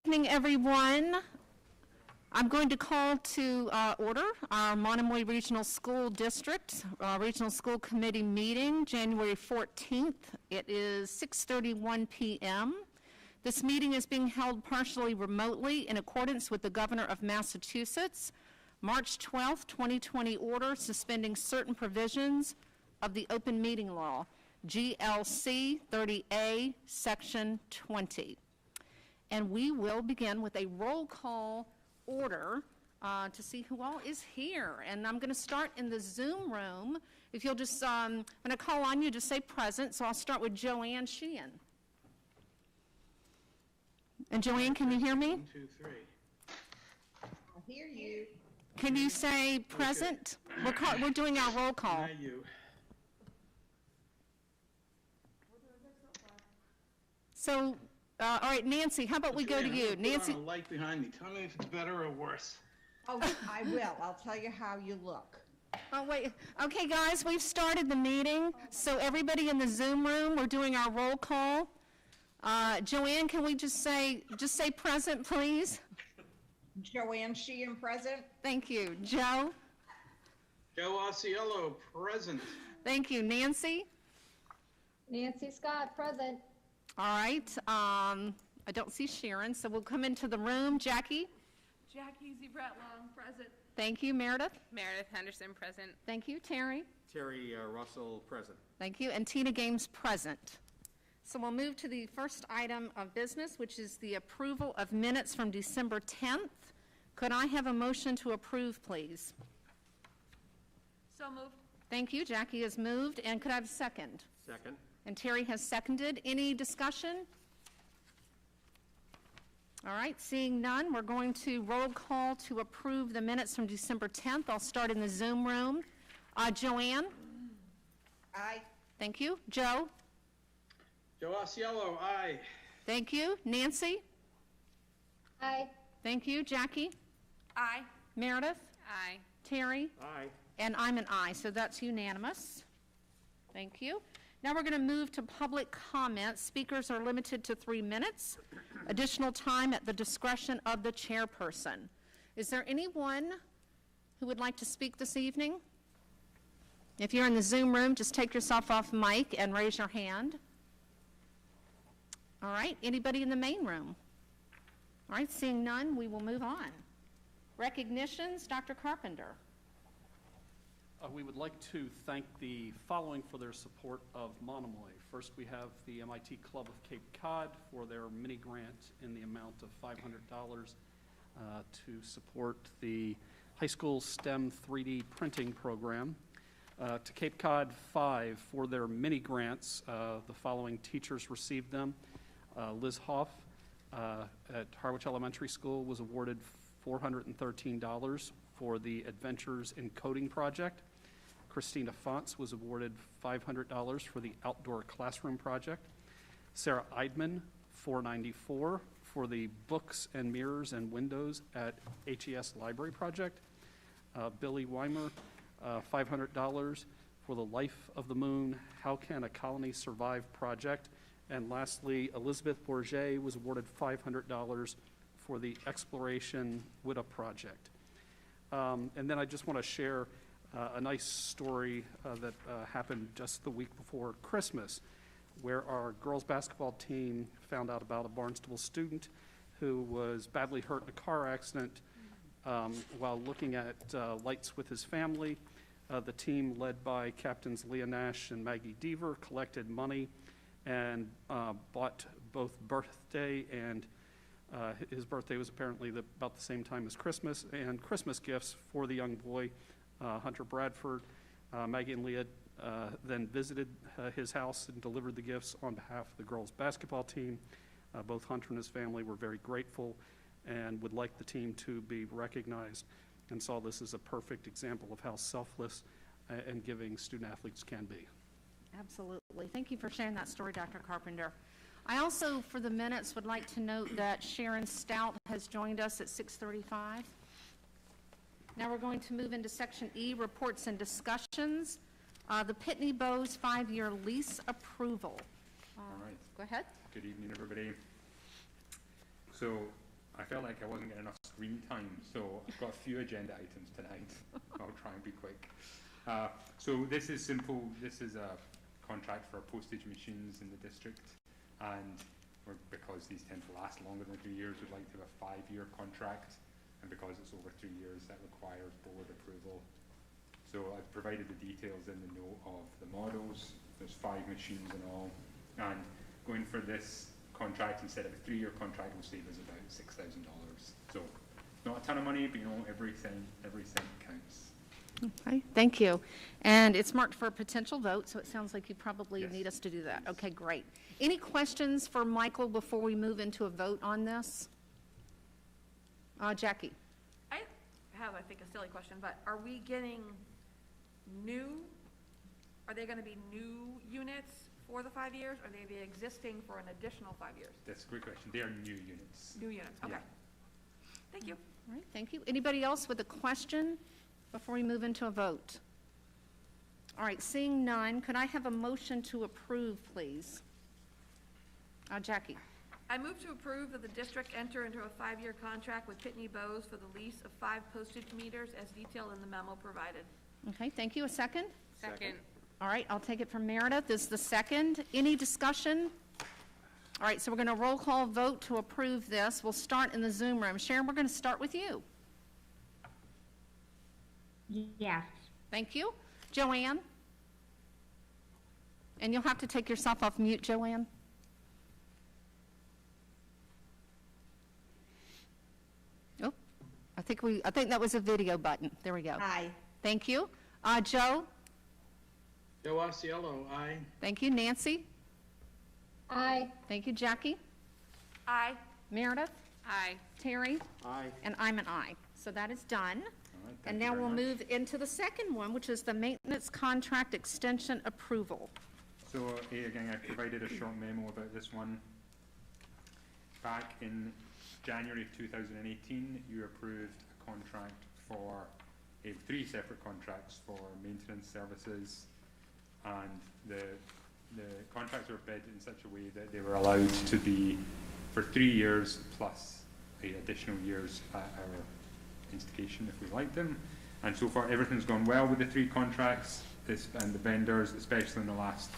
Evening, everyone. I'm going to call to order our Monomoy Regional School District Regional School Committee meeting, January 14th. It is 6:31 p.m. This meeting is being held partially remotely in accordance with the Governor of Massachusetts, March 12th, 2020 order suspending certain provisions of the open meeting law, GLC 30A, Section 20. And we will begin with a roll call order to see who all is here. And I'm going to start in the Zoom room. If you'll just, I'm going to call on you to say present. So I'll start with Joanne Sheehan. And Joanne, can you hear me? 1, 2, 3. I hear you. Can you say present? Okay. We're doing our roll call. Now you. So, all right, Nancy, how about we go to you? Nancy. Put on a light behind me. Tell me if it's better or worse. Oh, I will. I'll tell you how you look. Oh, wait. Okay, guys, we've started the meeting. So everybody in the Zoom room, we're doing our roll call. Joanne, can we just say present, please? Joanne Sheehan, present. Thank you. Joe? Joe Osceola, present. Thank you. Nancy? Nancy Scott, present. All right. I don't see Sharon, so we'll come into the room. Jackie? Jackie Zebret-Long, present. Thank you. Meredith? Meredith Henderson, present. Thank you. Terry? Terry Russell, present. Thank you. And Tina Games, present. So we'll move to the first item of business, which is the approval of minutes from December 10th. Could I have a motion to approve, please? So moved. Thank you. Jackie has moved. And could I have a second? Second. And Terry has seconded. Any discussion? All right, seeing none, we're going to roll call to approve the minutes from December 10th. I'll start in the Zoom room. Joanne? Aye. Thank you. Joe? Joe Osceola, aye. Thank you. Nancy? Aye. Thank you. Jackie? Aye. Meredith? Aye. Terry? Aye. And I'm an aye, so that's unanimous. Thank you. Now we're going to move to public comment. Speakers are limited to 3 minutes. Additional time at the discretion of the chairperson. Is there anyone who would like to speak this evening? If you're in the Zoom room, just take yourself off mic and raise your hand. All right, anybody in the main room? All right, seeing none, we will move on. Recognitions, Dr. Carpenter. We would like to thank the following for their support of Monomoy. First, we have the MIT Club of Cape Cod for their mini grant in the amount of $500 to support the high school STEM 3D printing program. To Cape Cod 5 for their mini grants, the following teachers received them. Liz Hoff at Harwich Elementary School was awarded $413 for the Adventures in Coding project. Christina Fonts was awarded $500 for the Outdoor Classroom project. Sarah Eidman, $494 for the Books and Mirrors and Windows at HES Library project. Billy Weimer, $500 for the Life of the Moon, How Can a Colony Survive project. And lastly, Elizabeth Bourget was awarded $500 for the Exploration WIDA project. And then I just want to share a nice story that happened just the week before Christmas, where our girls basketball team found out about a Barnstable student who was badly hurt in a car accident while looking at lights with his family. The team, led by Captains Leah Nash and Maggie Deaver, collected money and bought both birthday and his birthday was apparently about the same time as Christmas, and Christmas gifts for the young boy, Hunter Bradford. Maggie and Leah then visited his house and delivered the gifts on behalf of the girls' basketball team. Both Hunter and his family were very grateful and would like the team to be recognized, and saw this as a perfect example of how selfless and giving student athletes can be. Absolutely. Thank you for sharing that story, Dr. Carpenter. I also, for the minutes, would like to note that Sharon Stout has joined us at 6:35. Now we're going to move into Section E, reports and discussions. The Pitney Bowes 5-year lease approval. All right. Go ahead. Good evening, everybody. So I felt like I wasn't getting enough screen time, so I've got a few agenda items tonight. I'll try and be quick. So this is simple. This is a contract for postage machines in the district, and because these tend to last longer than 3 years, we'd like to have a 5-year contract, and because it's over 3 years, that requires board approval. So I've provided the details in the note of the models. There's 5 machines in all, and going for this contract instead of a 3-year contract will save us about $6,000. So not a ton of money, but you know, every cent counts. Okay, thank you. And it's marked for a potential vote, so it sounds like you probably Yes, need us to do that. please. Okay, great. Any questions for Michael before we move into a vote on this? Jackie? I have, I think, a silly question, but are we getting are they gonna be new units for the 5 years? Or are they be existing for an additional 5 years? That's a great question. They are new units. New units, okay. Yeah. Thank you. All right, thank you. Anybody else with a question before we move into a vote? All right, seeing none, could I have a motion to approve, please? Jackie? I move to approve that the district enter into a 5-year contract with Pitney Bowes for the lease of 5 postage meters as detailed in the memo provided. Okay, thank you. A second? Second. All right, I'll take it from Meredith. This is the second. Any discussion? All right, so we're going to roll call vote to approve this. We'll start in the Zoom room. Sharon, we're going to start with you. Yes. Thank you. Joanne? And you'll have to take yourself off mute, Joanne. Oh, I think that was a video button. There we go. Aye. Thank you. Joe? Joe Osceola, aye. Thank you. Nancy? Aye. Thank you. Jackie? Aye. Meredith? Aye. Terry? Aye. And I'm an aye. So that is done. All right, thank And you now very we'll much. move into the second one, which is the maintenance contract extension approval. So again, I provided a short memo about this one. Back in January of 2018, you approved a contract for 3 separate contracts for maintenance services, and the contracts were bid in such a way that they were allowed to be for 3 years plus additional years at our instigation if we liked them. And so far everything's gone well with the 3 contracts and the vendors, especially in the last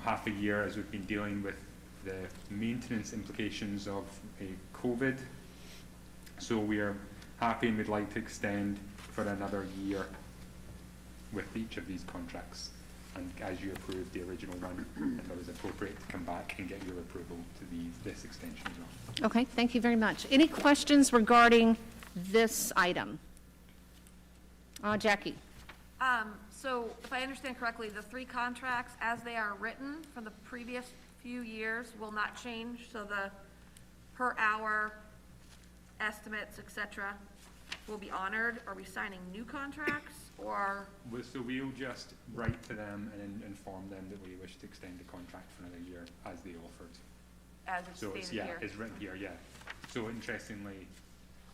half a year as we've been dealing with the maintenance implications of COVID. So we are happy and we'd like to extend for another year with each of these contracts. And as you approved the original one, and it was appropriate to come back and get your approval to this extension as well. Okay, thank you very much. Any questions regarding this item? Jackie? So if I understand correctly, the 3 contracts as they are written from the previous few years will not change, so the per hour estimates, et cetera, will be honored. Are we signing new contracts, or? So we'll just write to them and inform them that we wish to extend the contract for another year as they offered. As it's So stated it's, here? it's written here, yeah. So interestingly,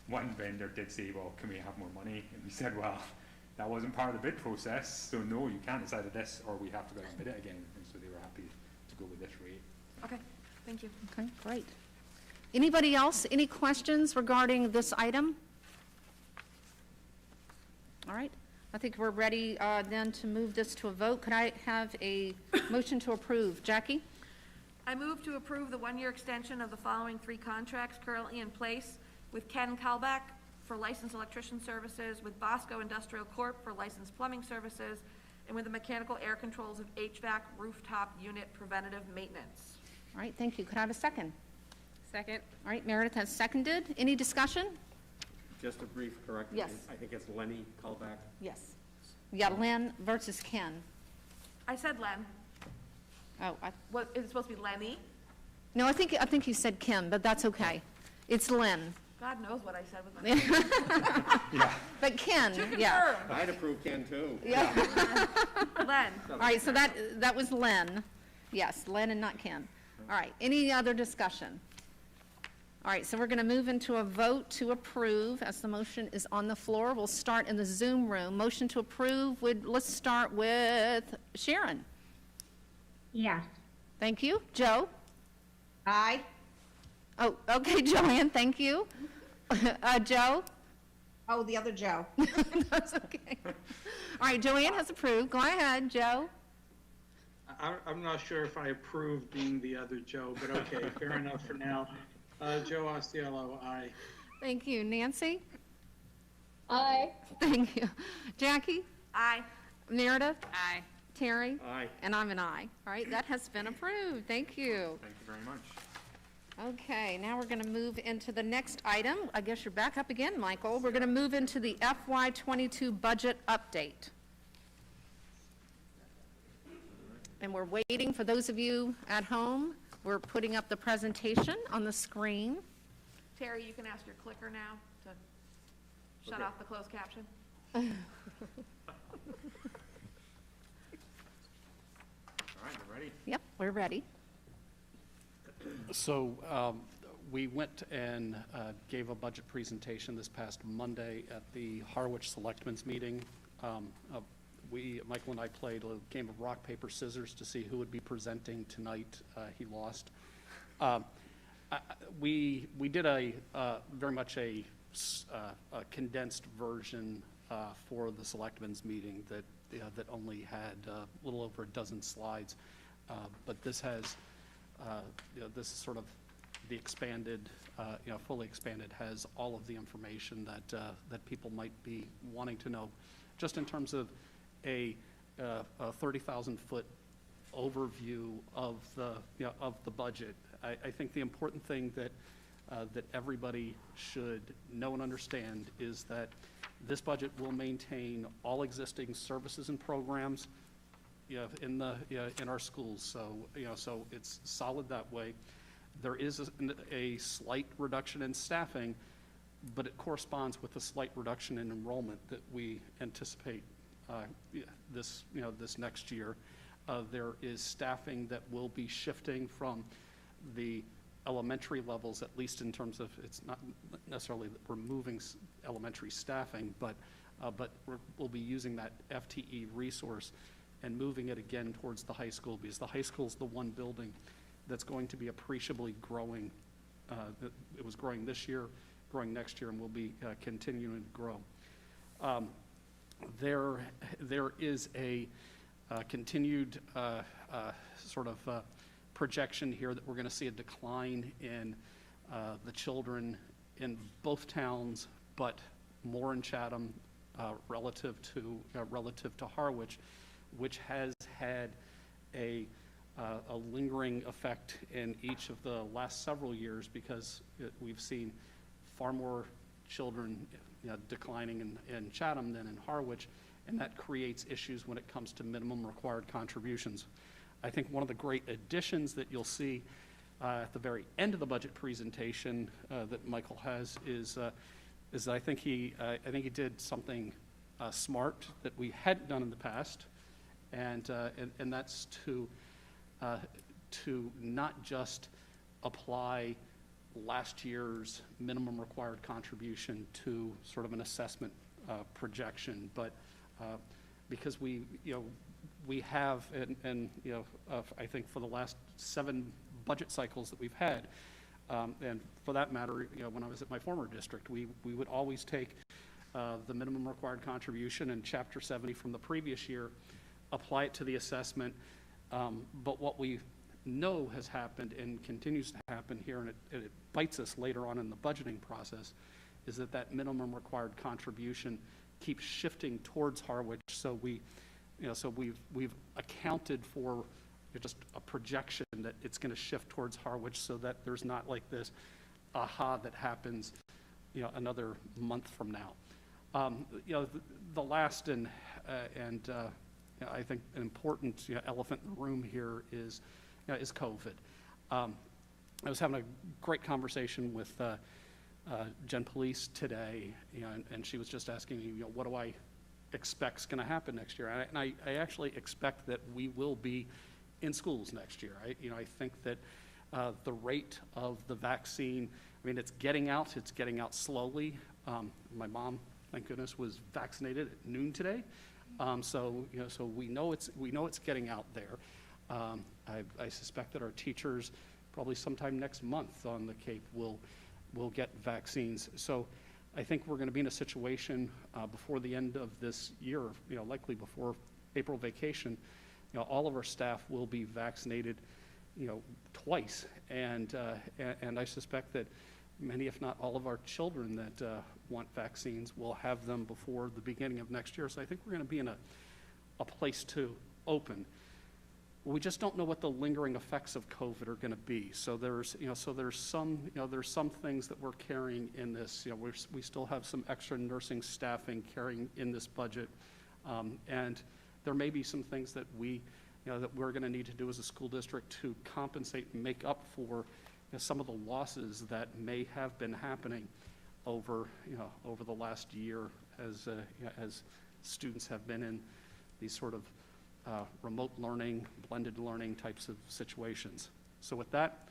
one vendor did say, well, can we have more money? And we said, well, that wasn't part of the bid process, so no, you can't decide on this, or we have to go and bid it again. And so they were happy to go with this rate. Okay, thank you. Okay, great. Anybody else? Any questions regarding this item? All right, I think we're ready then to move this to a vote. Could I have a motion to approve? Jackie? I move to approve the 1-year extension of the following 3 contracts currently in place with Ken Kalbach for licensed electrician services, with Bosco Industrial Corp. For licensed plumbing services, and with the mechanical air controls of HVAC rooftop unit preventative maintenance. All right, thank you. Could I have a second? Second. All right, Meredith has seconded. Any discussion? Just a brief correction. Yes. I think it's Lenny Callback. Yes. Yeah, Lynn versus Ken. I said Len. Oh, What, is it supposed to be Lenny? no, I think you said Kim, but that's okay. It's Lynn. God knows what I said with my. Yeah. But Ken, To yeah. confirm, I'd approve Ken too. Yeah. Len. All right, so that was Len. Yes, Len and not Ken. All right, any other discussion? All right, so we're going to move into a vote to approve as the motion is on the floor. We'll start in the Zoom room. Motion to approve, let's start with Sharon. Yes. Thank you. Joe? Aye. Oh, okay, Joanne, thank you. Joe? Oh, the other Joe. That's okay. All right, Joanne has approved. Go ahead, Joe. I'm not sure if I approve being the other Joe, but okay, fair enough for now. Joe Osceola, aye. Thank you. Nancy? Aye. Thank you. Jackie? Aye. Meredith? Aye. Terry? Aye. And I'm an aye. All right, that has been approved. Thank you. Thank you very much. Okay, now we're going to move into the next item. I guess you're back up again, Michael. We're going to move into the FY22 budget update. And we're waiting for those of you at home. We're putting up the presentation on the screen. Terry, you can ask your clicker now to shut Okay. off the closed caption. All right, we're ready. Yep, we're ready. So we went and gave a budget presentation this past Monday at the Harwich Selectmen's meeting. Michael and I played a game of rock, paper, scissors to see who would be presenting tonight. He lost. We did very much a condensed version for the Selectmen's meeting that only had a little over a dozen slides. But this has, this is sort of the expanded, fully expanded, has all of the information that people might be wanting to know, just in terms of a 30,000-foot overview of the budget. I think the important thing that everybody should know and understand is that this budget will maintain all existing services and programs in our schools. So it's solid that way. There is a slight reduction in staffing, but it corresponds with a slight reduction in enrollment that we anticipate this next year. There is staffing that will be shifting from the elementary levels, at least in terms of, it's not necessarily that we're moving elementary staffing, but we'll be using that FTE resource and moving it again towards the high school, because the high school is the one building that's going to be appreciably growing. It was growing this year, growing next year, and will be continuing to grow. There is a continued sort of projection here that we're going to see a decline in the children in both towns, but more in Chatham relative to Harwich, which has had a lingering effect in each of the last several years, because we've seen far more children declining in Chatham than in Harwich, and that creates issues when it comes to minimum required contributions. I think one of the great additions that you'll see at the very end of the budget presentation that Michael has is I think he did something smart that we hadn't done in the past, and that's to not just apply last year's minimum required contribution to sort of an assessment projection, but because we have, I think for the last 7 budget cycles that we've had, and for that matter, when I was at my former district, we would always take the minimum required contribution in Chapter 70 from the previous year, apply it to the assessment, but what we know has happened and continues to happen here, and it bites us later on in the budgeting process, is that minimum required contribution keeps shifting towards Harwich. So we've accounted for just a projection that it's going to shift towards Harwich, so that there's not like this aha that happens another month from now. The last and I think an important elephant in the room here is COVID. I was having a great conversation with Jen Police today, and she was just asking me, what do I expect is going to happen next year? And I actually expect that we will be in schools next year. I think that the rate of the vaccine, it's getting out slowly. My mom, thank goodness, was vaccinated at noon today. So we know it's getting out there. I suspect that our teachers probably sometime next month on the Cape, will get vaccines. So I think we're going to be in a situation before the end of this year, likely before April vacation, all of our staff will be vaccinated, twice. And I suspect that many, if not all of our children that want vaccines will have them before the beginning of next year. So I think we're going to be in a place to open. We just don't know what the lingering effects of COVID are going to be. So there's some things that we're carrying in this. We still have some extra nursing staffing carrying in this budget, and there may be some things that that we're going to need to do as a school district to compensate and make up for some of the losses that may have been happening over the last year as students have been in these sort of remote learning, blended learning types of situations. So with that,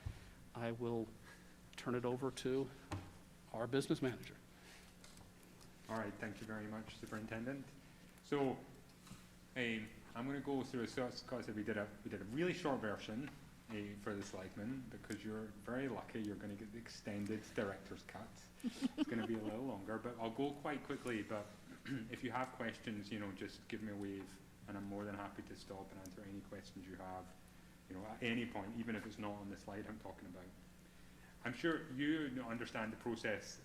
I will turn it over to our business manager. All right, thank you very much, Superintendent. So, I'm going to go through, because we did a really short version for the selectmen, because you're very lucky you're going to get the extended director's cut. It's going to be a little longer, but I'll go quite quickly. But if you have questions, just give me a wave, and I'm more than happy to stop and answer any questions you have, at any point, even if it's not on the slide I'm talking about. I'm sure you understand the process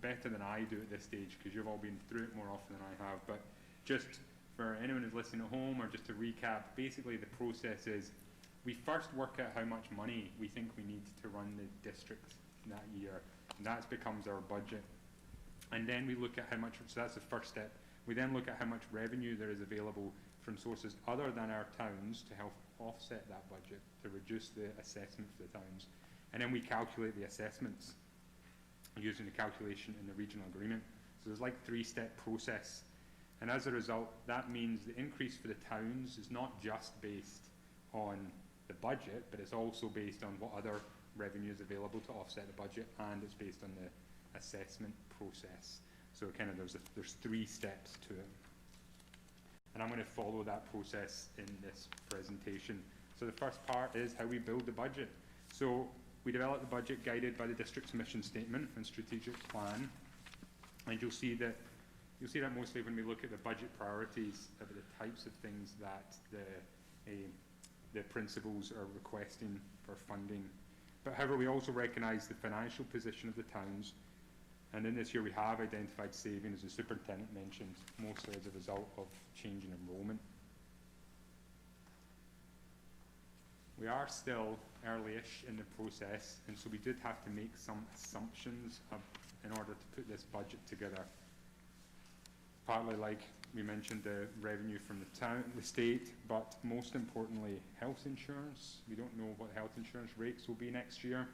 better than I do at this stage, because you've all been through it more often than I have. But just for anyone who's listening at home, or just to recap, basically the process is we first work out how much money we think we need to run the district that year, and that becomes our budget. And then we look at how much, so that's the first step. We then look at how much revenue there is available from sources other than our towns to help offset that budget, to reduce the assessment for the towns. And then we calculate the assessments using the calculation in the regional agreement. So there's like a 3-step process. And as a result, that means the increase for the towns is not just based on the budget, but it's also based on what other revenue is available to offset the budget, and it's based on the assessment process. So kind of there's 3 steps to it. And I'm going to follow that process in this presentation. So the first part is how we build the budget. So we develop the budget guided by the district's mission statement and strategic plan. And you'll see that mostly when we look at the budget priorities of the types of things that the principals are requesting for funding. But however, we also recognise the financial position of the towns. And in this year, we have identified savings, as the superintendent mentioned, mostly as a result of change in enrolment. We are still early-ish in the process, and so we did have to make some assumptions in order to put this budget together. Partly, like we mentioned, the revenue from the state, but most importantly, health insurance. We don't know what health insurance rates will be next year.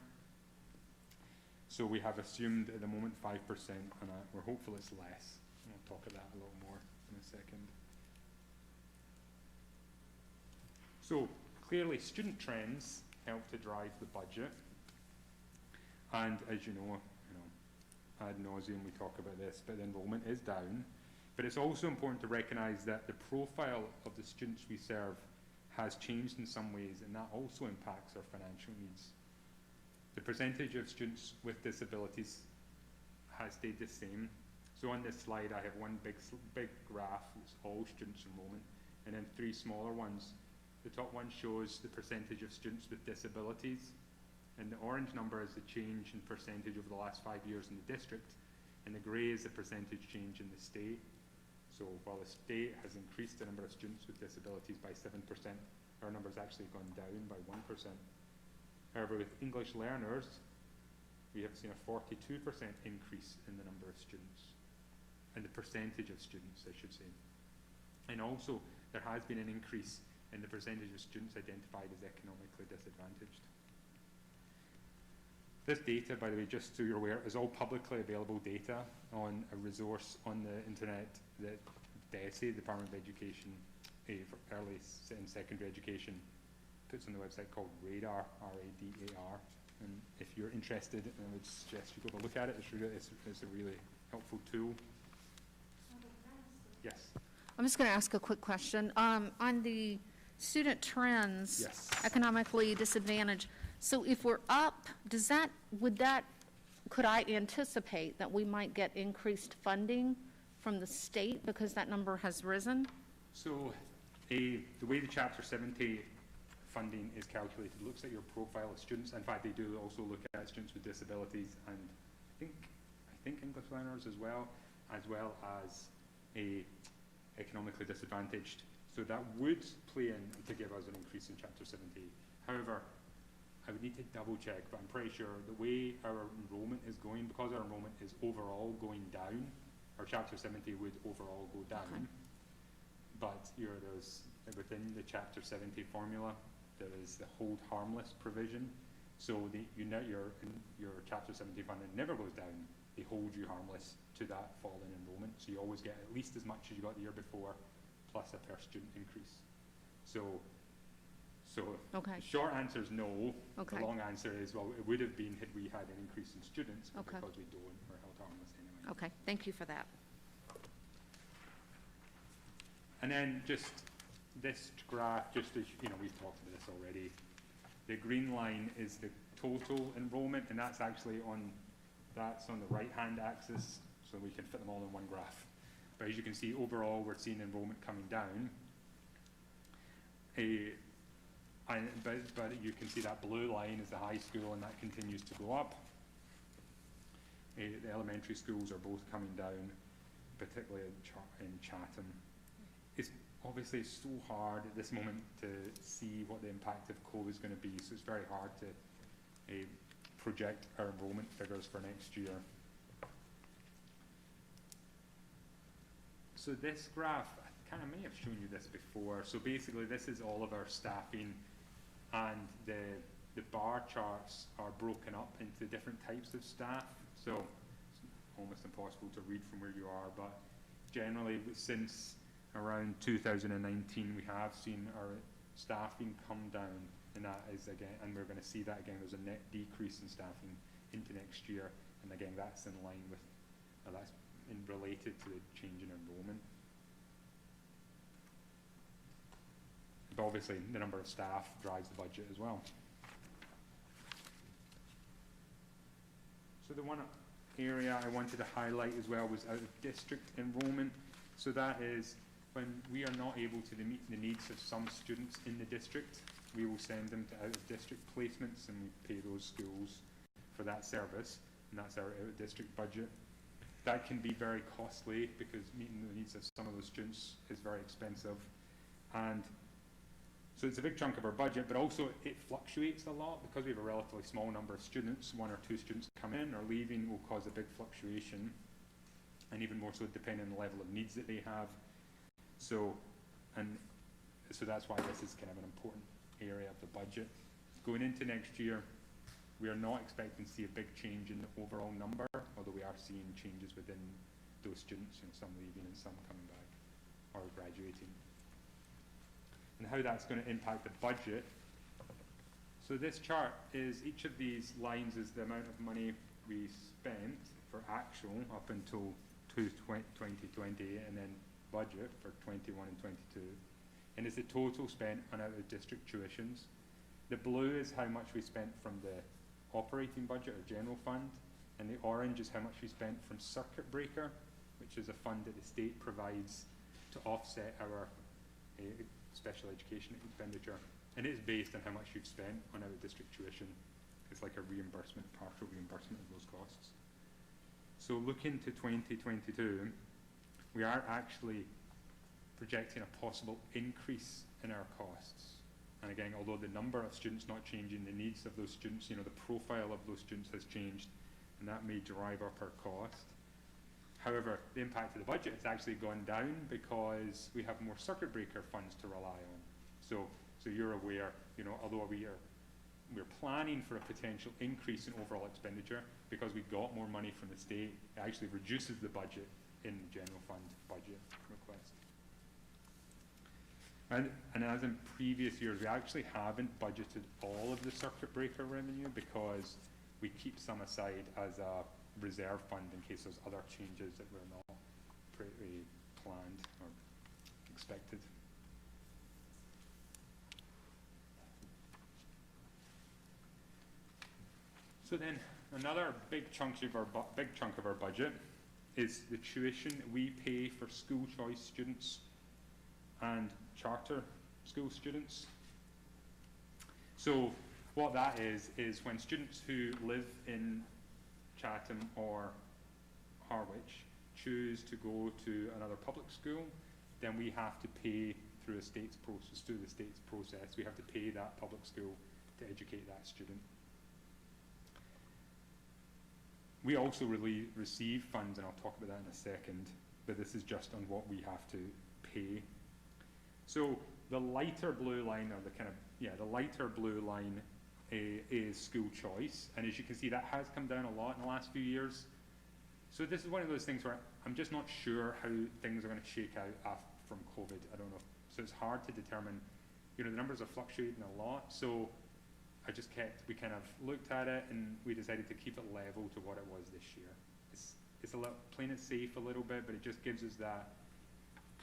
So we have assumed at the moment 5%, and we're hopeful it's less. We'll talk about that a little more in a second. So clearly, student trends help to drive the budget. And as you know, ad nauseum we talk about this, but the enrollment is down. But it's also important to recognise that the profile of the students we serve has changed in some ways, and that also impacts our financial needs. The percentage of students with disabilities has stayed the same. So on this slide, I have one big graph, it's all students enrollment, and then 3 smaller ones. The top one shows the percentage of students with disabilities, and the orange number is the change in percentage over the last 5 years in the district, and the grey is the percentage change in the state. So while the state has increased the number of students with disabilities by 7%, our number's actually gone down by 1%. However, with English learners, we have seen a 42% increase in the number of students, and the percentage of students, I should say. And also, there has been an increase in the percentage of students identified as economically disadvantaged. This data, by the way, just so you're aware, is all publicly available data on a resource on the internet that DESE, Department of Education, for early and secondary education, puts on the website called RADAR, R-A-D-A-R. And if you're interested, I would suggest you go to look at it. It's a really helpful tool. Yes. I'm just going to ask a quick question. On the student trends, Yes. economically disadvantaged, So if we're up, could I anticipate that we might get increased funding from the state because that number has risen? So, the way the Chapter 70 funding is calculated looks at your profile of students. In fact, they do also look at students with disabilities and I think English learners as well as economically disadvantaged. So that would play in to give us an increase in Chapter 70. However, I would need to double check, but I'm pretty sure the way our enrollment is going, because our enrollment is overall going down, our Chapter 70 would overall go down. Okay. But there's within the Chapter 70 formula, there is the hold harmless provision. So your Chapter 70 funding never goes down. They hold you harmless to that fall in enrollment. So you always get at least as much as you got the year before, plus a per student increase. So Okay. the short answer is no. Okay. The long answer is, well, it would have been had we had an increase in students, but Okay. because we don't, we're held harmless anyway. Okay, thank you for that. And then just this graph, just as we've talked about this already. The green line is the total enrollment, and that's actually on the right-hand axis, so we can fit them all in one graph. But as you can see, overall, we're seeing enrollment coming down. But you can see that blue line is the high school, and that continues to go up. The elementary schools are both coming down, particularly in Chatham. It's obviously so hard at this moment to see what the impact of COVID is going to be, so it's very hard to project our enrollment figures for next year. So this graph, I may have shown you this before. So basically, this is all of our staffing, and the bar charts are broken up into different types of staff. So it's almost impossible to read from where you are, but generally, since around 2019, we have seen our staffing come down, and that is again, and we're going to see that again. There's a net decrease in staffing into next year, and again, that's in line with, related to the change in enrollment. But obviously, the number of staff drives the budget as well. So the one area I wanted to highlight as well was out-of-district enrollment. So that is when we are not able to meet the needs of some students in the district, we will send them to out-of-district placements, and we pay those schools for that service, and that's our out-of-district budget. That can be very costly because meeting the needs of some of those students is very expensive. And so it's a big chunk of our budget, but also it fluctuates a lot because we have a relatively small number of students. 1 or 2 students coming in or leaving will cause a big fluctuation, and even more so depending on the level of needs that they have. So that's why this is kind of an important area of the budget. Going into next year, we are not expecting to see a big change in the overall number, although we are seeing changes within those students, some leaving and some coming back or graduating. And how that's going to impact the budget. So this chart is, each of these lines is the amount of money we spent for actual up until 2020, and then budget for 21 and 22, and is the total spent on out-of-district tuitions. The blue is how much we spent from the operating budget or general fund, and the orange is how much we spent from circuit breaker, which is a fund that the state provides to offset our special education expenditure, and it's based on how much you've spent on out-of-district tuition. It's like a reimbursement, partial reimbursement of those costs. So looking to 2022, we are actually projecting a possible increase in our costs. And again, although the number of students not changing, the needs of those students, the profile of those students has changed, and that may drive up our cost. However, the impact of the budget has actually gone down because we have more circuit breaker funds to rely on. So you're aware, although we're planning for a potential increase in overall expenditure, because we got more money from the state, it actually reduces the budget in the general fund budget request. And as in previous years, we actually haven't budgeted all of the circuit breaker revenue because we keep some aside as a reserve fund in case there's other changes that were not planned or expected. So then, another big chunk of our budget is the tuition that we pay for school choice students and charter school students. So what that is when students who live in Chatham or Harwich choose to go to another public school, then we have to pay through the state's process. We have to pay that public school to educate that student. We also really receive funds, and I'll talk about that in a second, but this is just on what we have to pay. So the lighter blue line, or the lighter blue line is school choice, and as you can see, that has come down a lot in the last few years. So this is one of those things where I'm just not sure how things are going to shake out from COVID. I don't know. So it's hard to determine. The numbers are fluctuating a lot. So we kind of looked at it and we decided to keep it level to what it was this year. It's a little, playing it safe a little bit, but it just gives us that,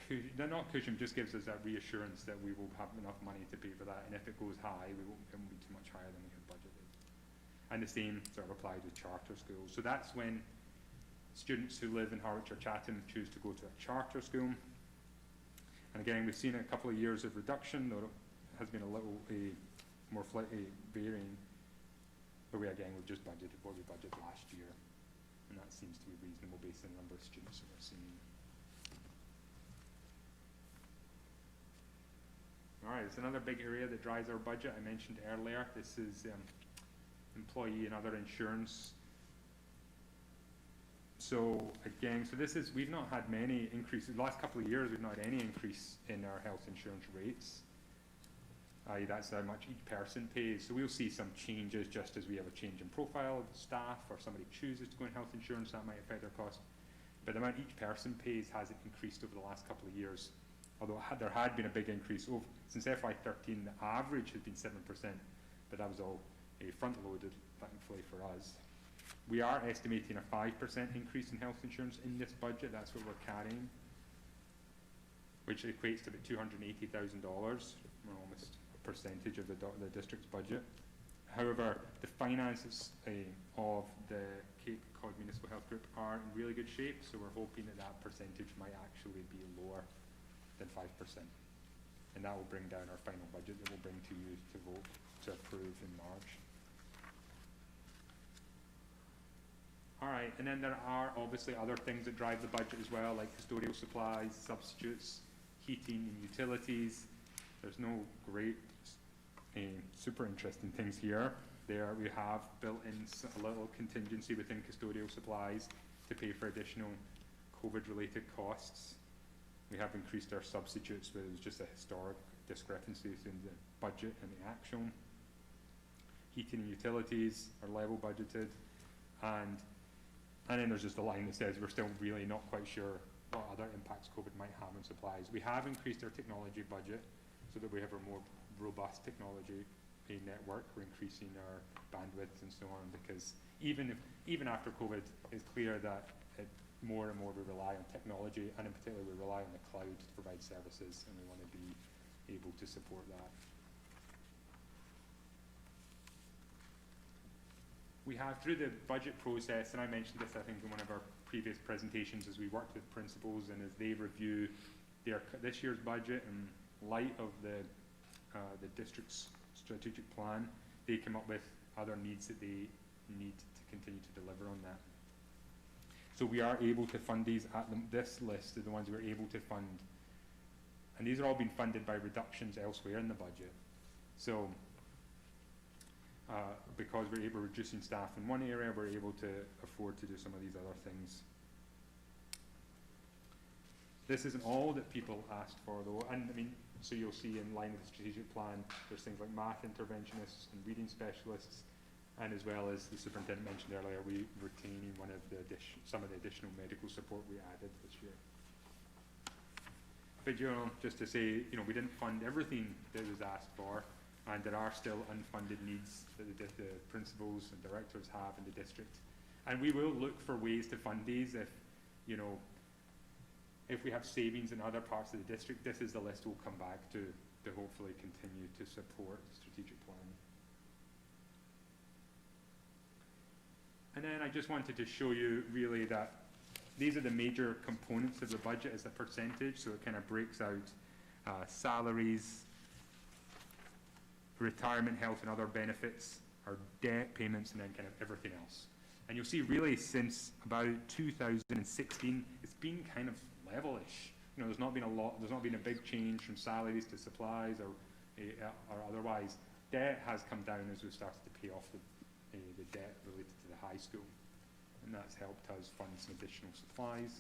just gives us that reassurance that we will have enough money to pay for that. And if it goes high, it won't be too much higher than we had budgeted. And the same sort of applies with charter schools. So that's when students who live in Harwich or Chatham choose to go to a charter school. And again, we've seen a couple of years of reduction, though it has been a little more varying. But we've just budgeted what we budgeted last year. And that seems to be reasonable based on the number of students that we're seeing. All right, it's another big area that drives our budget. I mentioned earlier, this is employee and other insurance. So again, we've not had many increases. The last couple of years, we've not had any increase in our health insurance rates. That's how much each person pays. So we'll see some changes just as we have a change in profile of the staff, or somebody chooses to go in health insurance, that might affect their cost. But the amount each person pays hasn't increased over the last couple of years. Although there had been a big increase since FY13, the average has been 7%, but that was all front-loaded, thankfully for us. We are estimating a 5% increase in health insurance in this budget. That's what we're carrying, which equates to about $280,000, almost a percentage of the district's budget. However, the finances of the Cape Cod Municipal Health Group are in really good shape, so we're hoping that percentage might actually be lower than 5%. And that will bring down our final budget that we'll bring to you to vote to approve in March. All right, and then there are obviously other things that drive the budget as well, like custodial supplies, substitutes, heating and utilities. There's no great, super interesting things here. There we have built in a little contingency within custodial supplies to pay for additional COVID-related costs. We have increased our substitutes, but it was just a historic discrepancy between the budget and the actual. Heating and utilities are level budgeted, and then there's just a line that says we're still really not quite sure what other impacts COVID might have on supplies. We have increased our technology budget so that we have a more robust technology network. We're increasing our bandwidth and so on, because even after COVID, it's clear that more and more we rely on technology, and in particular we rely on the cloud to provide services, and we want to be able to support that. We have, through the budget process, and I mentioned this I think in one of our previous presentations, as we worked with principals and as they review this year's budget in light of the district's strategic plan, they come up with other needs that they need to continue to deliver on that. So we are able to fund these this list of the ones we're able to fund, and these are all being funded by reductions elsewhere in the budget. So because we're reducing staff in one area, we're able to afford to do some of these other things. This isn't all that people asked for though, and I mean, so you'll see in line with the strategic plan, there's things like math interventionists and reading specialists, and as well as the superintendent mentioned earlier, we retaining some of the additional medical support we added this year. But just to say, we didn't fund everything that was asked for, and there are still unfunded needs that the principals and directors have in the district. And we will look for ways to fund these if we have savings in other parts of the district. This is the list we'll come back to hopefully continue to support the strategic plan. And then I just wanted to show you really that these are the major components of the budget as a percentage, so it kind of breaks out salaries, retirement, health and other benefits, our debt payments, and then kind of everything else. And you'll see really since about 2016, it's been kind of levelish. You know, there's not been a big change from salaries to supplies or otherwise. Debt has come down as we've started to pay off the debt related to the high school. And that's helped us fund some additional supplies.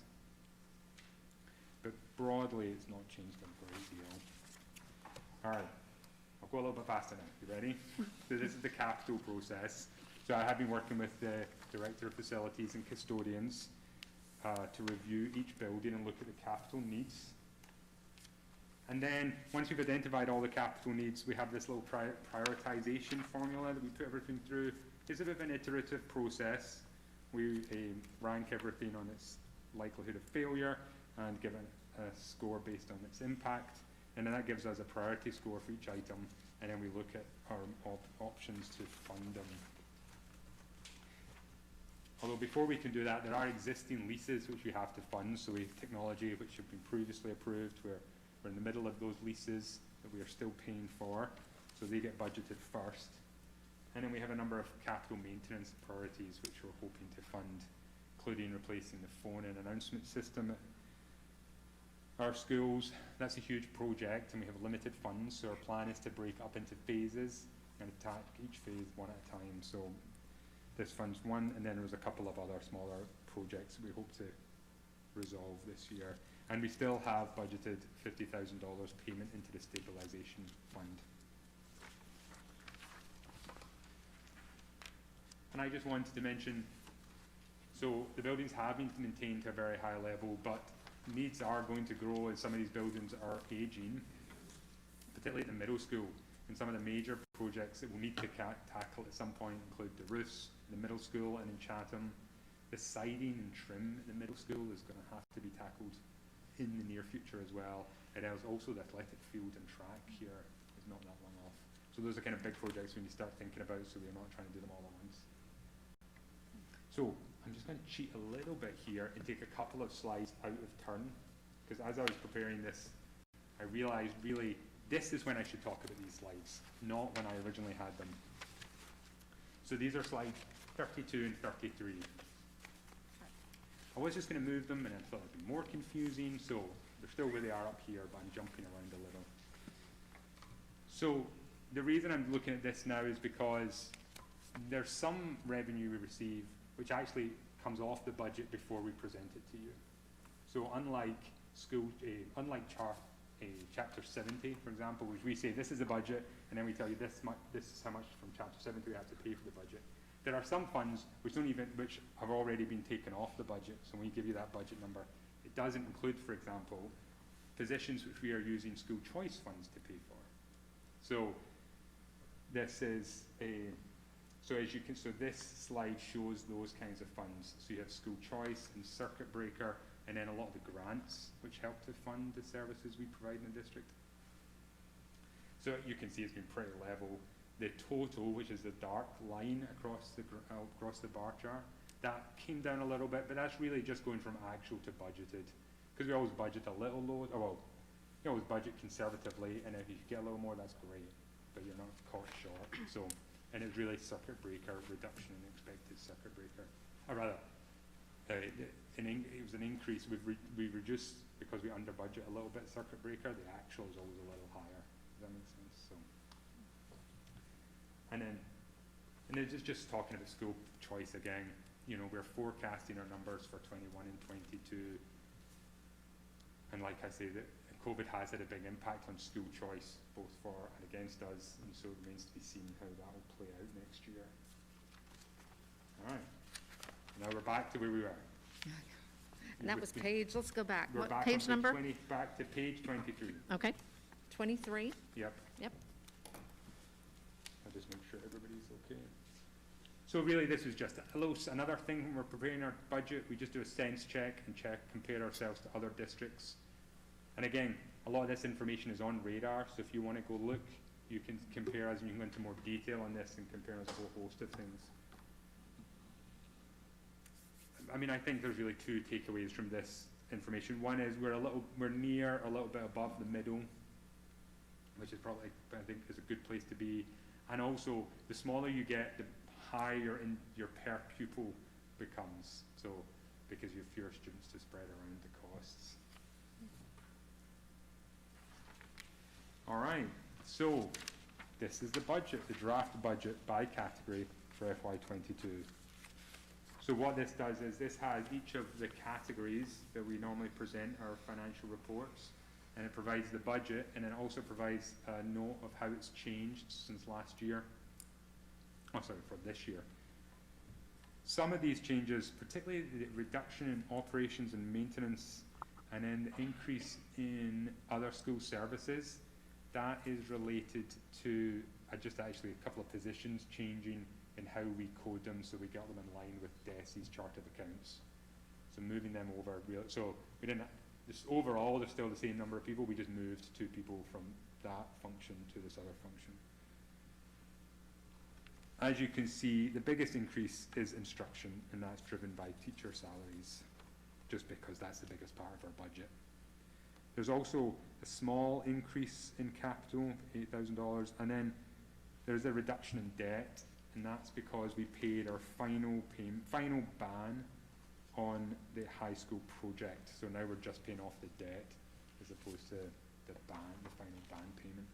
But broadly, it's not changed a great deal. All right, I'll go a little bit faster now. You ready? So this is the capital process. So I have been working with the Director of Facilities and Custodians to review each building and look at the capital needs. And then, once we've identified all the capital needs, we have this little prioritization formula that we put everything through. It's a bit of an iterative process. We rank everything on its likelihood of failure and give it a score based on its impact. And then that gives us a priority score for each item. And then we look at our options to fund them. Although before we can do that, there are existing leases which we have to fund. So we have technology which have been previously approved. We're in the middle of those leases that we are still paying for. So they get budgeted first. And then we have a number of capital maintenance priorities which we're hoping to fund, including replacing the phone and announcement system at our schools. That's a huge project and we have limited funds, so our plan is to break up into phases and attack each phase one at a time. So this funds one, and then there's a couple of other smaller projects that we hope to resolve this year. And we still have budgeted $50,000 payment into the stabilization fund. And I just wanted to mention, so the buildings have been maintained to a very high level, but needs are going to grow as some of these buildings are aging, particularly at the middle school. And some of the major projects that we'll need to tackle at some point include the roofs in the middle school and in Chatham. The siding and trim at the middle school is going to have to be tackled in the near future as well. And there's also the athletic field and track here is not that long off. So those are kind of big projects we need to start thinking about, so we're not trying to do them all at once. So I'm just going to cheat a little bit here and take a couple of slides out of turn, because as I was preparing this, I realized really this is when I should talk about these slides, not when I originally had them. So these are slides 32 and 33. I was just going to move them and I thought it'd be more confusing, so they're still where they are up here, but I'm jumping around a little. So the reason I'm looking at this now is because there's some revenue we receive which actually comes off the budget before we present it to you. So unlike Chapter 70, for example, which we say this is the budget, and then we tell you this is how much from Chapter 70 we have to pay for the budget. There are some funds which have already been taken off the budget, so when we give you that budget number, it doesn't include, for example, positions which we are using school choice funds to pay for. So this is so this slide shows those kinds of funds. So you have school choice and circuit breaker, and then a lot of the grants which help to fund the services we provide in the district. So you can see it's been pretty level. The total, which is the dark line across the bar chart, that came down a little bit, but that's really just going from actual to budgeted, because we always budget a little low. You always budget conservatively, and if you get a little more, that's great, but you're not caught short. So, and it's really circuit breaker reduction in expected circuit breaker, or rather, it was an increase. We reduced because we under budget a little bit circuit breaker. The actual is always a little higher. Does that make sense? So, and then just talking about school choice again. You know, we're forecasting our numbers for 21 and 22, and like I say, that COVID has had a big impact on school choice, both for and against us, and so it remains to be seen how that will play out next year. All right. Now we're back to where we were. And that was page, let's go back. We're What back page number? Back to page 23. Okay, 23. Yep. Yep. I'll just make sure everybody's okay. So really this is just another thing when we're preparing our budget. We just do a sense check and compare ourselves to other districts. And again, a lot of this information is on Radar, so if you want to go look, you can compare us and you can go into more detail on this and compare us to a whole host of things. I mean, I think there's really two takeaways from this information. One is we're near a little bit above the middle, which is probably, I think, is a good place to be. And also, the smaller you get, the higher in your per pupil becomes. So, because you have fewer students to spread around the costs. All right, so this is the budget, the draft budget by category for FY22. So what this does is this has each of the categories that we normally present our financial reports, and it provides the budget, and it also provides a note of how it's changed since last year. Oh, sorry, for this year. Some of these changes, particularly the reduction in operations and maintenance, and then the increase in other school services, that is related to just actually a couple of positions changing in how we code them, so we get them in line with DESI's chart of accounts. So moving them over, so we didn't, just overall there's still the same number of people, we just moved 2 people from that function to this other function. As you can see, the biggest increase is instruction, and that's driven by teacher salaries, just because that's the biggest part of our budget. There's also a small increase in capital, $8,000, and then there's a reduction in debt, and that's because we paid our final ban on the high school project. So now we're just paying off the debt as opposed to the final ban payment.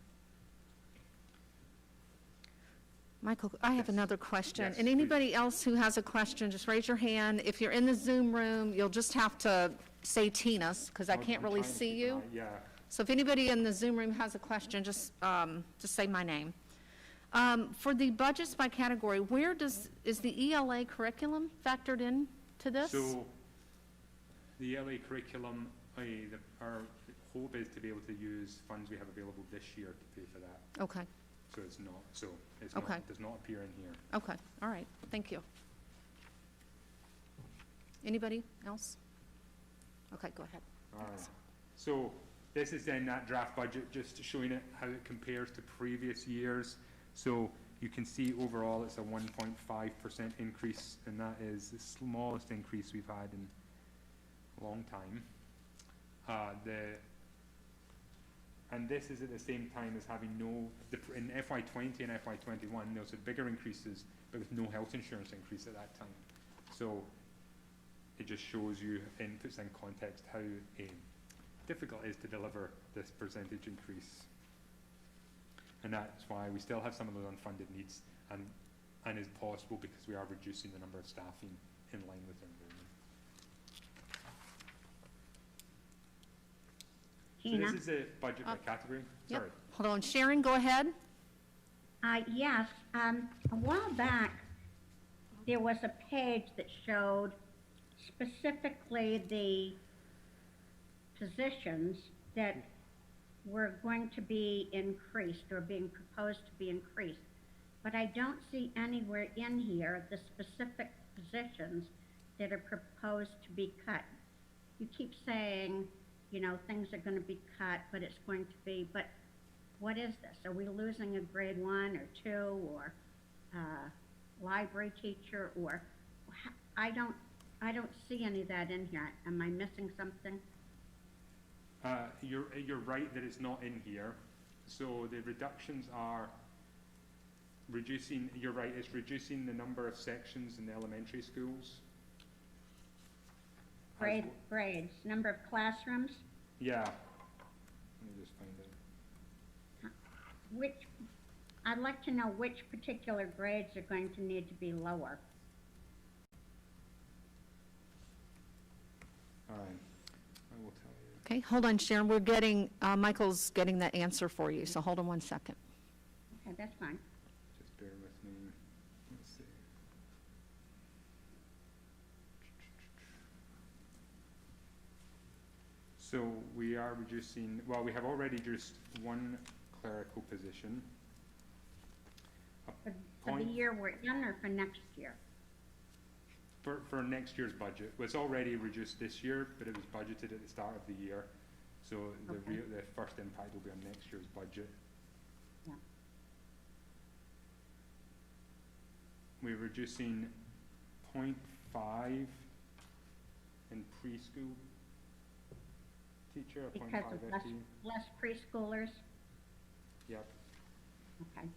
Michael, I have another question. Yes, And anybody else who has a question, just raise your hand. If you're in the Zoom room, you'll just have to say Tina's, because I can't I'm really trying to see keep you. an eye- Yeah. So if anybody in the Zoom room has a question, just say my name. For the budgets by category, is the ELA curriculum factored in to this? So the ELA curriculum, our hope is to be able to use funds we have available this year to pay for that. Okay, So it's not, Okay. it does not appear in here. okay, all right, thank you. Anybody else? Okay, go ahead. All right. So this is then that draft budget, just showing it how it compares to previous years. So you can see overall it's a 1.5% increase, and that is the smallest increase we've had in a long time. And this is at the same time as having in FY20 and FY21, there was bigger increases, but with no health insurance increase at that time. So it just shows you and puts in context how difficult it is to deliver this percentage increase. And that's why we still have some of those unfunded needs, and is possible because we are reducing the number of staffing in line with enrollment. Tina? So this is a budget by category. Yep. Sorry. Hold on, Sharon, go ahead. Yes, a while back, there was a page that showed specifically the positions that were going to be increased or being proposed to be increased. But I don't see anywhere in here the specific positions that are proposed to be cut. You keep saying, you know, things are going to be cut, but it's going to be, but what is this? Are we losing a grade 1 or 2 or library teacher, or I don't see any of that in here. Am I missing something? You're right that it's not in here. So the reductions are reducing, you're right, it's reducing the number of sections in the elementary schools. Grades, number of classrooms, Yeah. Let me just find it. I'd like to know which particular grades are going to need to be lower. All right, I will tell you. Okay, hold on, Sharon, we're getting, Michael's getting that answer for you, so hold on one second. Okay, that's fine. Just bear with me. Let's see. So we are reducing, well, we have already reduced one clerical position. For the year we're in or for next year? For next year's budget. Well, it's already reduced this year, but it was budgeted at the start of the year. So Okay. the first impact will be on next year's budget. Yeah. We're reducing 0.5 in preschool teacher, a Because of 0.5 less, FTE. less preschoolers? Yep. Okay.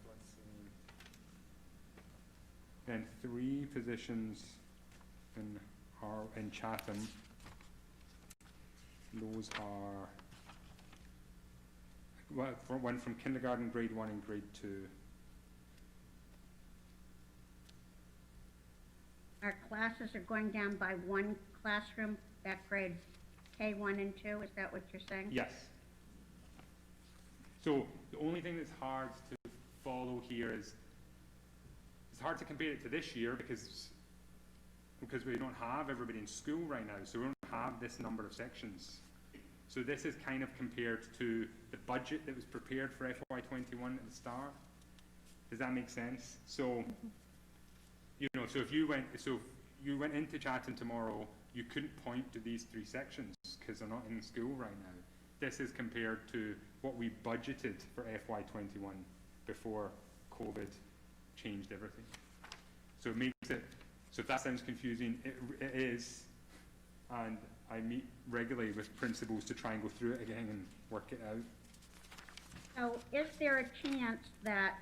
Let's see. Then 3 positions in Chatham. Those are one from kindergarten, grade 1 and grade 2. Our classes are going down by one classroom at grades K1 and 2, is that what you're saying? Yes. So the only thing that's hard to follow here is it's hard to compare it to this year because we don't have everybody in school right now, so we don't have this number of sections. So this is kind of compared to the budget that was prepared for FY21 at the start. Does that make sense? So, you know, so if you went into Chatham tomorrow, you couldn't point to these 3 sections because they're not in school right now. This is compared to what we budgeted for FY21 before COVID changed everything. So it makes it, so if that sounds confusing, it is, and I meet regularly with principals to try and go through it again and work it out. So is there a chance that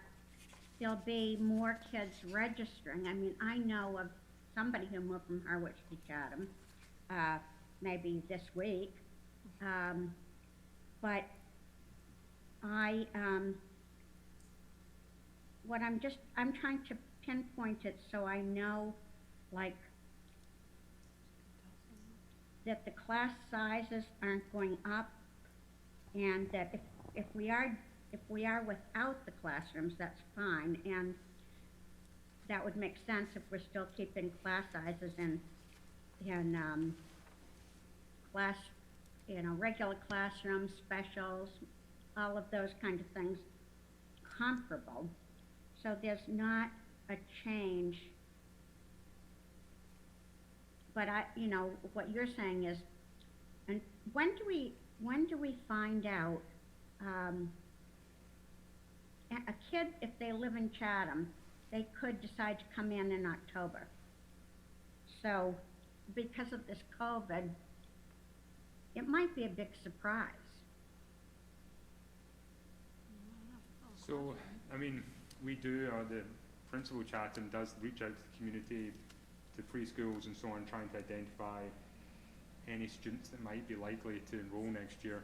there'll be more kids registering? I mean, I know of somebody who moved from Harwich to Chatham, maybe this week, but I'm trying to pinpoint it so I know, like, that the class sizes aren't going up, and that if we are without the classrooms, that's fine, and that would make sense if we're still keeping class sizes in class, regular classrooms, specials, all of those kind of things comparable. So there's not a change. But what you're saying is, and when do we find out, a kid, if they live in Chatham, they could decide to come in October. So because of this COVID, it might be a big surprise. So, I mean, we do, the principal Chatham does reach out to the community, to preschools and so on, trying to identify any students that might be likely to enroll next year.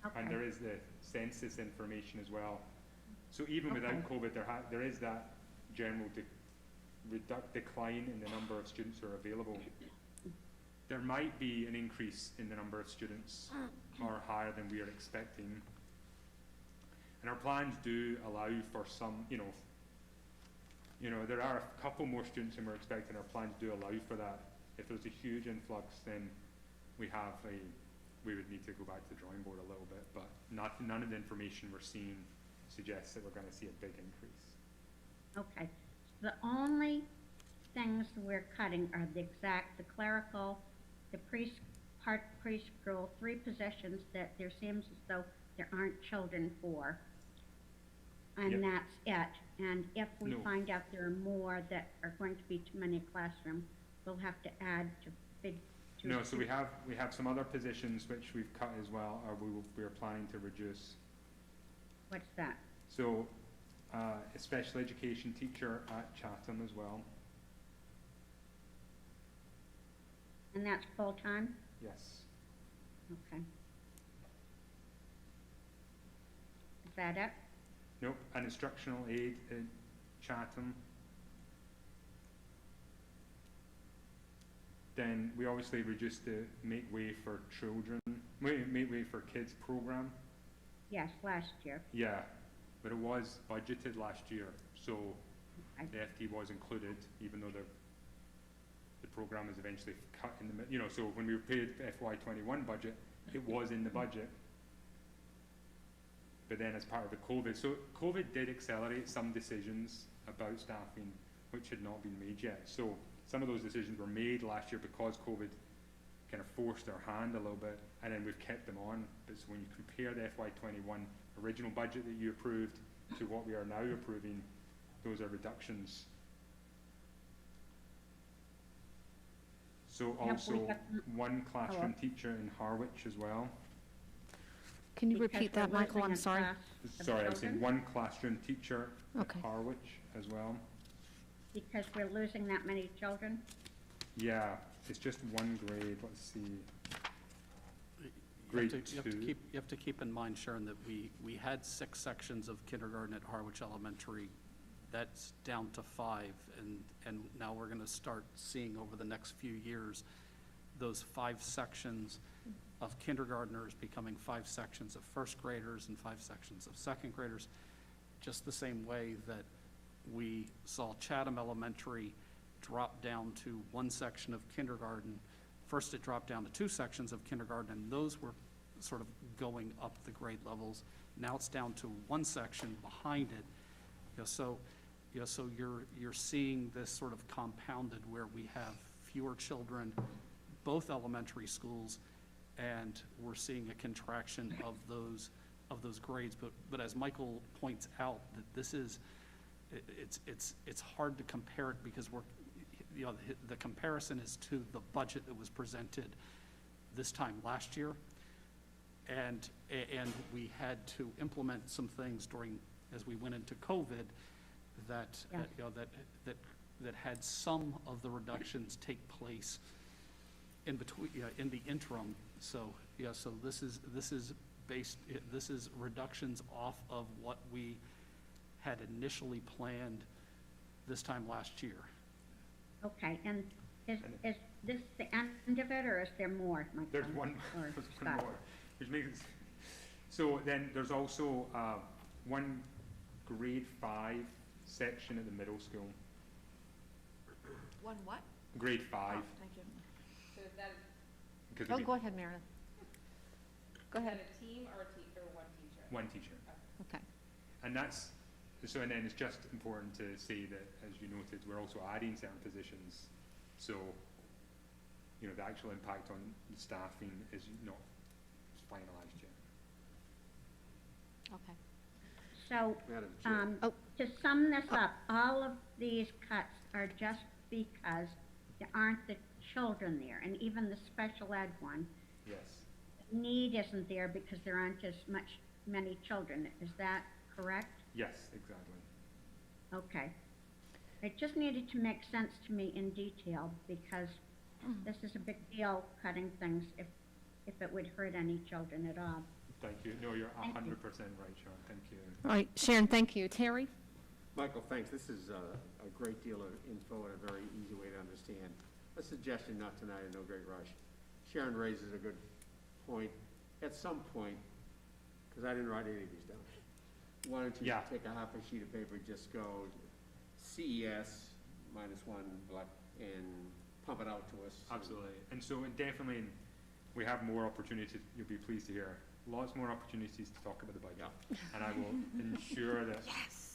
Okay. And there is the census information as well. So even without COVID, there is that general decline in the number of students who are available. There might be an increase in the number of students, or higher than we are expecting. And our plans do allow for some, there are a couple more students than we're expecting. Our plans do allow for that. If there's a huge influx, then we would need to go back to the drawing board a little bit, but none of the information we're seeing suggests that we're going to see a big increase. Okay. The only things we're cutting are the clerical, the part preschool, 3 positions that there seems as though there aren't children for. And Yep. that's it. And if we No. find out there are more that are going to be too many classrooms, we'll have to add to No, so we have some other positions which we've cut as well, or we are planning to reduce. What's that? So, a special education teacher at Chatham as well. And that's full-time? Yes. Okay. Is that it? Nope. An instructional aide at Chatham. Then we obviously reduced the Make Way for Kids program. Yes, last year. Yeah, but it was budgeted last year, so Okay. the FT was included, even though the program is eventually cut in the so when we paid FY21 budget, it was in the budget. But then as part of the COVID, so COVID did accelerate some decisions about staffing which had not been made yet. So some of those decisions were made last year because COVID kind of forced their hand a little bit, and then we've kept them on. But so when you compare the FY21 original budget that you approved to what we are now approving, those are reductions. So we also got- one classroom teacher in Harwich as well. Can you because repeat we're that, Michael? losing I'm a sorry. class of Sorry, I was saying children, one classroom teacher at Okay. Harwich as well. because we're losing that many children. Yeah, it's just one grade, let's see. You Grade have to- you have to two. keep- You have to keep in mind, Sharon, that we had 6 sections of kindergarten at Harwich Elementary. That's down to 5, and now we're going to start seeing over the next few years, those 5 sections of kindergartners becoming 5 sections of first graders and 5 sections of second graders, just the same way that we saw Chatham Elementary drop down to 1 section of kindergarten. First, it dropped down to 2 sections of kindergarten, and those were sort of going up the grade levels. Now it's down to 1 section behind it. So you're seeing this sort of compounded where we have fewer children, both elementary schools, and we're seeing a contraction of those grades. But as Michael points out, that this is, it's hard to compare it because the comparison is to the budget that was presented this time last year. And we had to implement some things as we went into COVID that, Yes. that had some of the reductions take place in between, in the interim. So this is reductions off of what we had initially planned this time last year. Okay, and is this the end of it, or is there more, Michael? There's one, Or there's one Scott? more, which makes, so then there's also, one grade 5 section at the middle school, One what? grade 5. Oh, thank you. So is that Because Oh, we go ahead, Meredith. Go ahead. a team or one teacher? one teacher. Okay. And that's, so and then it's just important to say that, as you noted, we're also adding certain positions. So, the actual impact on the staffing is not finalised yet. Okay. So, Madam Chair. Oh. to sum this up, all of these cuts are just because there aren't the children there, and even the special ed one, Yes. need isn't there because there aren't as many children. Is that correct? Yes, exactly. Okay. It just needed to make sense to me in detail, because this is a big deal, cutting things, if it would hurt any children at all. Thank you. No, you're Thank you. 100% right, Sean. Thank you. All right, Sharon, thank you. Terry? Michael, thanks. This is a great deal of info and a very easy way to understand. A suggestion, not tonight, in no great rush. Sharon raises a good point. At some point, because I didn't write any of these down, why don't you Yeah. take a half a sheet of paper, just go CES -1 and pump it out to us. Absolutely. And so definitely, we have more opportunities, you'll be pleased to hear, lots more opportunities to talk about the budget. And I will ensure that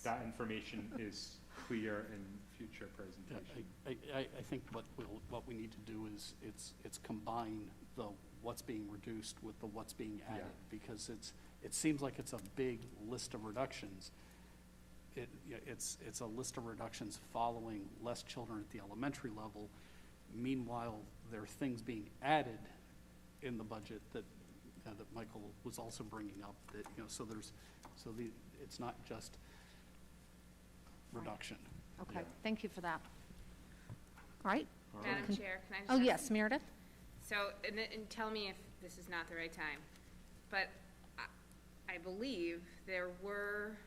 that information is clear in future presentations. I think what we need to do is, it's combine the what's being reduced with the what's being added, because it seems like it's a big list of reductions. It's a list of reductions following less children at the elementary level. Meanwhile, there are things being added in the budget that Michael was also bringing up, that, it's not just reduction. Okay, Yeah. thank you for that. All right. Madam Chair, can I just? Oh, ask- yes, Meredith? So, and tell me if this is not the right time, but I believe there were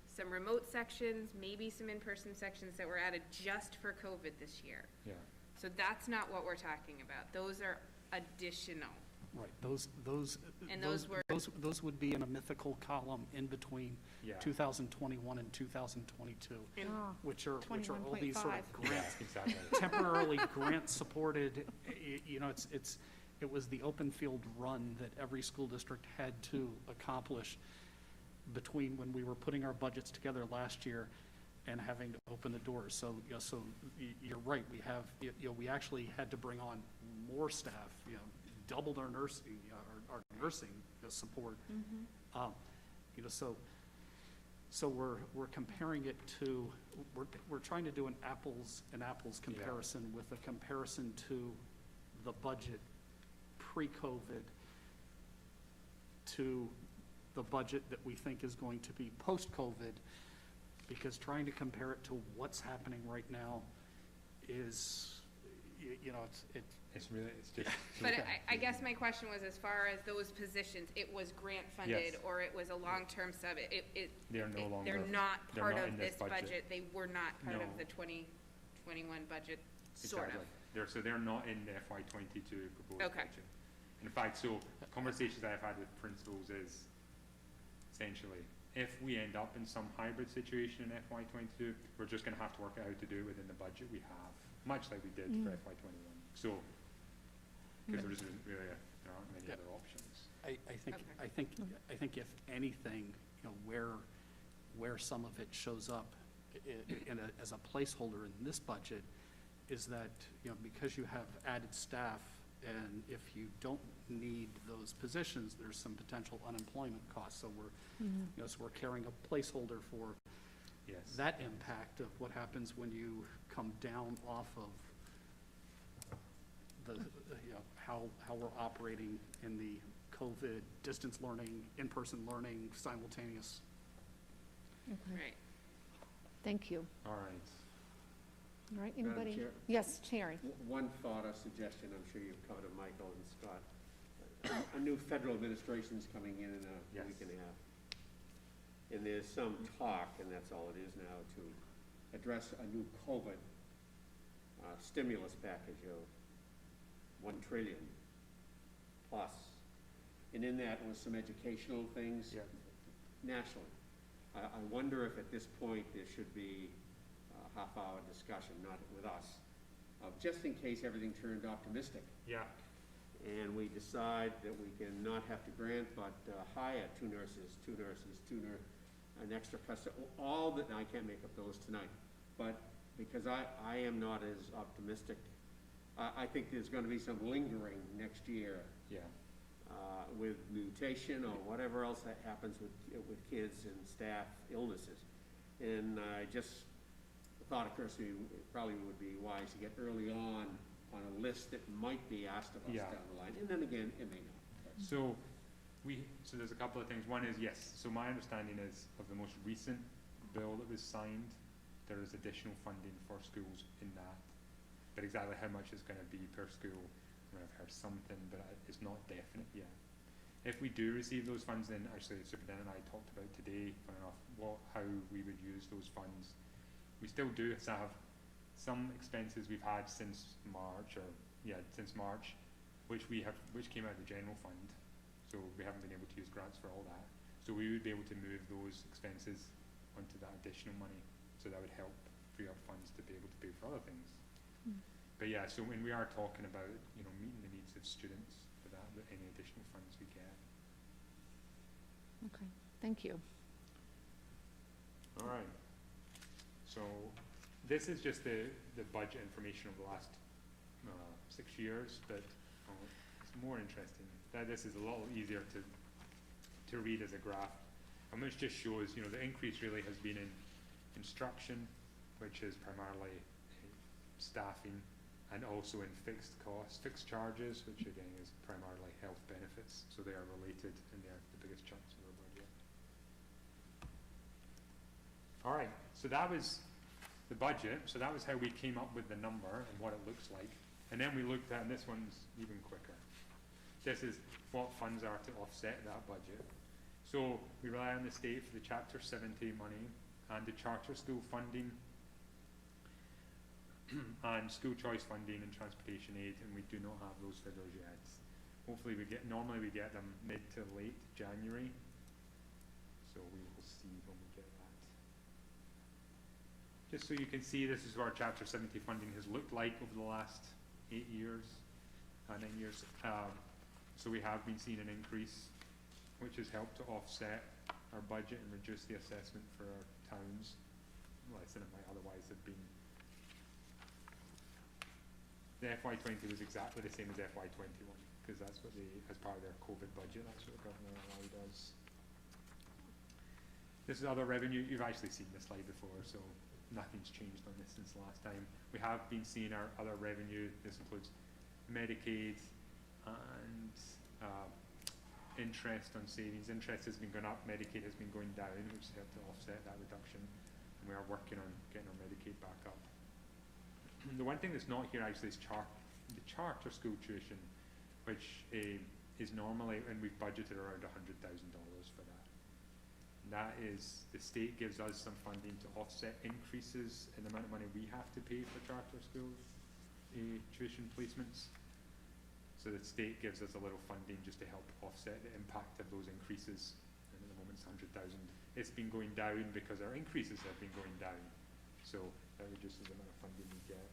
some remote sections, maybe some in-person sections that were added just for COVID this year. Yeah. So that's not what we're talking about. Those are additional. Right, And those were- those would be in a mythical column in between Yeah. 2021 and 2022, Oh, which are all these sort of 21.5. grants, Exactly. temporarily grant-supported. It was the open field run that every school district had to accomplish between when we were putting our budgets together last year and having to open the doors. So, you're right, we actually had to bring on more staff, doubled our nursing, our nursing support. So we're comparing it to, we're trying to do an apples comparison with a comparison to the budget pre-COVID to the budget that we think is going to be post-COVID, because trying to compare it to what's happening right now is, you know, It's really, it's just. But I guess my question was, as far as those positions, it was grant funded, Yes. or it was a long-term sub, They are no longer. they're not they're part not of in this budget. budget, they were not part of No. the 2021 budget, sort of. Exactly. So they're not in the FY '22 proposed Okay. budget. In fact, so conversations I've had with principals is essentially, if we end up in some hybrid situation in FY '22, we're just gonna have to work out how to do it within the budget we have, much like we did for FY '21. So, because there isn't really, there aren't many Yeah. other options. I think, Okay. I think if anything, you know, where some of it shows up as a placeholder in this budget is that, you know, because you have added staff, and if you don't need those positions, there's some potential unemployment costs. So we're, you know, so we're carrying a placeholder for Yes. that impact of what happens when you come down off of the, you know, how we're operating in the COVID, distance learning, in-person learning, simultaneous. Right. Thank you. All right. All right, Madam anybody? Chair? Yes, Terry. One thought or suggestion, I'm sure you've covered, Michael and Scott. A new federal administration's coming in a Yes. week and a half. And there's some talk, and that's all it is now, to address a new COVID stimulus package of $1 trillion plus. And in that was some educational things Yeah. nationally. I wonder if at this point there should be a half-hour discussion, not with us, of just in case everything turned optimistic, Yeah. and we decide that we can not have to grant, but hire two nurses, an extra custody, all that, I can't make up those tonight, but because I am not as optimistic, I think there's gonna be some lingering next year Yeah. with mutation or whatever else that happens with kids and staff illnesses. And I just, the thought occurs to me, it probably would be wise to get early on a list that might be asked of us Yeah. down the line, and then again, it may not. So so there's a couple of things. One is, yes, so my understanding is of the most recent bill that was signed, there is additional funding for schools in that. But exactly how much is gonna be per school, I mean, I've heard something, but it's not definite yet. If we do receive those funds, then actually the superintendent and I talked about today, funny enough, how we would use those funds. We still do have some expenses we've had since March, which came out of the general fund. So we haven't been able to use grants for all that. So we would be able to move those expenses onto that additional money. So that would help free up funds to be able to pay for other things. But yeah, so when we are talking about, you know, meeting the needs of students for that, any additional funds we get. Okay, thank you. All right. So this is just the budget information of the last 6 years, but it's more interesting. This is a little easier to read as a graph, and which just shows, you know, the increase really has been in instruction, which is primarily staffing, and also in fixed costs, fixed charges, which again is primarily health benefits. So they are related, and they're the biggest chunks of our budget. All right, so that was the budget. So that was how we came up with the number and what it looks like. And then we looked at, and this one's even quicker. This is what funds are to offset that budget. So we rely on the state for the Chapter 70 money and the charter school funding and school choice funding and transportation aid, and we do not have those figures yet. Hopefully normally we get them mid to late January, so we will see when we get that. Just so you can see, this is what our Chapter 70 funding has looked like over the last 9 years. So we have been seeing an increase, which has helped to offset our budget and reduce the assessment for our towns less than it might otherwise have been. The FY 20 was exactly the same as FY 21, because that's what as part of their COVID budget, that's what the government allowed us. This is other revenue. You've actually seen this slide before, so nothing's changed on this since the last time. We have been seeing our other revenue. This includes Medicaid, and interest on savings. Interest has been going up, Medicaid has been going down, which helped to offset that reduction, and we are working on getting our Medicaid back up. The one thing that's not here actually is the charter school tuition, which is normally, and we've budgeted around $100,000 for that. And that is, the state gives us some funding to offset increases in the amount of money we have to pay for charter school tuition placements. So the state gives us a little funding just to help offset the impact of those increases. And at the moment it's 100,000. It's been going down because our increases have been going down. So that reduces the amount of funding we get.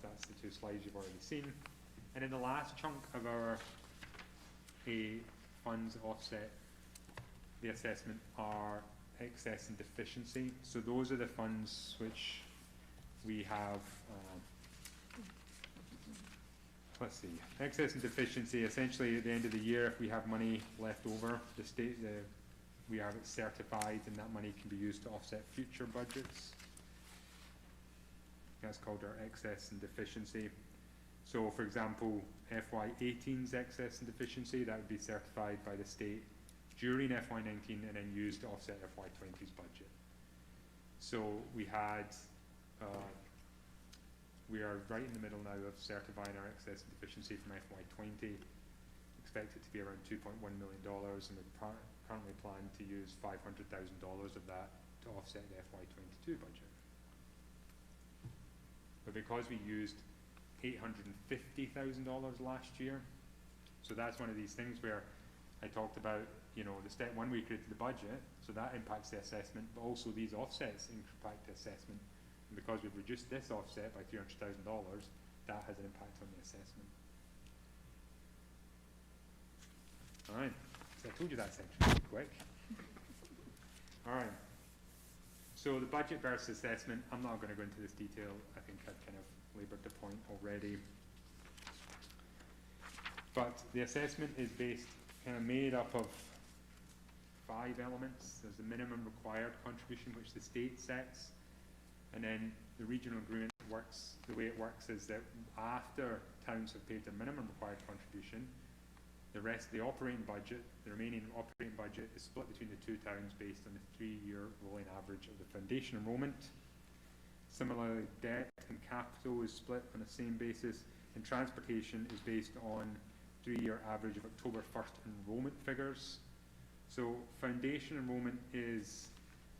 That's the two slides you've already seen. And then the last chunk of our funds offset the assessment are excess and deficiency. So those are the funds which we have, let's see, excess and deficiency, essentially at the end of the year, if we have money left over, we have it certified, and that money can be used to offset future budgets. That's called our excess and deficiency. So for example, FY18's excess and deficiency, that would be certified by the state during FY19 and then used to offset FY20's budget. So we are right in the middle now of certifying our excess and deficiency from FY20. Expect it to be around $2.1 million, and we currently plan to use $500,000 of that to offset the FY22 budget. But because we used $850,000 last year, so that's one of these things where I talked about, you know, the step one, we created the budget, so that impacts the assessment, but also these offsets impact the assessment. And because we've reduced this offset by $300,000, that has an impact on the assessment. All right, so I told you that section quick. All right. So the budget versus assessment, I'm not going to go into this detail. I think I've kind of laboured the point already. But the assessment is kind of made up of 5 elements. There's the minimum required contribution, which the state sets. And then the regional agreement works, the way it works is that after towns have paid their minimum required contribution, the rest of the operating budget, the remaining operating budget, is split between the 2 towns based on the 3-year rolling average of the foundation enrolment. Similarly, debt and capital is split on the same basis, and transportation is based on 3-year average of October 1st enrolment figures. So foundation enrolment is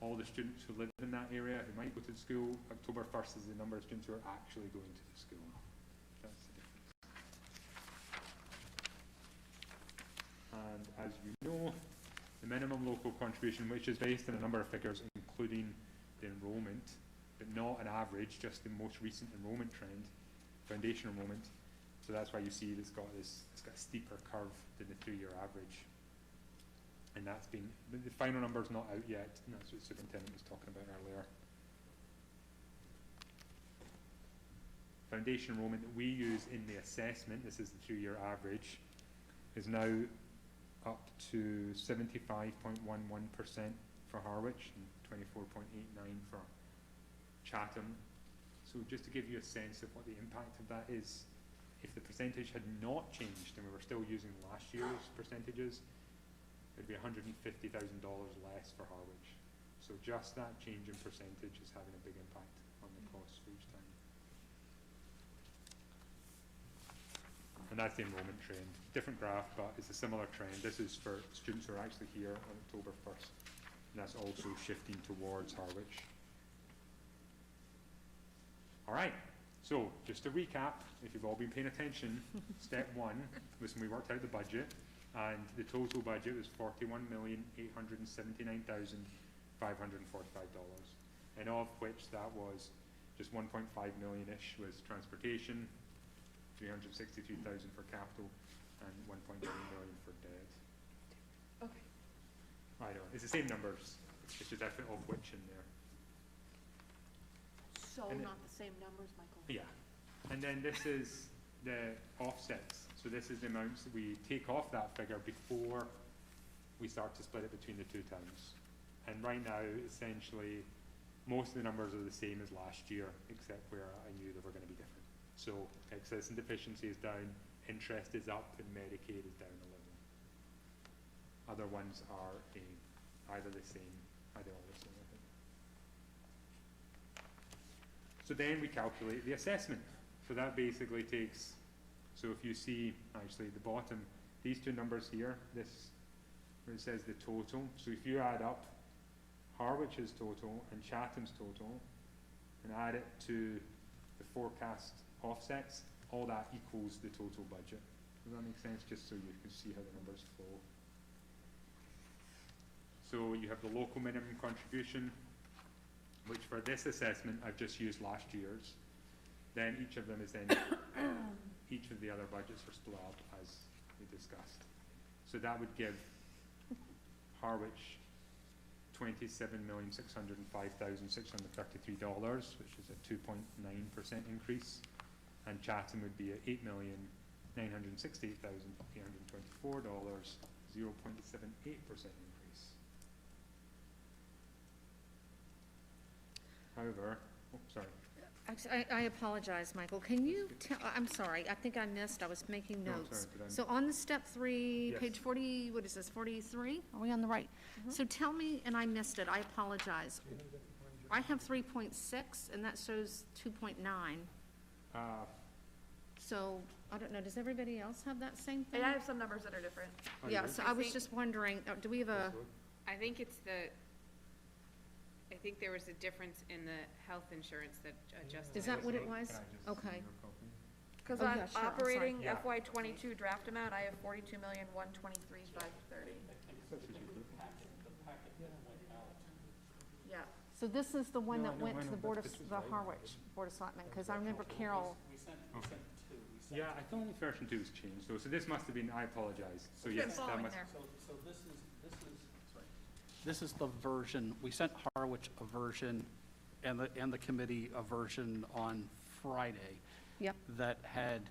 all the students who live in that area who might go to the school. October 1st is the number of students who are actually going to the school. That's the difference. And as you know, the minimum local contribution, which is based on a number of figures, including the enrolment, but not an average, just the most recent enrolment trend, foundation enrolment. So that's why you see it's got a steeper curve than the 3-year average. And that's been, the final number's not out yet, and that's what the superintendent was talking about earlier. Foundation enrolment that we use in the assessment, this is the 3-year average, is now up to 75.11% for Harwich and 24.89% for Chatham. So just to give you a sense of what the impact of that is, if the percentage had not changed and we were still using last year's percentages, it'd be $150,000 less for Harwich. So just that change in percentage is having a big impact on the costs for each time. And that's the enrolment trend. Different graph, but it's a similar trend. This is for students who are actually here on October 1st. And that's also shifting towards Harwich. All right, so just to recap, if you've all been paying attention, step 1 was when we worked out the budget, and the total budget was $41,879,545, and of which that was just 1.5 million-ish was transportation, 363,000 for capital, and 1.9 million for debt. Okay. I know, it's the same numbers, it's just I put of which in there. So And not the same numbers, Michael? Yeah, and then this is the offsets. So this is the amounts that we take off that figure before we start to split it between the 2 towns. And right now, essentially, most of the numbers are the same as last year, except where I knew they were going to be different. So excess and deficiency is down, interest is up, and Medicaid is down 11. Other ones are either the same, either all the same, I think. So then we calculate the assessment. So that basically takes, so if you see, actually, the bottom, these two numbers here, this, where it says the total, so if you add up Harwich's total and Chatham's total, and add it to the forecast offsets, all that equals the total budget. Does that make sense? Just so you can see how the numbers flow. So you have the local minimum contribution, which for this assessment I've just used last year's. Then each of them is then, each of the other budgets are split up as we discussed. So that would give Harwich $27,605,633, which is a 2.9% increase, and Chatham would be at $8,968,824, 0.78% increase. However, oh, sorry. Actually, I apologize, Michael. Can you tell, I'm sorry, I think I missed, I was making No, notes. sorry, but So on the step 3, Yes. page 40, what is this, 43? Are we on the right? So tell me, and I missed it, I apologize. I have 3.6, and that shows 2.9. So, I don't know, does everybody else have that same thing? And I have some numbers that are different. Yeah, so I was think- just wondering, do we have a, I think it's I think there was a difference in the health insurance that adjusted. is that what it was? Can I just Okay. see your copy? Because Oh, on yeah, sure, I'm sorry. operating Yeah. FY '22 draft amount, I have 42,123,530. Yeah. So this is the one No, that no, went I to know, the but Board of, this is the right. Harwich Board of Selectmen, because I remember Carol, Yeah, I thought version 2 has changed though, so this must have been, I apologize. So It's yes, been that following must, there. So this is the version, we sent Harwich a version and the committee a version on Friday yep, that had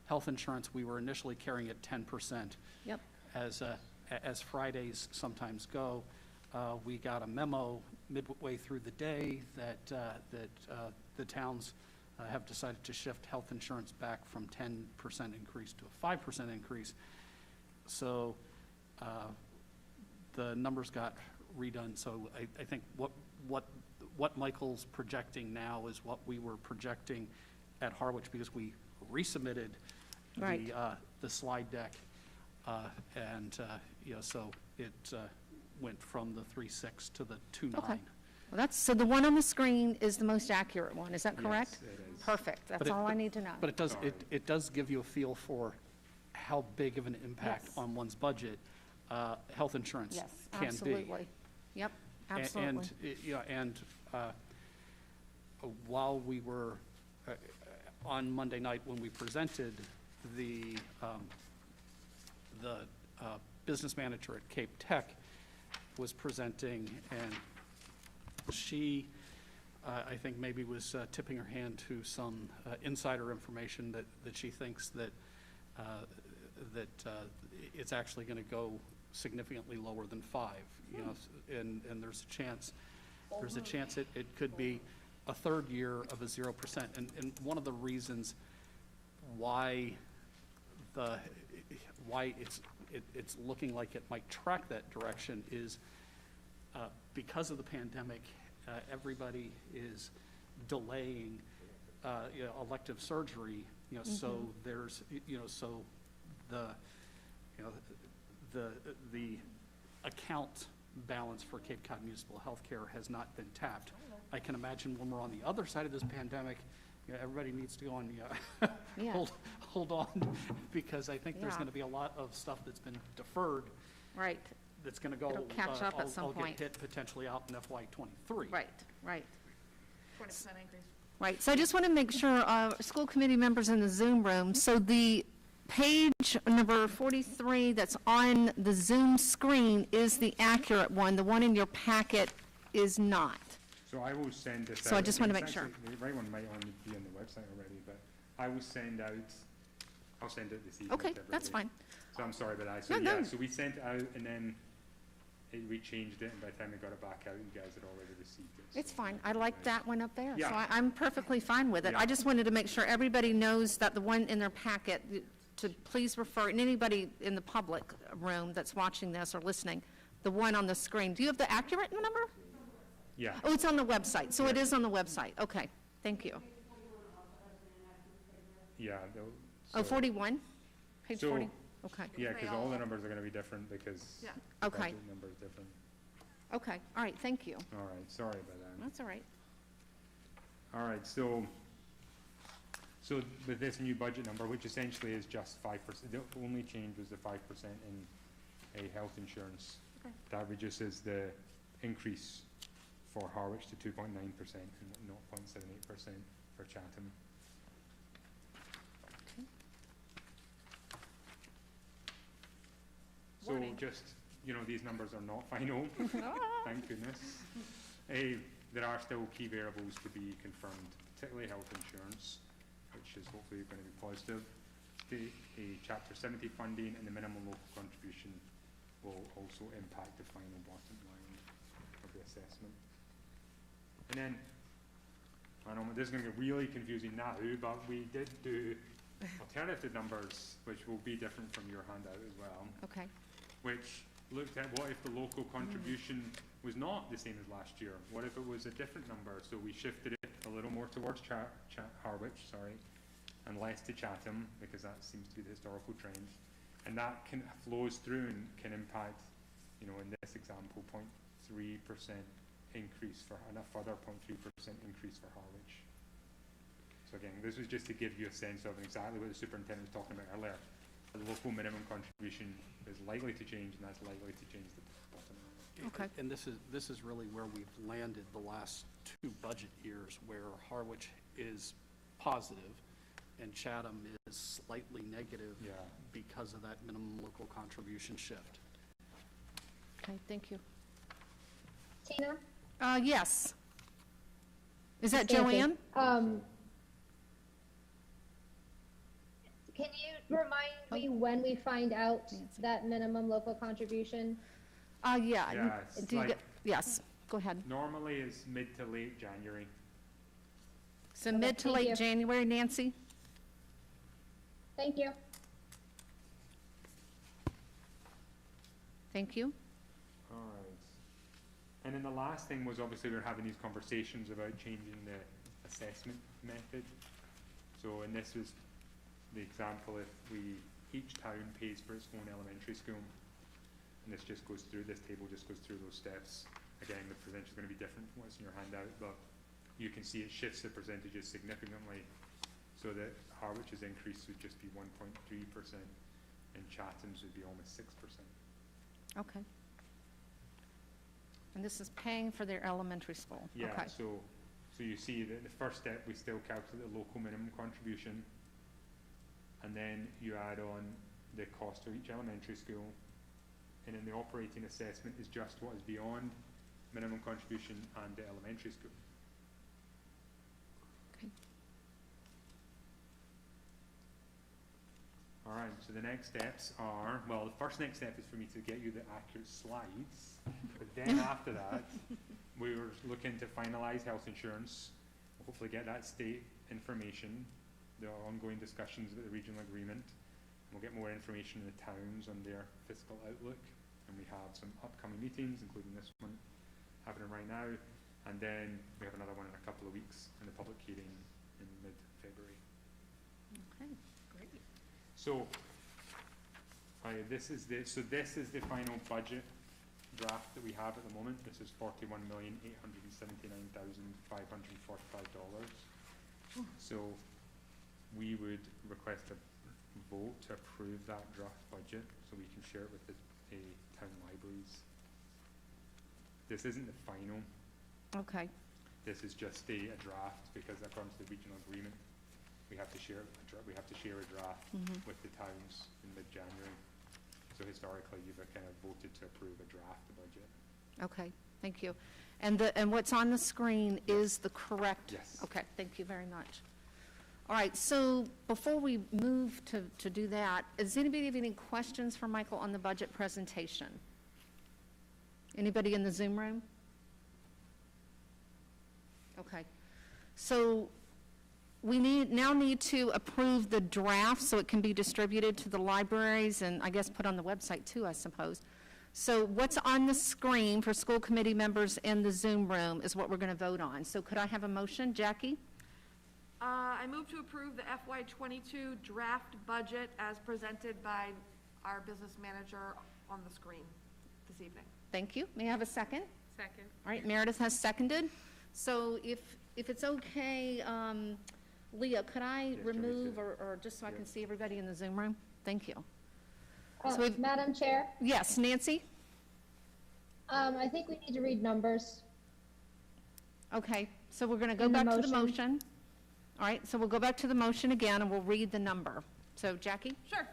health insurance. We were initially carrying at 10%. yep, As Fridays sometimes go, we got a memo midway through the day that the towns have decided to shift health insurance back from 10% increase to a 5% increase. So the numbers got redone. So I think what Michael's projecting now is what we were projecting at Harwich, because we resubmitted Right. the slide deck, and so it went from the 3.6 to the 2.9. okay. Well, that's, so the one on the screen is the most accurate one, is that correct? yes, it is. Perfect, that's But it- all I need to know. But it does, Sorry. it does give you a feel for how big of an impact Yes. on one's budget health insurance Yes, can be. absolutely. Yep, absolutely. And while we were, on Monday night when we presented the business manager at Cape Tech was presenting, and she, I think maybe was tipping her hand to some insider information that she thinks that it's actually going to go significantly lower than 5, and there's a chance it could be a third year of a 0%. And one of the reasons why it's looking like it might track that direction is because of the pandemic, everybody is delaying elective surgery, so there's, so the account balance for Cape Cod Municipal Healthcare has not been tapped. I can imagine when we're on the other side of this pandemic, everybody needs to go on, Yeah. hold on, because I think there's Yeah. going to be a lot of stuff that's been deferred Right, that's going to go. It'll catch up at some I'll point. get hit potentially out in FY '23. right, right. 20% increase. Right, so I just want to make sure, school committee members in the Zoom room, so the page number 43 that's on the Zoom screen is the accurate one. The one in your packet is not. So I will send this out. So I just wanna It's make sure. actually- The right one might only be on the website already, but I will send out, I'll send it this evening. Okay, to that's everybody. fine. So I'm sorry about that. So No, no. yeah, so we sent out, and then we changed it, and by the time we got it back out, you guys had already received it. It's so- fine. I like that one up there, so Yeah. I'm perfectly fine with it. Yeah. I just wanted to make sure everybody knows that the one in their packet, to please refer, and anybody in the public room that's watching this or listening, the one on the screen. Do you have the accurate number? Yeah, Oh, it's on the website, so it is on the website. Okay, thank you. yeah. Oh, so- 41? Page So- 40? Okay, Yeah, because all the numbers are gonna be different because Yeah. the Okay. budget number is different. okay, all right, thank you. All right, sorry about that. That's all right. All right, so with this new budget number, which essentially is just 5%, the only change was the 5% in a health insurance. Okay. That reduces the increase for Harwich to 2.9% and 0.78% for Chatham. So Warning. just, these numbers are not final, thank goodness. There are still key variables to be confirmed, particularly health insurance, which is hopefully going to be positive. The Chapter 70 funding and the minimum local contribution will also impact the final bottom line of the assessment. And then, I know this is going to get really confusing now, but we did do alternative numbers, which will be different from your handout as well, Okay, which looked at what if the local contribution was not the same as last year? What if it was a different number? So we shifted it a little more towards Harwich, and less to Chatham, because that seems to be the historical trend. And that flows through and can impact, in this example, 0.3% increase and a further 0.3% increase for Harwich. So again, this was just to give you a sense of exactly what the superintendent was talking about earlier. The local minimum contribution is likely to change, and that's likely to change the bottom line. okay. And this is really where we've landed the last 2 budget years, where Harwich is positive and Chatham is slightly negative Yeah. because of that minimum local contribution shift. Okay, thank you. Tina? Yes. Is that Nancy. Joanne? Can you remind me when we find out that minimum local contribution? Yeah. Yeah, it's Do you like- get- Yes, go ahead. Normally it's mid to late January. So Okay, mid to thank late you. January, Nancy? Thank you. Thank you. All right. And then the last thing was obviously we were having these conversations about changing the assessment method. So, and this was the example if each town pays for its own elementary school. And this table just goes through those steps. Again, the percentage is going to be different from what's in your handout, but you can see it shifts the percentages significantly. So that Harwich's increase would just be 1.3% and Chatham's would be almost 6%. Okay. And this is paying for their elementary school? Yeah, Okay. so you see that the first step, we still calculate the local minimum contribution, and then you add on the cost of each elementary school, and then the operating assessment is just what is beyond minimum contribution and the elementary school. Okay. All right, so the next steps are, well, the first next step is for me to get you the accurate slides, but then after that, we were looking to finalize health insurance, hopefully get that state information. There are ongoing discussions with the regional agreement, and we'll get more information in the towns on their fiscal outlook, and we have some upcoming meetings, including this one happening right now, and then we have another one in a couple of weeks, and the public hearing in mid-February. Okay, great. So, this is the final budget draft that we have at the moment. This is $41,879,545. So, we would request a vote to approve that draft budget so we can share it with the town libraries. This isn't the final. Okay, This is just a draft because according to the regional agreement, we have to share a draft with the towns in mid-January. So historically, you've kind of voted to approve a draft budget. okay, thank you. And what's on the screen is the correct? Yes. Okay, thank you very much. All right, so before we move to do that, does anybody have any questions for Michael on the budget presentation? Anybody in the Zoom room? Okay. So we now need to approve the draft so it can be distributed to the libraries and I guess put on the website too, I suppose. So what's on the screen for school committee members in the Zoom room is what we're going to vote on. So could I have a motion? Jackie? I move to approve the FY '22 draft budget as presented by our business manager on the screen this evening. Thank you. May I have a second? Second. All right, Meredith has seconded. So if it's okay, Leah, could I Yes, remove, Teresa. or just so I Yeah. can see everybody in the Zoom room? Thank you. So we've- Madam Chair, Yes, Nancy? I think we need to read numbers. Okay, so we're going to go In the back to the motion. motion. All right, so we'll go back to the motion again, and we'll read the number. So Jackie? Sure.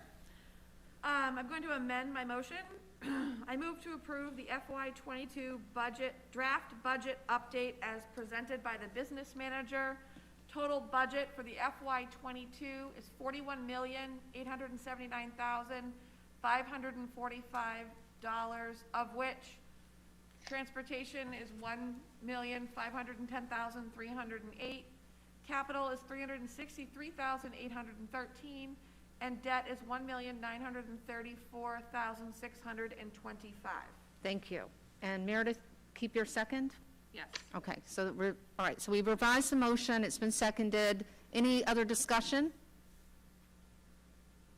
I'm going to amend my motion. I move to approve the FY '22 draft budget update as presented by the business manager. Total budget for the FY '22 is $41,879,545, of which transportation is $1,510,308, capital is $363,813, and debt is $1,934,625. Thank you. And Meredith, keep your second? Yes. Okay, so, all right, so we've revised the motion, it's been seconded. Any other discussion?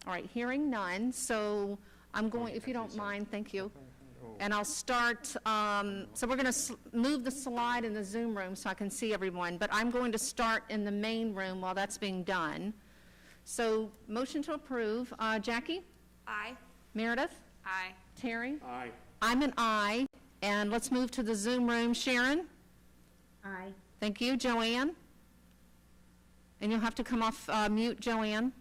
All right, hearing none, so I'm going, if you don't mind, thank you. And I'll start, so we're going to move the slide in the Zoom room so I can see everyone, but I'm going to start in the main room while that's being done. So, motion to approve. Jackie? Aye. Meredith? Aye. Terry? Aye. I'm an aye. And let's move to the Zoom room. Sharon? Aye. Thank you. Joanne? And you'll have to come off mute, Joanne.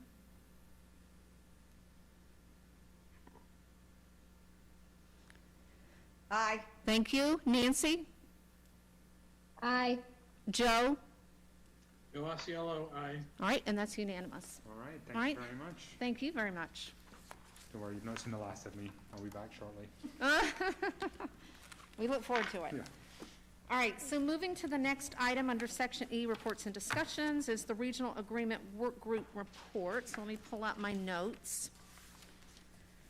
Aye. Thank you. Nancy? Aye. Joe? Joe Osceola, aye. All right, and that's unanimous. All right, All right. thank you very much. Thank you very much. Don't worry, you've not seen the last of me. I'll be back shortly. We look forward to it. Yeah. All right, so moving to the next item under Section E, Reports and Discussions, is the Regional Agreement Work Group Report. So let me pull out my notes.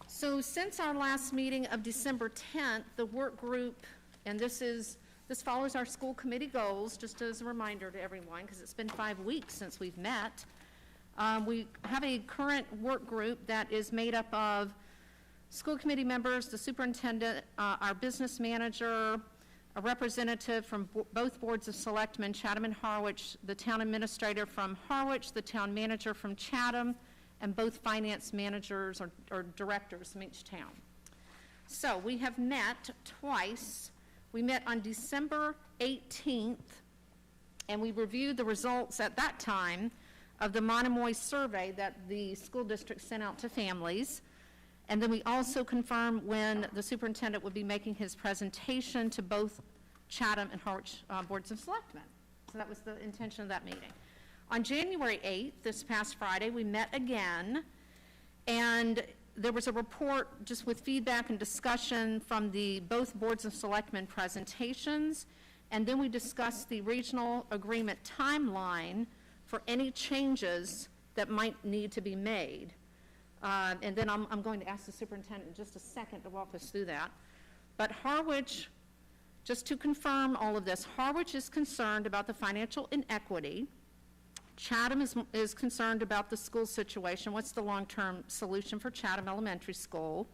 So since our last meeting of December 10th, the work group, and this follows our school committee goals, just as a reminder to everyone, because it's been 5 weeks since we've met. We have a current work group that is made up of school committee members, the superintendent, our business manager, a representative from both boards of selectmen, Chatham and Harwich, the town administrator from Harwich, the town manager from Chatham, and both finance managers or directors from each town. So we have met twice. We met on December 18th, and we reviewed the results at that time of the Monomoy survey that the school district sent out to families. And then we also confirmed when the superintendent would be making his presentation to both Chatham and Harwich boards of selectmen. So that was the intention of that meeting. On January 8th, this past Friday, we met again, and there was a report just with feedback and discussion from both boards of selectmen presentations, and then we discussed the regional agreement timeline for any changes that might need to be made. And then I'm going to ask the superintendent in just a second to walk us through that. But Harwich, just to confirm all of this, Harwich is concerned about the financial inequity. Chatham is concerned about the school situation. What's the long-term solution for Chatham Elementary School?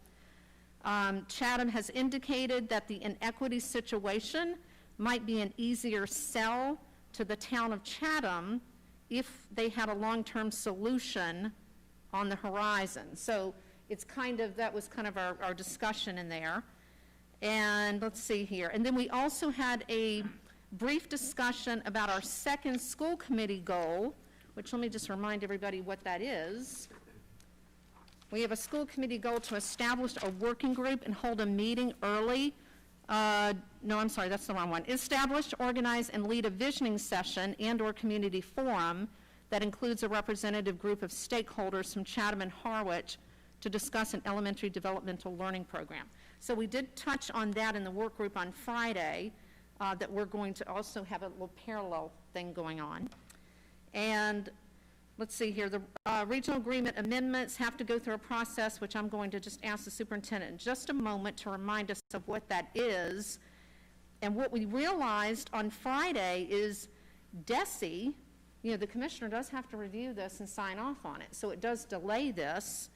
Chatham has indicated that the inequity situation might be an easier sell to the town of Chatham if they had a long-term solution on the horizon. So it's that was kind of our discussion in there. And let's see here. And then we also had a brief discussion about our second school committee goal, which let me just remind everybody what that is. We have a school committee goal to establish a working group and hold a meeting early. No, I'm sorry, that's the wrong one. Establish, organize, and lead a visioning session and/or community forum that includes a representative group of stakeholders from Chatham and Harwich to discuss an elementary developmental learning program. So we did touch on that in the work group on Friday, that we're going to also have a little parallel thing going on. And let's see here, the regional agreement amendments have to go through a process, which I'm going to just ask the superintendent in just a moment to remind us of what that is. And what we realized on Friday is DESE, the commissioner does have to review this and sign off on it, so it does delay this.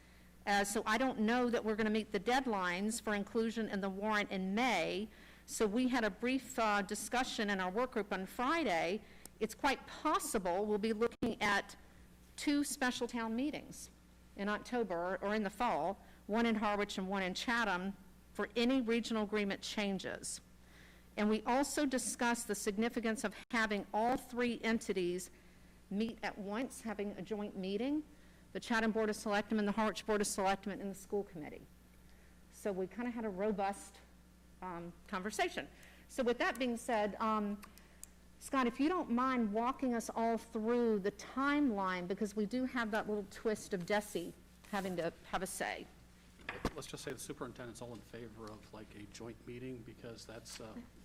So I don't know that we're going to meet the deadlines for inclusion in the warrant in May. So we had a brief discussion in our work group on Friday. It's quite possible we'll be looking at 2 special town meetings in October or in the fall, one in Harwich and one in Chatham, for any regional agreement changes. And we also discussed the significance of having all 3 entities meet at once, having a joint meeting, the Chatham Board of Selectmen, the Harwich Board of Selectmen, and the school committee. So we kind of had a robust conversation. So with that being said, Scott, if you don't mind walking us all through the timeline, because we do have that little twist of DESE having to have a say. Let's just say the superintendent's all in favor of like a joint meeting, because that's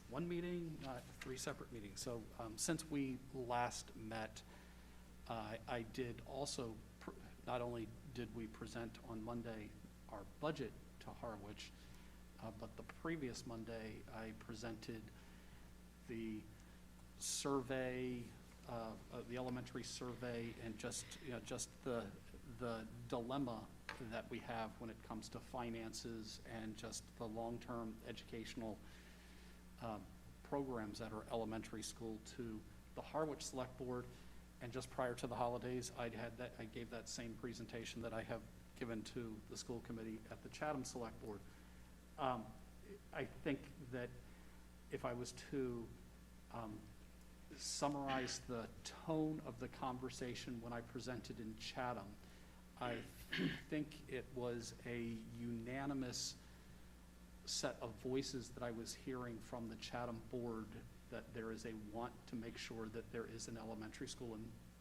one meeting, not 3 separate meetings. So since we last met, I did also, not only did we present on Monday our budget to Harwich, but the previous Monday I presented the survey, the elementary survey, and just the dilemma that we have when it comes to finances and just the long-term educational programs that are elementary school to the Harwich Select Board. And just prior to the holidays, I gave that same presentation that I have given to the school committee at the Chatham Select Board. I think that if I was to summarize the tone of the conversation when I presented in Chatham, I think it was a unanimous set of voices that I was hearing from the Chatham board that there is a want to make sure that there is an elementary school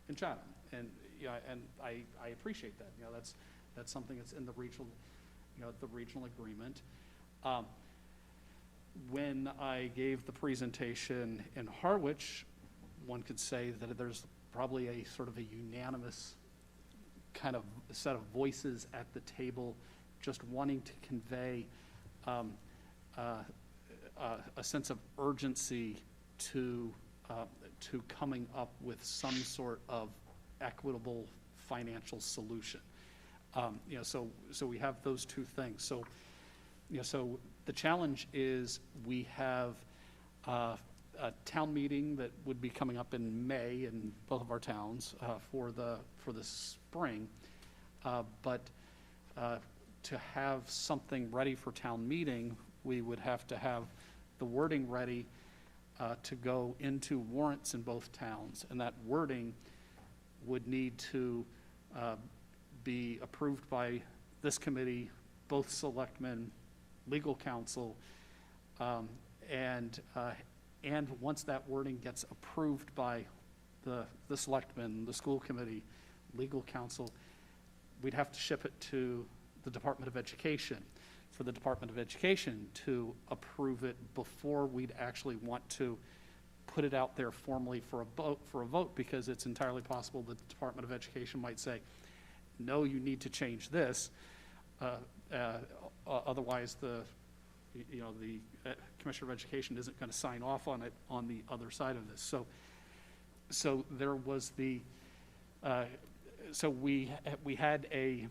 in Chatham. And and I appreciate that. That's something that's in the regional, the regional agreement. When I gave the presentation in Harwich, one could say that there's probably a sort of a unanimous kind of set of voices at the table just wanting to convey a sense of urgency to coming up with some sort of equitable financial solution. So we have those 2 things. So so the challenge is we have a town meeting that would be coming up in May in both of our towns for the spring, but to have something ready for town meeting, we would have to have the wording ready to go into warrants in both towns, and that wording would need to be approved by this committee, both selectmen, legal counsel, and once that wording gets approved by the selectmen, the school committee, legal counsel, we'd have to ship it to the Department of Education for the Department of Education to approve it before we'd actually want to put it out there formally for a vote, because it's entirely possible that the Department of Education might say, no, you need to change this. Otherwise, the Commissioner of Education isn't going to sign off on it on the other side of this. So there was so we had a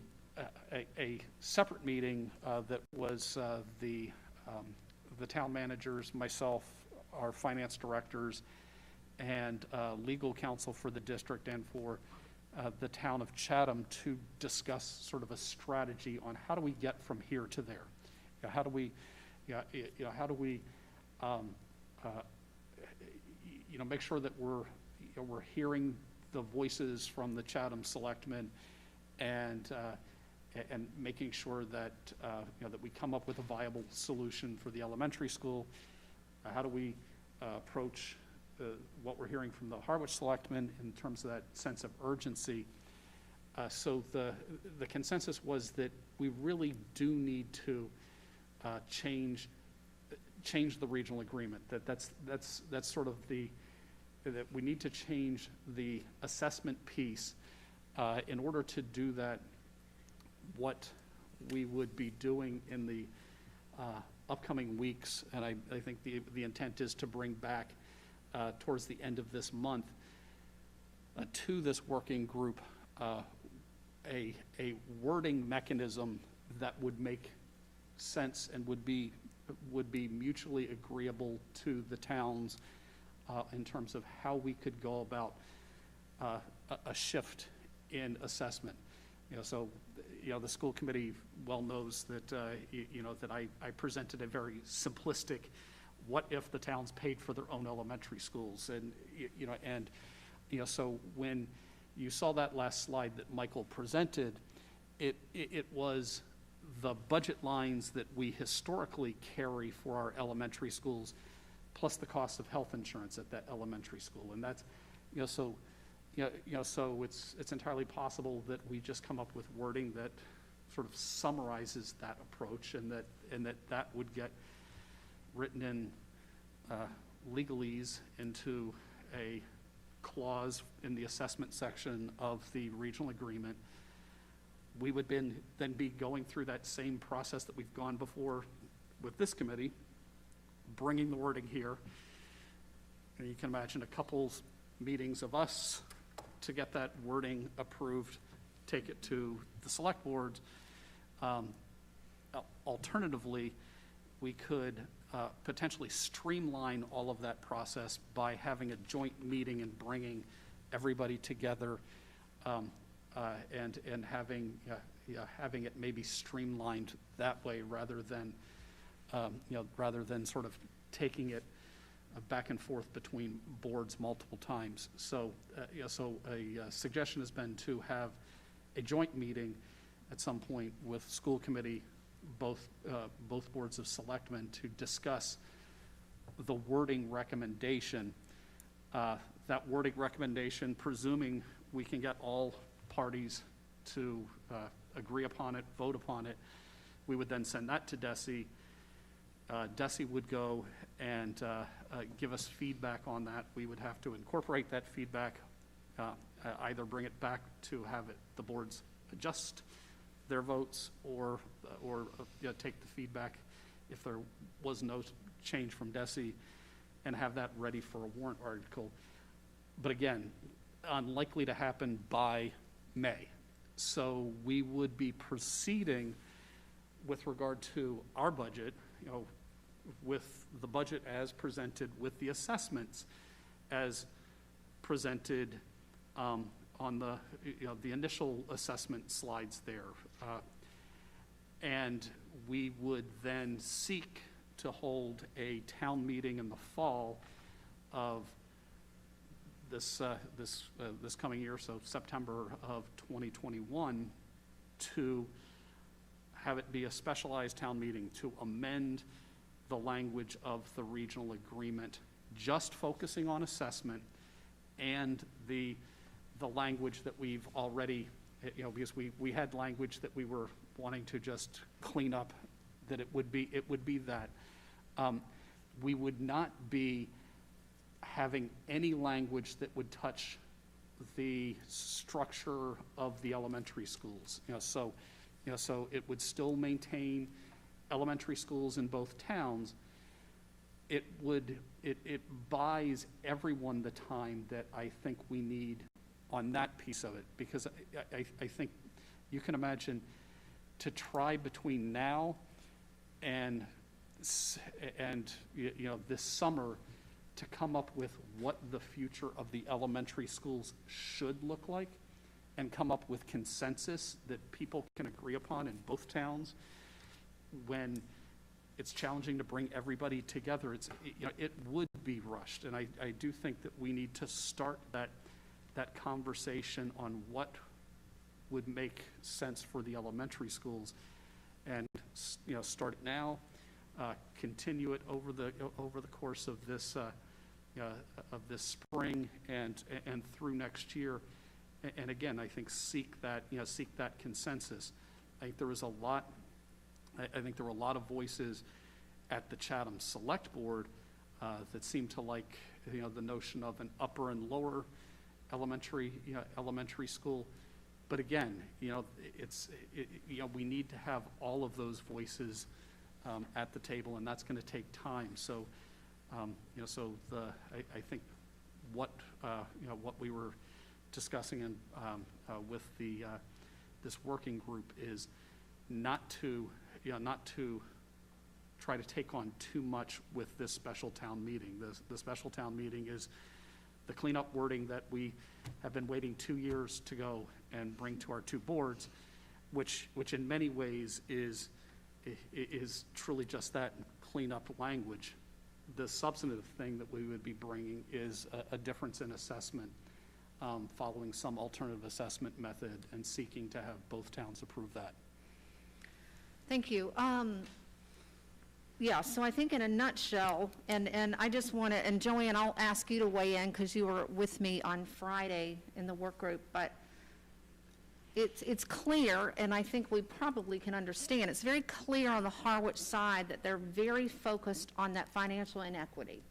separate meeting that was the town managers, myself, our finance directors, and legal counsel for the district and for the town of Chatham to discuss sort of a strategy on how do we get from here to there. How do we make sure that we're hearing the voices from the Chatham selectmen, and making sure that that we come up with a viable solution for the elementary school. How do we approach what we're hearing from the Harwich selectmen in terms of that sense of urgency, So the consensus was that we really do need to change the regional agreement. That's sort of that we need to change the assessment piece. In order to do that, what we would be doing in the upcoming weeks, and I think the intent is to bring back towards the end of this month to this working group a wording mechanism that would make sense and would be mutually agreeable to the towns in terms of how we could go about a shift in assessment. So the school committee well knows that that I presented a very simplistic, what if the towns paid for their own elementary schools, and so when you saw that last slide that Michael presented, it was the budget lines that we historically carry for our elementary schools, plus the cost of health insurance at that elementary school, and that's so it's entirely possible that we just come up with wording that sort of summarizes that approach, and that would get written in legalese into a clause in the assessment section of the regional agreement. We would then be going through that same process that we've gone before with this committee, bringing the wording here. And you can imagine a couple meetings of us to get that wording approved, take it to the select board. Alternatively, we could potentially streamline all of that process by having a joint meeting and bringing everybody together and having it maybe streamlined that way rather than sort of taking it back and forth between boards multiple times. So a suggestion has been to have a joint meeting at some point with school committee, both boards of selectmen, to discuss the wording recommendation. That wording recommendation, presuming we can get all parties to agree upon it, vote upon it, we would then send that to DESE. DESE would go and give us feedback on that. We would have to incorporate that feedback, either bring it back to have the boards adjust their votes, or take the feedback if there was no change from DESE and have that ready for a warrant article. But again, unlikely to happen by May. So we would be proceeding with regard to our budget, with the budget as presented, with the assessments as presented on the initial assessment slides there. And we would then seek to hold a town meeting in the fall of this coming year, so September of 2021, to have it be a specialized town meeting to amend the language of the regional agreement, just focusing on assessment, and the language that we've already, because we had language that we were wanting to just clean up, that it would be that. We would not be having any language that would touch the structure of the elementary schools. So it would still maintain elementary schools in both towns. It buys everyone the time that I think we need on that piece of it, because I think you can imagine to try between now and this summer to come up with what the future of the elementary schools should look like, and come up with consensus that people can agree upon in both towns, when it's challenging to bring everybody together. It would be rushed, and I do think that we need to start that conversation on what would make sense for the elementary schools, and start it now, continue it over the course of this spring and through next year, and again, I think seek that consensus. I think there was a lot, I think there were a lot of voices at the Chatham Select Board that seemed to like, the notion of an upper and lower elementary school. But again, we need to have all of those voices at the table, and that's going to take time. So, I think what we were discussing with this working group is not to try to take on too much with this special town meeting. The special town meeting is the cleanup wording that we have been waiting 2 years to go and bring to our two boards, which in many ways is truly just that, cleanup language. The substantive thing that we would be bringing is a difference in assessment, following some alternative assessment method and seeking to have both towns approve that. Thank you. Yeah, so I think in a nutshell, and I just want to, and Joanne, I'll ask you to weigh in because you were with me on Friday in the work group, but it's clear, and I think we probably can understand, it's very clear on the Harwich side that they're very focused on that financial inequity.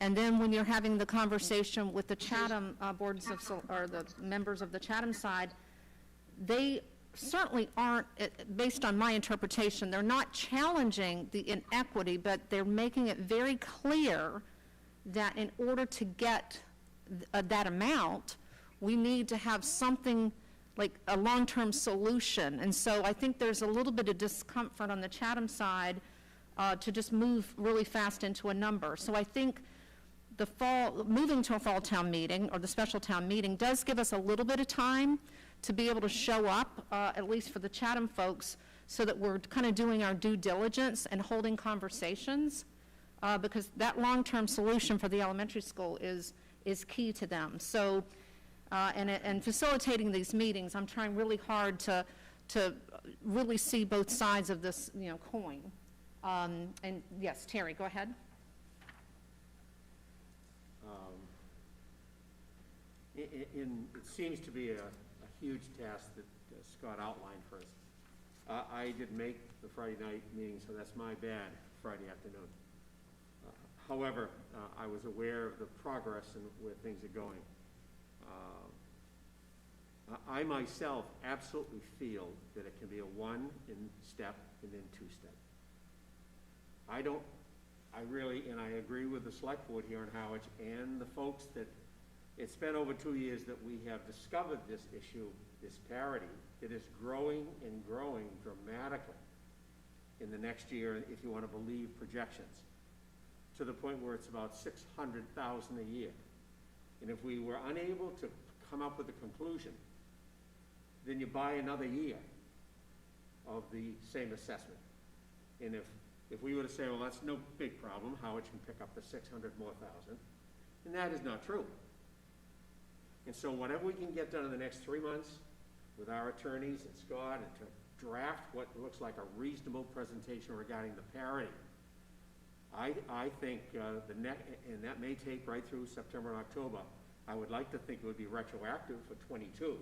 And then when you're having the conversation with the Chatham or the members of the Chatham side, they certainly aren't, based on my interpretation, they're not challenging the inequity, but they're making it very clear that in order to get that amount, we need to have something like a long-term solution. And so I think there's a little bit of discomfort on the Chatham side to just move really fast into a number. So I think moving to a fall town meeting or the special town meeting does give us a little bit of time to be able to show up, at least for the Chatham folks, so that we're kind of doing our due diligence and holding conversations, because that long-term solution for the elementary school is key to them. So, and facilitating these meetings, I'm trying really hard to really see both sides of this, coin. And yes, Terry, go ahead. It seems to be a huge task that Scott outlined for us. I didn't make the Friday night meeting, so that's my bad Friday afternoon. However, I was aware of the progress and where things are going. I myself absolutely feel that it can be a one-step and then two-step. I agree with the select board here in Howard and the folks that it's been over 2 years that we have discovered this issue, this parity, that is growing and growing dramatically in the next year, if you want to believe projections, to the point where it's about 600,000 a year. And if we were unable to come up with a conclusion, then you buy another year of the same assessment. And if we were to say, well, that's no big problem, Howard can pick up the 600 more thousand, and that is not true. And so whatever we can get done in the next 3 months with our attorneys and Scott, and to draft what looks like a reasonable presentation regarding the parity, I think and that may take right through September and October. I would like to think it would be retroactive for 22,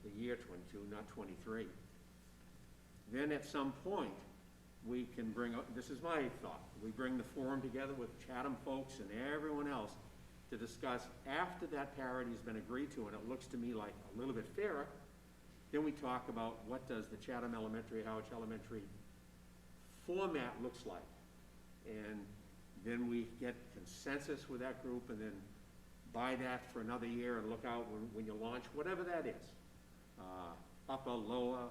the year 22, not 23. Then at some point, we can this is my thought, we bring the forum together with Chatham folks and everyone else to discuss after that parity has been agreed to, and it looks to me like a little bit fairer, then we talk about what does the Chatham Elementary, Howard Elementary format looks like. And then we get consensus with that group and then buy that for another year and look out when you launch, whatever that is. Upper, lower,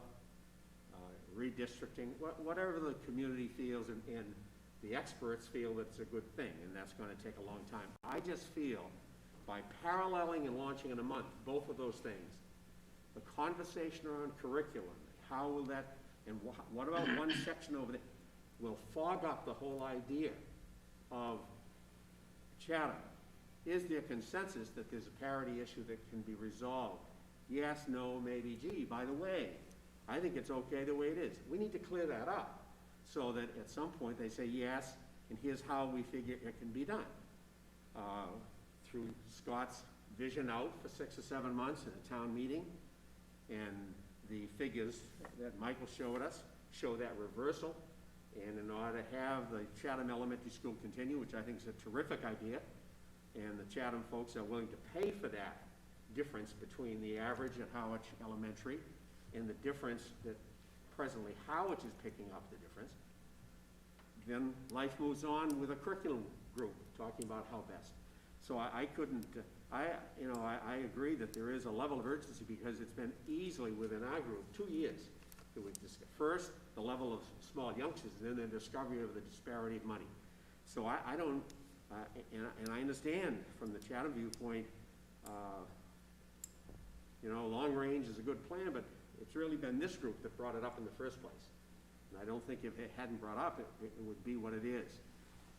redistricting, whatever the community feels and the experts feel that it's a good thing, and that's going to take a long time. I just feel by paralleling and launching in a month, both of those things, the conversation around curriculum, how will that, and what about one section over there, will fog up the whole idea of Chatham. Is there consensus that there's a parity issue that can be resolved? Yes, no, maybe, gee, by the way, I think it's okay the way it is. We need to clear that up so that at some point they say yes, and here's how we figure it can be done. Through Scott's vision out for 6 or 7 months in a town meeting, and the figures that Michael showed us show that reversal. And in order to have the Chatham Elementary School continue, which I think is a terrific idea, and the Chatham folks are willing to pay for that difference between the average at Howard Elementary and the difference that presently Howard is picking up the difference, then life moves on with a curriculum group talking about how best. So I couldn't, I agree that there is a level of urgency because it's been easily within our group 2 years that we discussed. First, the level of small youngsters, and then the discovery of the disparity of money. So I don't, and I understand from the Chatham viewpoint, long range is a good plan, but it's really been this group that brought it up in the first place. And I don't think if it hadn't brought up, it would be what it is.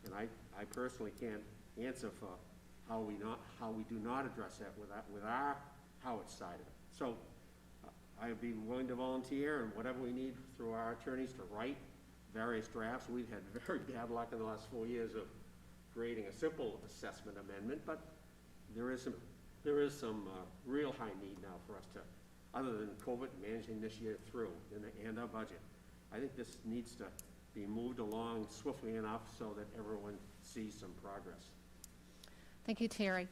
And I personally can't answer for how we do not address that with our Howard side of it. So I'd be willing to volunteer and whatever we need through our attorneys to write various drafts. We've had very bad luck in the last 4 years of creating a simple assessment amendment, but there is some real high need now for us to, other than COVID, managing this year through and our budget. I think this needs to be moved along swiftly enough so that everyone sees some progress. Thank you, Terry.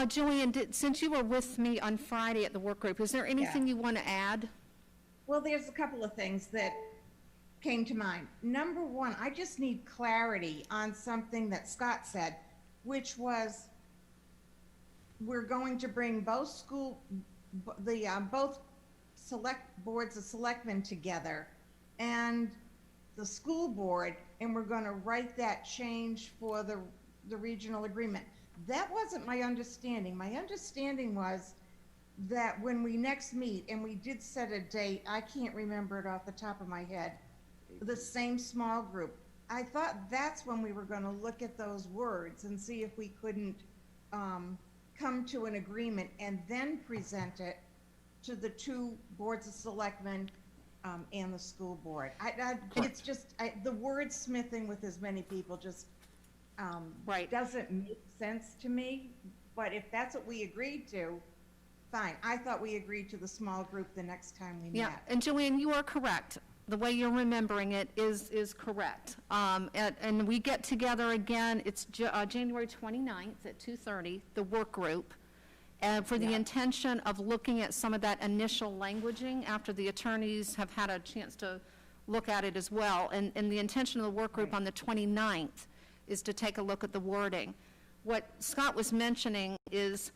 Joanne, since you were with me on Friday at the work group, is there anything you want to add? Well, there's a couple of things that came to mind. Number one, I just need clarity on something that Scott said, which was we're going to bring both select boards of selectmen together and the school board, and we're going to write that change for the regional agreement. That wasn't my understanding. My understanding was that when we next meet, and we did set a date, I can't remember it off the top of my head, the same small group. I thought that's when we were going to look at those words and see if we couldn't come to an agreement and then present it to the two boards of selectmen and the school board. It's just, the wordsmithing with as many people just doesn't make sense to me, but if that's what we agreed to, fine. I thought we agreed to the small group the next time we met. Yeah, and Joanne, you are correct. The way you're remembering it is correct. And we get together again, it's January 29th at 2:30, the work group, for the intention of looking at some of that initial languaging after the attorneys have had a chance to look at it as well. And the intention of the work group on the 29th is to take a look at the wording. What Scott was mentioning is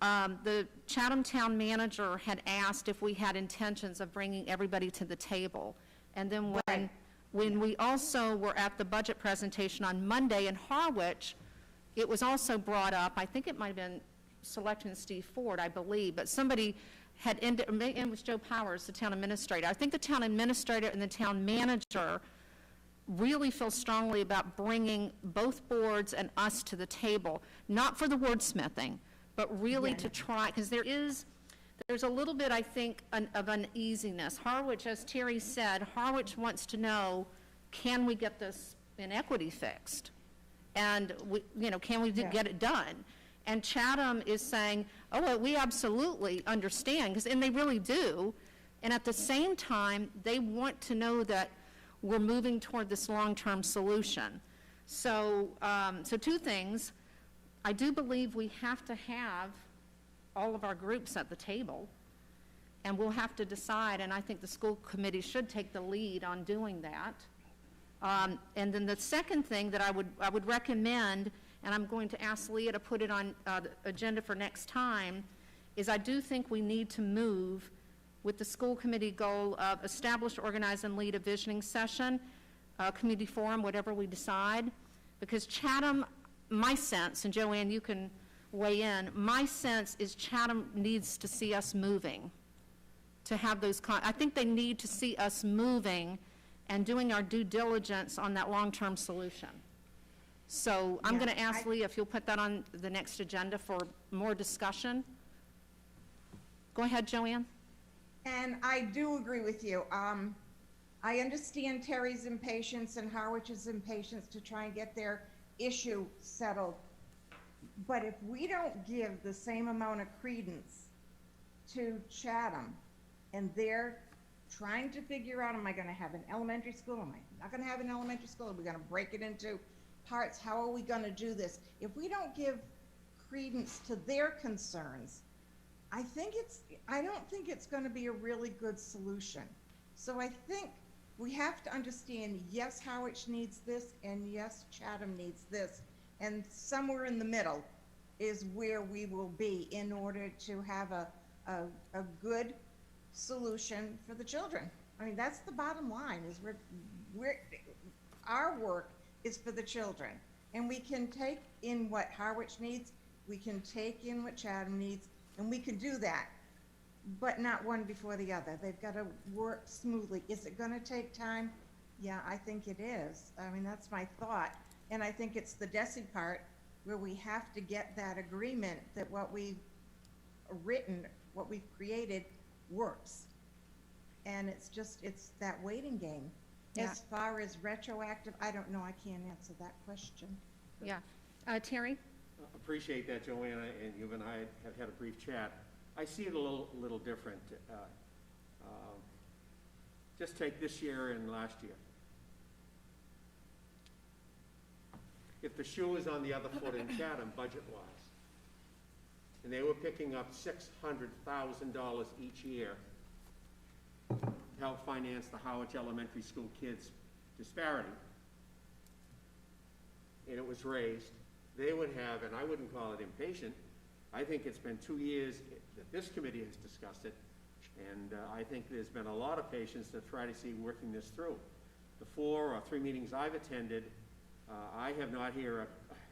the Chatham Town manager had asked if we had intentions of bringing everybody to the table. And then when we also were at the budget presentation on Monday in Harwich, it was also brought up, I think it might have been Selectman Steve Ford, I believe, but somebody had ended, and it was Joe Powers, the town administrator. I think the town administrator and the town manager really feel strongly about bringing both boards and us to the table, not for the wordsmithing, but really to try, because there's a little bit, I think, of uneasiness. Harwich, as Terry said, Harwich wants to know, can we get this inequity fixed? And, can we get it done? And Chatham is saying, oh, well, we absolutely understand, and they really do. And at the same time, they want to know that we're moving toward this long-term solution. So, so two things. I do believe we have to have all of our groups at the table, and we'll have to decide, and I think the school committee should take the lead on doing that. And then the second thing that I would recommend, and I'm going to ask Leah to put it on the agenda for next time, is I do think we need to move with the school committee goal of establish, organize, and lead a visioning session, community forum, whatever we decide, because Chatham, my sense, and Joanne, you can weigh in, my sense is Chatham needs to see us moving, to have those, I think they need to see us moving and doing our due diligence on that long-term solution. So I'm going to ask Leah if you'll put that on the next agenda for more discussion. Go ahead, Joanne. And I do agree with you. I understand Terry's impatience and Harwich's impatience to try and get their issue settled But if we don't give the same amount of credence to Chatham, and they're trying to figure out, am I gonna have an elementary school, am I not gonna have an elementary school, are we gonna break it into parts, how are we gonna do this? If we don't give credence to their concerns, I don't think it's gonna be a really good solution. So I think we have to understand, yes, Harwich needs this, and yes, Chatham needs this, and somewhere in the middle is where we will be in order to have a good solution for the children. I mean, that's the bottom line, is our work is for the children. And we can take in what Harwich needs, we can take in what Chatham needs, and we can do that, but not one before the other. They've got to work smoothly. Is it gonna take time? Yeah, I think it is. I mean, that's my thought. And I think it's the DESI part where we have to get that agreement that what we've written, what we've created works. And it's that waiting game. Yeah. As far as retroactive, I don't know, I can't answer that question. Yeah. Terry? Appreciate that, Joanna, and you and I have had a brief chat. I see it a little different. Just take this year and last year. If the shoe is on the other foot in Chatham, budget-wise, and they were picking up $600,000 each year to help finance the Harwich Elementary School kids' disparity, and it was raised, they would have, and I wouldn't call it impatient, I think it's been 2 years that this committee has discussed it, and I think there's been a lot of patience to try to see working this through. The 4 or 3 meetings I've attended, I have not heard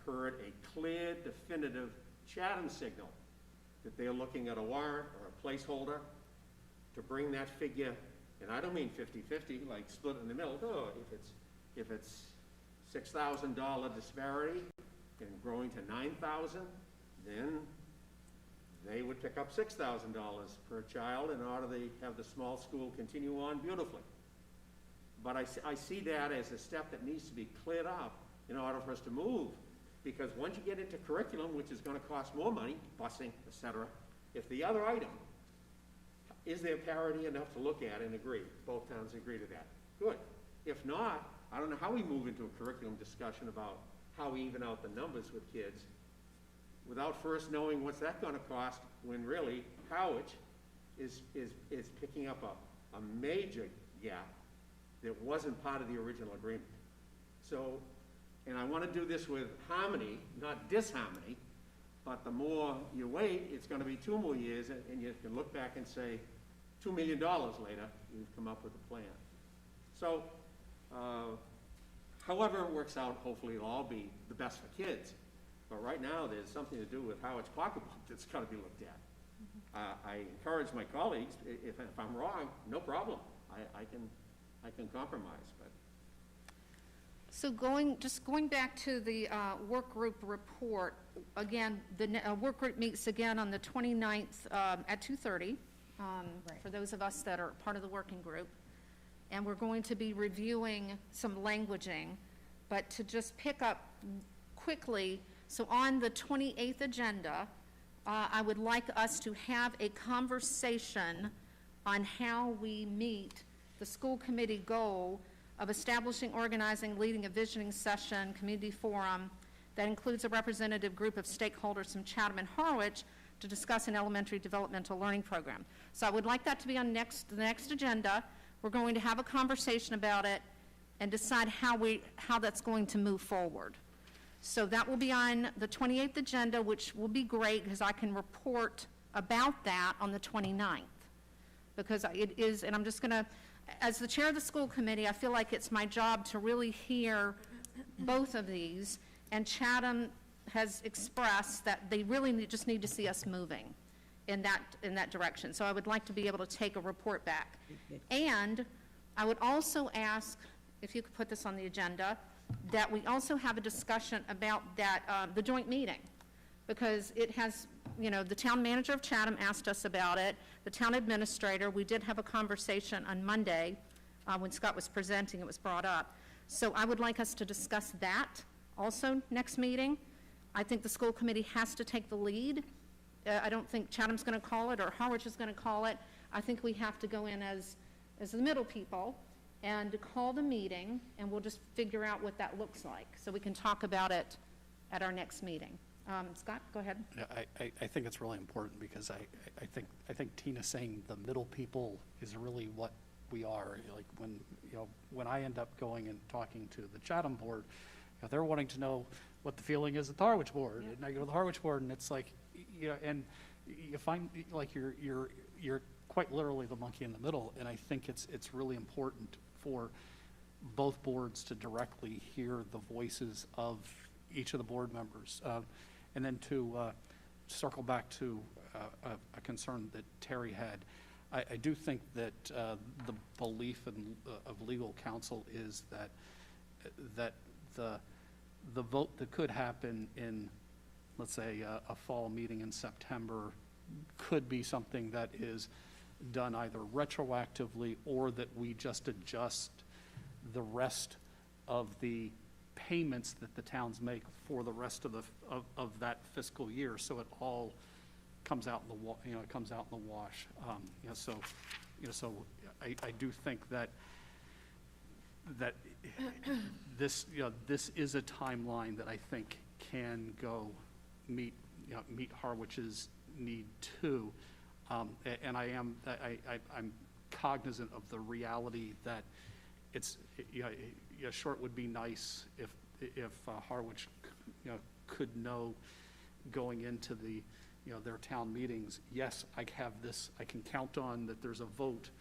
a clear, definitive Chatham signal that they're looking at a warrant or a placeholder to bring that figure, and I don't mean 50-50, like split in the middle. No, if it's $6,000 disparity and growing to $9,000, then they would pick up $6,000 per child in order to have the small school continue on beautifully. But I see that as a step that needs to be cleared up in order for us to move. Because once you get into curriculum, which is going to cost more money, busing, etc., if the other item, is there parity enough to look at and agree? Both towns agree to that. Good. If not, I don't know how we move into a curriculum discussion about how we even out the numbers with kids without first knowing what's that going to cost, when really Harwich is picking up a major gap that wasn't part of the original agreement. So, and I want to do this with harmony, not disharmony, but the more you wait, it's going to be 2 more years, and you can look back and say, $2 million later, you've come up with a plan. So, however it works out, hopefully it'll all be the best for kids. But right now, there's something to do with Harwich pocketbook that's got to be looked at. I encourage my colleagues, if I'm wrong, no problem. I can compromise, but. So just going back to the work group report, again, the work group meets again on the 29th at 2:30, for those of us that are part of the working group. And we're going to be reviewing some languaging, but to just pick up quickly, so on the 28th agenda, I would like us to have a conversation on how we meet the school committee goal of establishing, organizing, leading a visioning session, community forum that includes a representative group of stakeholders from Chatham and Harwich to discuss an elementary developmental learning program. So I would like that to be on the next agenda. We're going to have a conversation about it and decide how that's going to move forward. So that will be on the 28th agenda, which will be great because I can report about that on the 29th. Because it is, and I'm just going to, as the chair of the school committee, I feel like it's my job to really hear both of these, and Chatham has expressed that they really just need to see us moving in that direction. So I would like to be able to take a report back. And I would also ask, if you could put this on the agenda, that we also have a discussion about that, the joint meeting, because it has, the town manager of Chatham asked us about it, the town administrator, we did have a conversation on Monday when Scott was presenting, it was brought up. So I would like us to discuss that also next meeting, I think the school committee has to take the lead. I don't think Chatham's going to call it or Harwich is going to call it. I think we have to go in as the middle people and call the meeting, and we'll just figure out what that looks like, so we can talk about it at our next meeting. Scott, go ahead. Yeah, I think it's really important because I think Tina saying the middle people is really what we are. Like when I end up going and talking to the Chatham board, they're wanting to know what the feeling is at the Harwich board, and I go to the Harwich board, and it's like, and you find like you're quite literally the monkey in the middle, and I think it's really important for both boards to directly hear the voices of each of the board members. And then to circle back to a concern that Terry had, I do think that the belief of legal counsel is that the vote that could happen in, let's say, a fall meeting in September could be something that is done either retroactively or that we just adjust the rest of the payments that the towns make for the rest of that fiscal year, so it all comes out in the comes out in the wash. So I do think that this this is a timeline that I think can go meet Harwich's need too, and I'm cognizant of the reality that it's sure it would be nice if Harwich could know going into the their town meetings, yes, I have this, I can count on that there's a vote.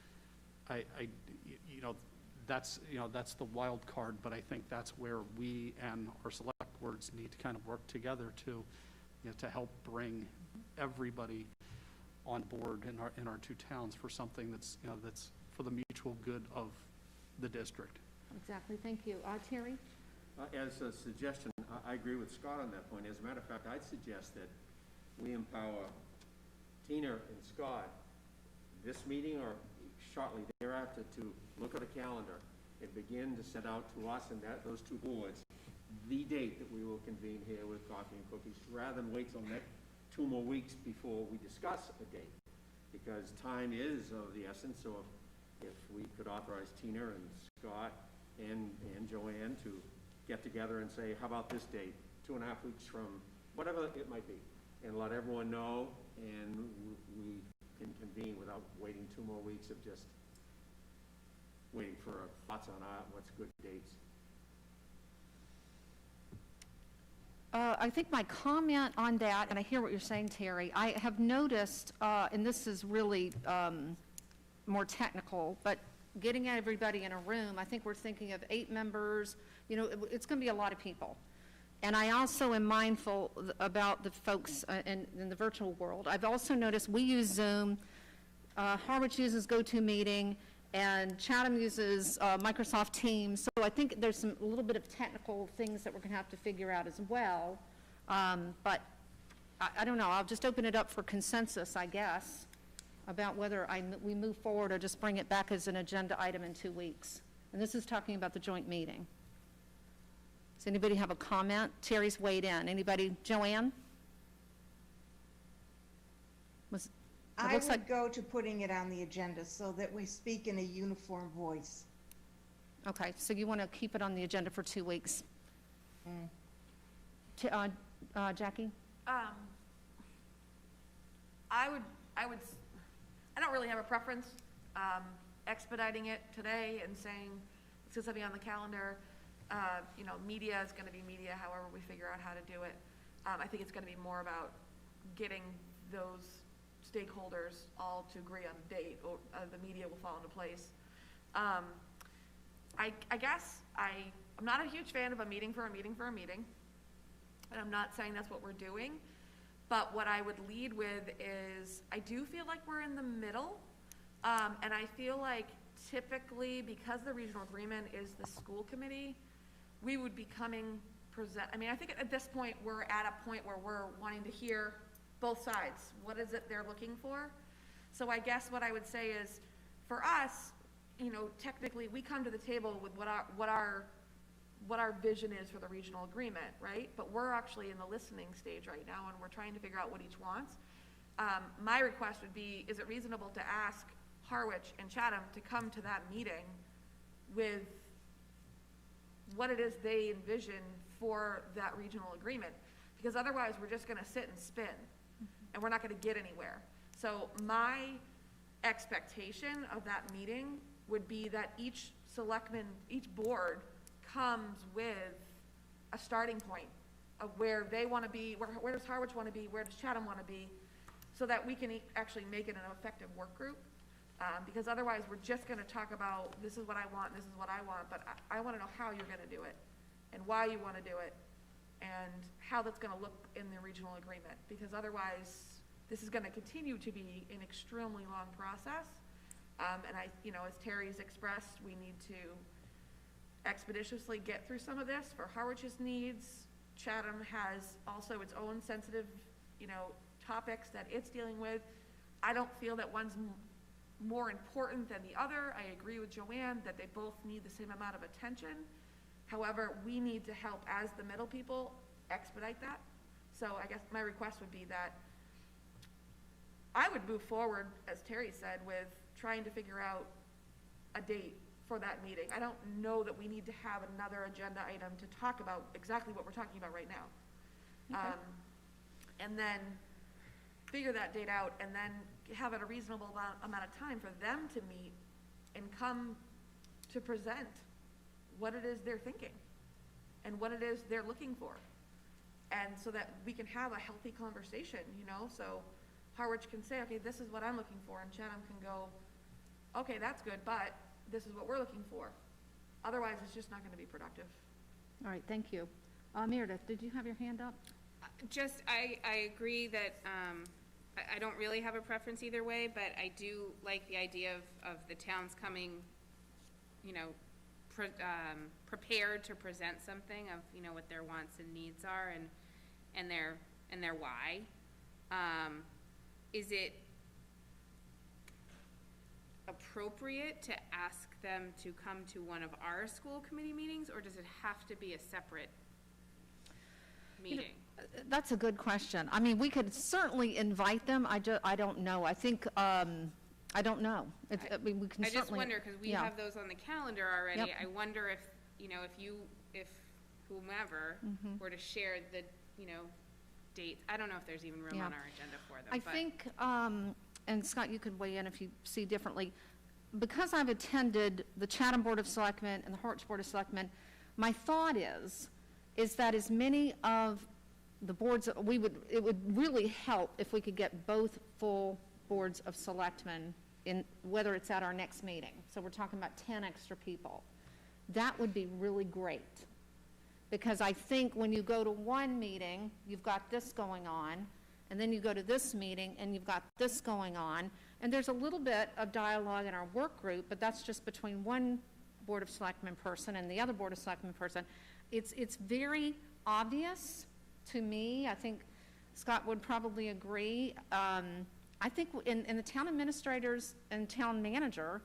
That's the wild card, but I think that's where we and our select boards need to kind of work together to to help bring everybody on board in our two towns for something that's that's for the mutual good of the district. Exactly. Thank you. Terry? As a suggestion, I agree with Scott on that point. As a matter of fact, I'd suggest that we empower Tina and Scott this meeting or shortly thereafter to look at a calendar and begin to set out to us and those two boards the date that we will convene here with coffee and cookies, rather than wait till next 2 more weeks before we discuss a date, because time is of the essence. So if we could authorize Tina and Scott and Joanne to get together and say, how about this date, 2.5 weeks from whatever it might be, and let everyone know, and we can convene without waiting 2 more weeks of just waiting for thoughts on what's good dates. I think my comment on that, and I hear what you're saying, Terry, I have noticed, and this is really more technical, but getting everybody in a room, I think we're thinking of 8 members, it's going to be a lot of people. And I also am mindful about the folks in the virtual world. I've also noticed we use Zoom, Harwich uses GoToMeeting, and Chatham uses Microsoft Teams. So I think there's a little bit of technical things that we're going to have to figure out as well. But I don't know. I'll just open it up for consensus, I guess, about whether we move forward or just bring it back as an agenda item in 2 weeks. And this is talking about the joint meeting. Does anybody have a comment? Terry's weighed in. Anybody? Joanne? I would go to putting it on the agenda so that we speak in a uniform voice. Okay, so you want to keep it on the agenda for 2 weeks. Jackie? I don't really have a preference. Expediting it today and saying, let's get something on the calendar. Media is going to be media, however we figure out how to do it. I think it's going to be more about getting those stakeholders all to agree on a date, or the media will fall into place. I guess I'm not a huge fan of a meeting for a meeting for a meeting, and I'm not saying that's what we're doing, but what I would lead with is I do feel like we're in the middle, and I feel like typically, because the regional agreement is the school committee, we would be I think at this point we're at a point where we're wanting to hear both sides. What is it they're looking for? So I guess what I would say is, for us, technically we come to the table with what our what our vision is for the regional agreement, right? But we're actually in the listening stage right now, and we're trying to figure out what each wants. My request would be, is it reasonable to ask Harwich and Chatham to come to that meeting with what it is they envision for that regional agreement? Because otherwise, we're just gonna sit and spin, and we're not gonna get anywhere. So my expectation of that meeting would be that each board comes with a starting point of where they wanna be, where does Harwich wanna be, where does Chatham wanna be, so that we can actually make it an effective work group. Because otherwise, we're just gonna talk about, this is what I want, this is what I want, but I wanna know how you're gonna do it, and why you wanna do it, and how that's gonna look in the regional agreement, because otherwise, this is gonna continue to be an extremely long process. And as Terry's expressed, we need to expeditiously get through some of this for Harwich's needs. Chatham has also its own sensitive, topics that it's dealing with. I don't feel that one's more important than the other. I agree with Joanne that they both need the same amount of attention. However, we need to help, as the middle people, expedite that. So I guess my request would be that I would move forward, as Terry said, with trying to figure out a date for that meeting. I don't know that we need to have another agenda item to talk about exactly what we're talking about right now. Okay. And then figure that date out, and then have it a reasonable amount of time for them to meet and come to present what it is they're thinking and what it is they're looking for. And so that we can have a healthy conversation, so Harwich can say, okay, this is what I'm looking for, and Chatham can go, okay, that's good, but this is what we're looking for. Otherwise, it's just not gonna be productive. All right, thank you. Meredith, did you have your hand up? I agree that, I don't really have a preference either way, but I do like the idea of the towns coming, prepared to present something of, what their wants and needs are and their why. Is it appropriate to ask them to come to one of our school committee meetings, or does it have to be a separate meeting? That's a good question. I mean, we could certainly invite them. I don't know. I think, I don't know. We can certainly. I just wonder, because we have those on the calendar already. Yep. I wonder if, if whomever were to share the, dates. I don't know if there's even room on our agenda for them. I think, and Scott, you could weigh in if you see differently. Because I've attended the Chatham Board of Selectmen and the Harwich Board of Selectmen, my thought is that as many of the boards, it would really help if we could get both full boards of selectmen in, whether it's at our next meeting. So we're talking about 10 extra people. That would be really great. Because I think when you go to one meeting, you've got this going on, and then you go to this meeting and you've got this going on, and there's a little bit of dialogue in our work group, but that's just between one Board of Selectmen person and the other Board of Selectmen person. It's very obvious to me. I think Scott would probably agree. I think in the town administrators and town manager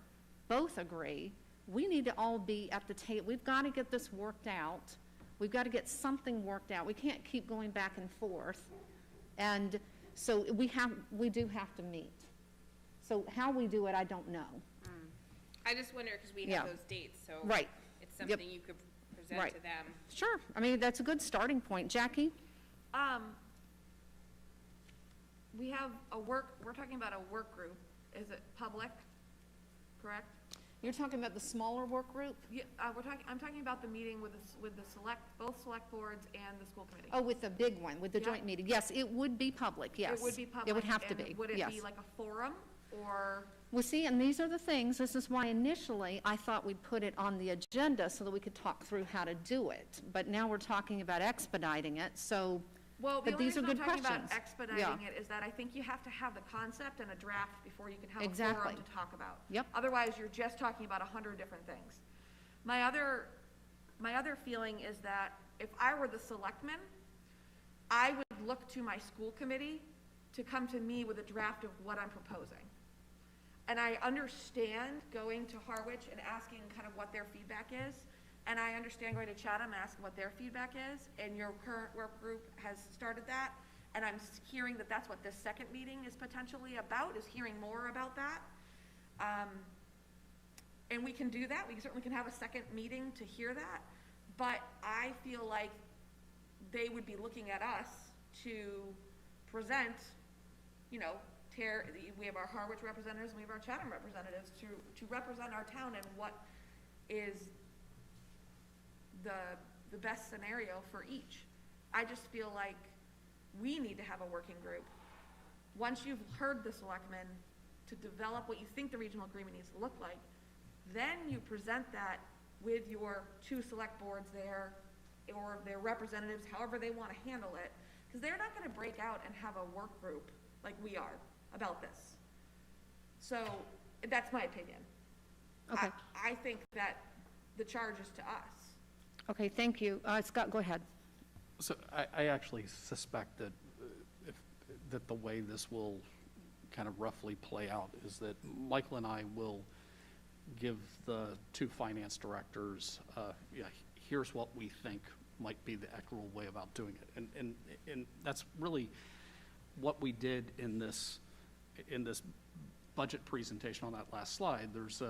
both agree, we need to all be at the table. We've got to get this worked out. We've got to get something worked out. We can't keep going back and forth. And so we do have to meet. So how we do it, I don't know. I just wonder, because we have those dates, so Right. it's something you could present to them. Sure. I mean, that's a good starting point. Jackie? We're talking about a work group. Is it public, correct? You're talking about the smaller work group? Yeah, I'm talking about the meeting with both select boards and the school committee. Oh, with the big one, with the joint meeting. Yes, it would be public, yes. It would be public. It would have to and be, Would it yes. be like a forum, or? Well, see, and these are the things, this is why initially I thought we'd put it on the agenda so that we could talk through how to do it. But now we're talking about expediting it, so, Well, the but only these are reason I'm good talking questions. about expediting it is that I think you have to have the concept and a draft before you can have a forum to talk about. Yep. Otherwise, you're just talking about 100 different things. My other feeling is that if I were the selectman, I would look to my school committee to come to me with a draft of what I'm proposing. And I understand going to Harwich and asking kind of what their feedback is, And I understand going to Chatham, asking what their feedback is, and your current work group has started that. And I'm hearing that that's what this second meeting is potentially about, is hearing more about that. And we can do that. We certainly can have a second meeting to hear that. But I feel like they would be looking at us to present, you know, we have our Harwich representatives and we have our Chatham representatives to represent our town and what is the best scenario for each. I just feel like we need to have a working group. Once you've heard the selectmen, to develop what you think the regional agreement needs to look like, then you present that with your two select boards there, or their representatives, however they want to handle it, because they're not going to break out and have a work group like we are about this. So that's my opinion. Okay. I think that the charge is to us. Okay, thank you. Scott, go ahead. So I actually suspect that that the way this will kind of roughly play out is that Michael and I will give the two finance directors, here's what we think might be the equitable way about doing it. And that's really what we did in this budget presentation on that last slide. There's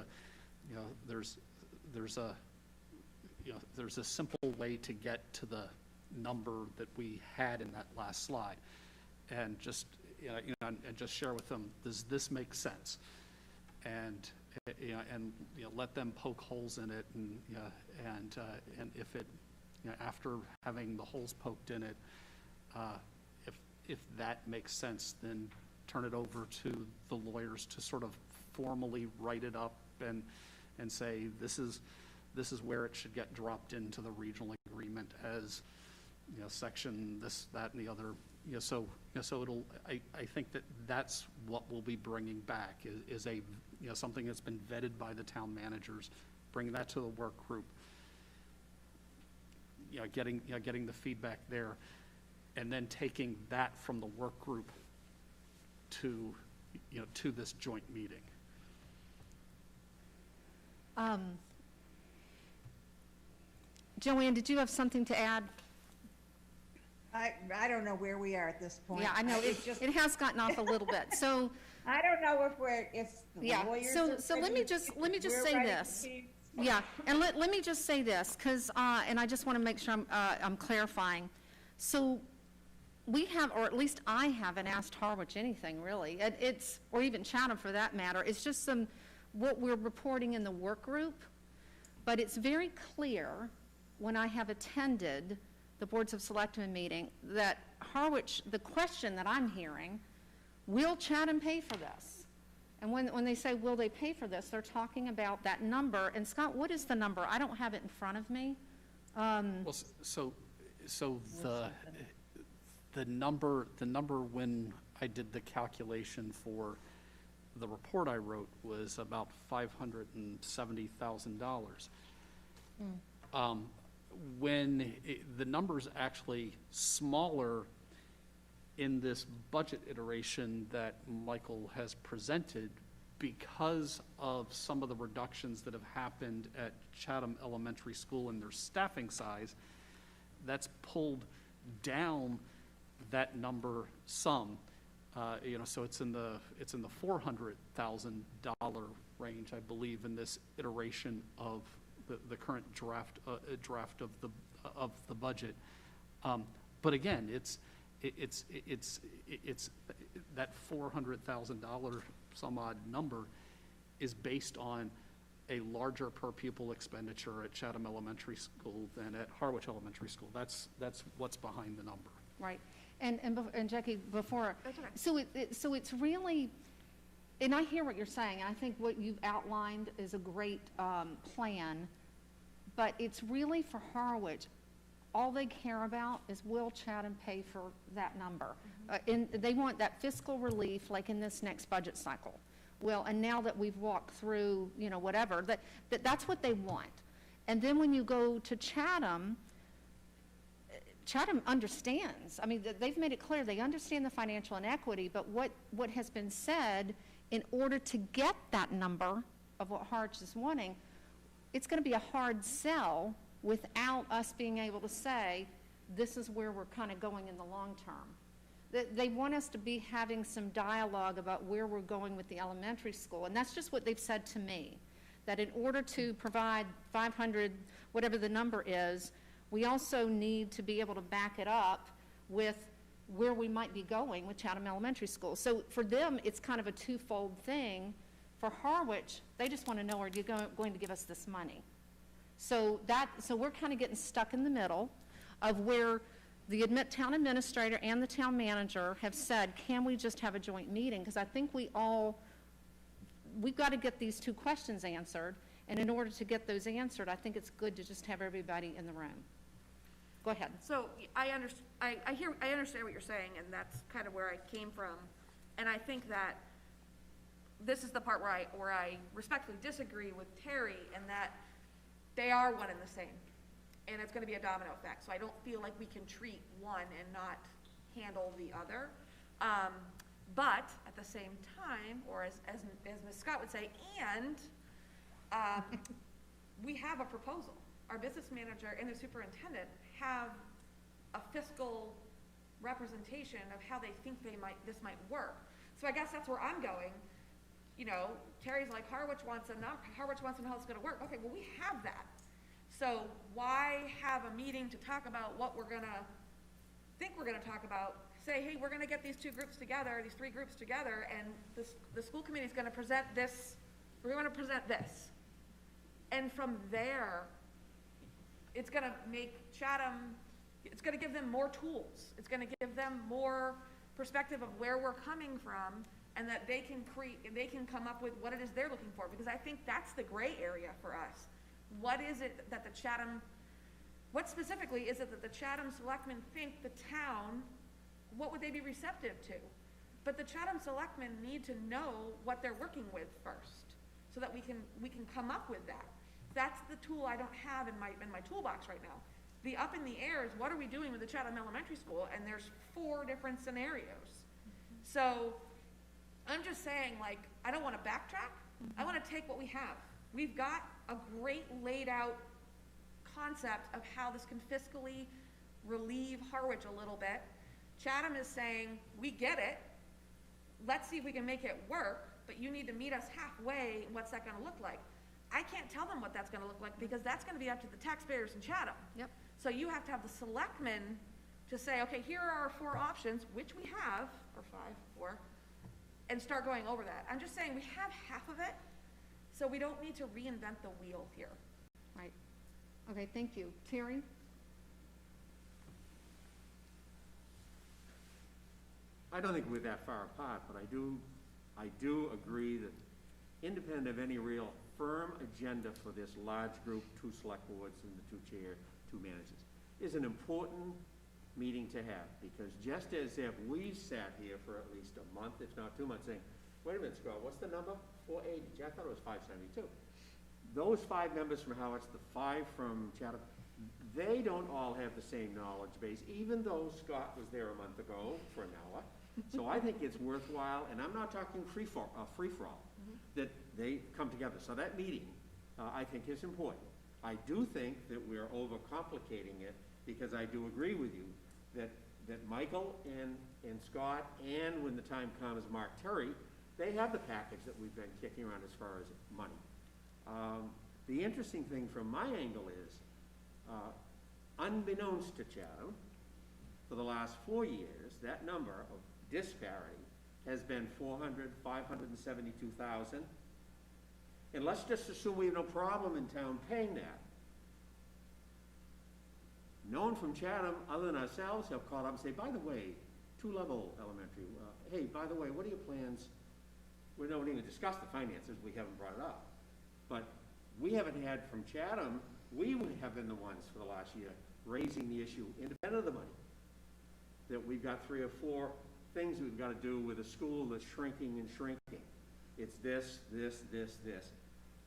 a simple way to get to the number that we had in that last slide, and just just share with them, does this make sense? And let them poke holes in it, and if it, after having the holes poked in it, if that makes sense, then turn it over to the lawyers to sort of formally write it up and say this is where it should get dropped into the regional agreement as section this, that, and the other. So it'll. I think that's what we'll be bringing back is a something that's been vetted by the town managers, bringing that to the work group. Getting the feedback there, and then taking that from the work group to to this joint meeting. Joanne, did you have something to add? I don't know where we are at this point. Yeah, I know, it has gotten off a little bit, so. I don't know if the Yeah, lawyers. so let me just say this. Yeah, and let me just say this, because, and I just want to make sure I'm clarifying. So we have, or at least I haven't asked Harwich anything, really. Or even Chatham for that matter. It's just what we're reporting in the work group. But it's very clear when I have attended the Boards of Selectmen meeting that Harwich, the question that I'm hearing, will Chatham pay for this? And when they say, will they pay for this, they're talking about that number. And Scott, what is the number? I don't have it in front of me. Well, so the number when I did the calculation for the report I wrote was about $570,000. When the number's actually smaller in this budget iteration that Michael has presented because of some of the reductions that have happened at Chatham Elementary School in their staffing size, that's pulled down that number some. So it's in the $400,000 range, I believe, in this iteration of the current draft of the budget. But again, it's that $400,000 some odd number is based on a larger per pupil expenditure at Chatham Elementary School than at Harwich Elementary School. That's what's behind the number. Right. And Jackie, before, That's okay. so it's really, and I hear what you're saying, and I think what you've outlined is a great plan, but it's really for Harwich, all they care about is will Chatham pay for that number? And they want that fiscal relief like in this next budget cycle. Well, and now that we've walked through, whatever, that's what they want. And then when you go to Chatham understands. I mean, they've made it clear they understand the financial inequity, but what has been said, in order to get that number of what Harwich is wanting, it's going to be a hard sell without us being able to say, this is where we're kind of going in the long term. They want us to be having some dialogue about where we're going with the elementary school, and that's just what they've said to me, that in order to provide 500, whatever the number is, we also need to be able to back it up with where we might be going with Chatham Elementary School. So for them, it's kind of a twofold thing. For Harwich, they just want to know, are you going to give us this money? So we're kind of getting stuck in the middle of where the town administrator and the town manager have said, can we just have a joint meeting? Because I think we've got to get these two questions answered, and in order to get those answered, I think it's good to just have everybody in the room. Go ahead. So I understand what you're saying, and that's kind of where I came from. And I think that this is the part where I respectfully disagree with Terry, in that they are one and the same. And it's going to be a domino effect. So I don't feel like we can treat one and not handle the other. But at the same time, or as Ms. Scott would say, we have a proposal. Our business manager and the superintendent have a fiscal representation of how they think this might work. So I guess that's where I'm going. You know, Terry's like, Harwich wants to know how it's going to work. Okay, well, we have that. So why have a meeting to talk about what we're going to talk about? Say, hey, we're going to get these three groups together, and the school committee is going to present this. We're going to present this. And from there, it's going to make Chatham, it's going to give them more tools. It's going to give them more perspective of where we're coming from, and that they can come up with what it is they're looking for. Because I think that's the gray area for us. What is it that what specifically is it that the Chatham selectmen think the town, what would they be receptive to? But the Chatham selectmen need to know what they're working with first, so that we can come up with that. That's the tool I don't have in my toolbox right now. The up in the air is, what are we doing with the Chatham Elementary School? And there's 4 different scenarios. So I'm just saying, like, I don't want to backtrack. I want to take what we have. We've got a great laid out concept of how this can fiscally relieve Harwich a little bit. Chatham is saying, we get it. Let's see if we can make it work, but you need to meet us halfway. What's that going to look like? I can't tell them what that's going to look like, because that's going to be up to the taxpayers in Chatham. Yep. So you have to have the selectmen to say, okay, here are our 4 options, which we have, or 4, and start going over that. I'm just saying we have half of it, so we don't need to reinvent the wheel here. Right. Okay, thank you. Terry? I don't think we're that far apart, but I do agree that independent of any real firm agenda for this large group, 2 select boards and the 2 managers, is an important meeting to have, because just as if we've sat here for at least a month, if not 2 months, saying, wait a minute, Scott, what's the number? 480. Gee, I thought it was 572. Those 5 members from Howard, the 5 from Chatham, they don't all have the same knowledge base, even though Scott was there a month ago for an hour. So I think it's worthwhile, and I'm not talking free-for-all, that they come together. So that meeting, I think, is important. I do think that we're overcomplicating it, because I do agree with you that Michael and Scott, and when the time comes, Mark Terry, they have the package that we've been kicking around as far as money. The interesting thing from my angle is, unbeknownst to Chatham, for the last 4 years, that number of disparity has been 572,000. And let's just assume we have no problem in town paying that. No one from Chatham, other than ourselves, have called up and say, by the way, 2-level elementary, hey, by the way, what are your plans? We don't even discuss the finances, we haven't brought it up. But we haven't had from Chatham, we have been the ones for the last year raising the issue, independent of the money, that we've got 3 or 4 things we've got to do with a school that's shrinking and shrinking. It's this,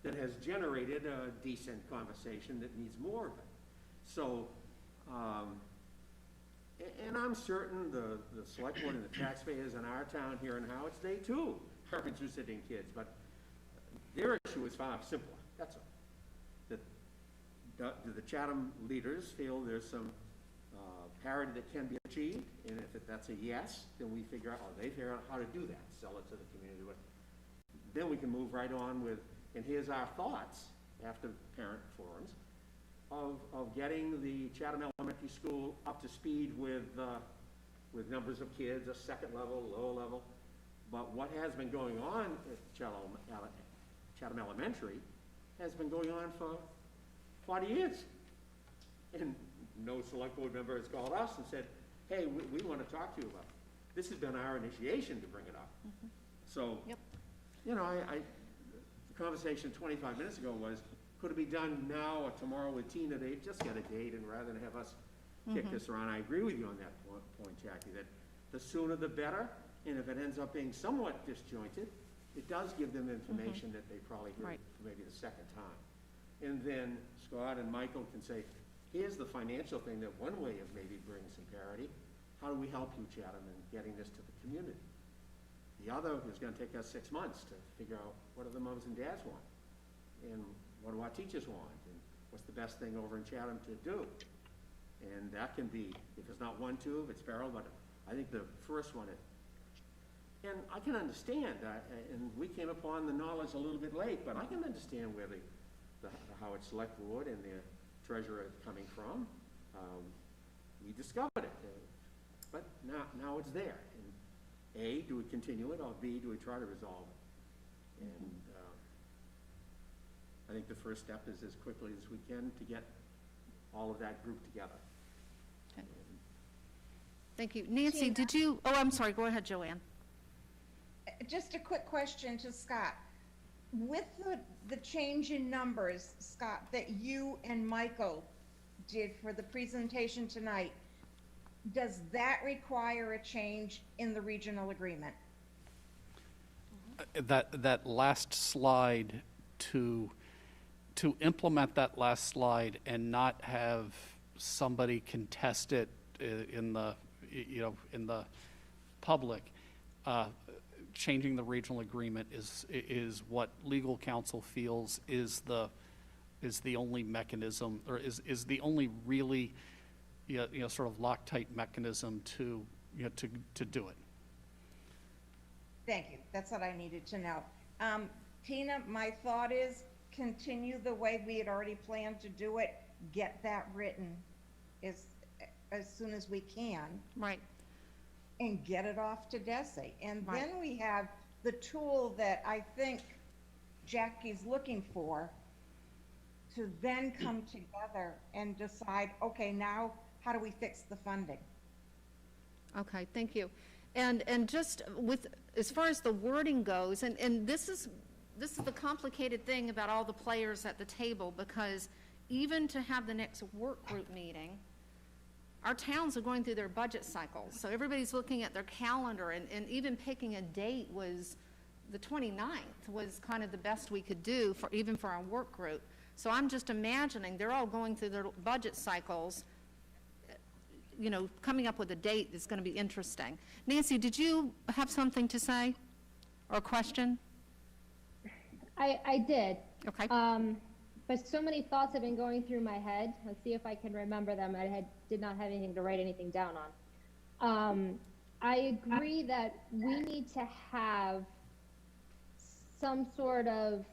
that has generated a decent conversation that needs more of it. So, and I'm certain the select board and the taxpayers in our town here in Howard, they too are interested in kids, but their issue is far simpler, that's all. That do the Chatham leaders feel there's some parity that can be achieved? And if that's a yes, then we figure out, they figure out how to do that, sell it to the community. Then we can move right on with, and here's our thoughts after parent forums of getting the Chatham Elementary School up to speed with numbers of kids, a second level, lower level. But what has been going on at Chatham Elementary has been going on for 40 years. And no select board member has called us and said, hey, we want to talk to you about it. This has been our initiation to bring it up. Mm-hmm. So, Yep. you know, the conversation 25 minutes ago was, could it be done now or tomorrow with Tina? They just get a date, and rather than have us kick this around, I agree with you on that point, Jackie, that the sooner the better. And if it ends up being somewhat disjointed, it does give them information that they probably heard for maybe the second time. And then Scott and Michael can say, here's the financial thing, that one way of maybe bringing some parity. How do we help you, Chatham, in getting this to the community? The other is going to take us 6 months to figure out what do the moms and dads want, and what do our teachers want, and what's the best thing over in Chatham to do. And that can be, if it's not 1, 2, if it's parallel, but I think the first one is. And I can understand, and we came upon the knowledge a little bit late, but I can understand where the Howard Select Board and their treasurer is coming from. We discovered it, but now it's there. And A, do we continue it, or B, do we try to resolve it? And I think the first step is as quickly as we can to get all of that group together. Okay. Thank you. Nancy, did you, I'm sorry, go ahead, Joanne. Just a quick question to Scott. With the change in numbers, Scott, that you and Michael did for the presentation tonight, does that require a change in the regional agreement? That last slide, to implement that last slide and not have somebody contest it in the public, changing the regional agreement is what legal counsel feels is the only mechanism, or is the only really sort of Loctite mechanism to do it. Thank you. That's what I needed to know. Tina, my thought is continue the way we had already planned to do it. Get that written as soon as we can. Right. And get it off to Desi. And Right. then we have the tool that I think Jackie's looking for to then come together and decide, okay, now how do we fix the funding? Okay, thank you. And just with, as far as the wording goes, and this is the complicated thing about all the players at the table, because even to have the next work group meeting, our towns are going through their budget cycles, so everybody's looking at their calendar, and even picking a date was, the 29th was kind of the best we could do even for our work group. So I'm just imagining they're all going through their budget cycles, coming up with a date is going to be interesting. Nancy, did you have something to say or a question? I did. Okay. But so many thoughts have been going through my head. Let's see if I can remember them. Did not have anything to write anything down on. I agree that we need to have some sort of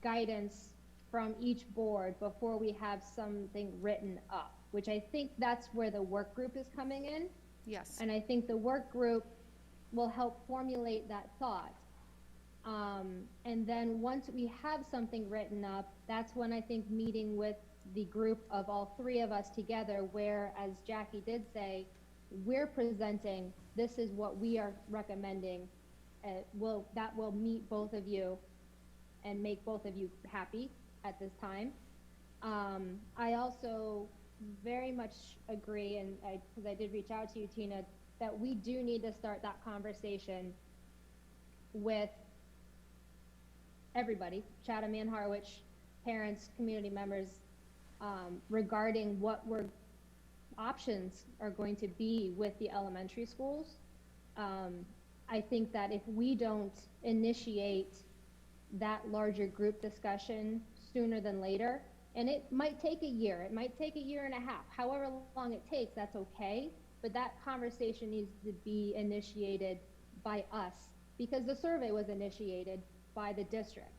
guidance from each board before we have something written up, which I think that's where the work group is coming in. Yes. And I think the work group will help formulate that thought. And then once we have something written up, that's when I think meeting with the group of all three of us together, where, as Jackie did say, we're presenting, this is what we are recommending, that will meet both of you and make both of you happy at this time. I also very much agree, and because I did reach out to you, Tina, that we do need to start that conversation with everybody, Chatham and Harwich, parents, community members, regarding what options are going to be with the elementary schools. I think that if we don't initiate that larger group discussion sooner than later, And it might take a year, it might take a year and a half, however long it takes, that's okay. But that conversation needs to be initiated by us, because the survey was initiated by the district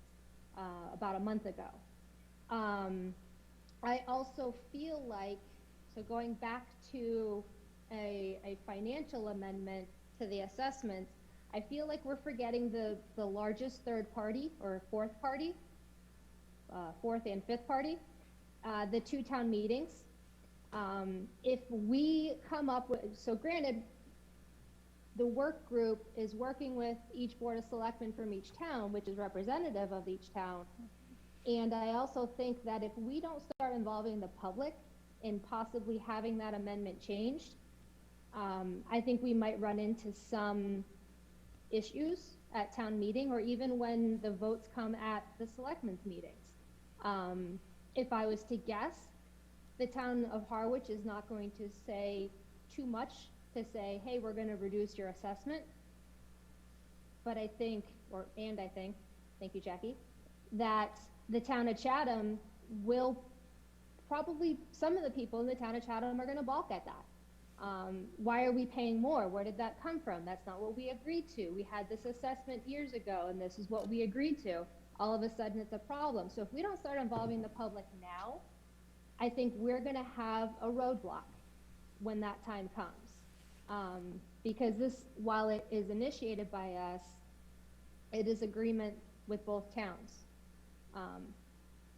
about a month ago. I also feel like, so going back to a financial amendment to the assessments, I feel like we're forgetting the largest third party or fourth party, fourth and fifth party, the two town meetings. If we come up with, so granted, the work group is working with each board of selectmen from each town, which is representative of each town. And I also think that if we don't start involving the public in possibly having that amendment changed, I think we might run into some issues at town meeting, or even when the votes come at the selectmen's meetings. If I was to guess, the town of Harwich is not going to say too much to say, hey, we're going to reduce your assessment. But I think, thank you, Jackie, that the town of Chatham will probably, some of the people in the town of Chatham are going to balk at that. Why are we paying more? Where did that come from? That's not what we agreed to. We had this assessment years ago, and this is what we agreed to. All of a sudden, it's a problem. So if we don't start involving the public now, I think we're going to have a roadblock when that time comes. Because this, while it is initiated by us, it is agreement with both towns.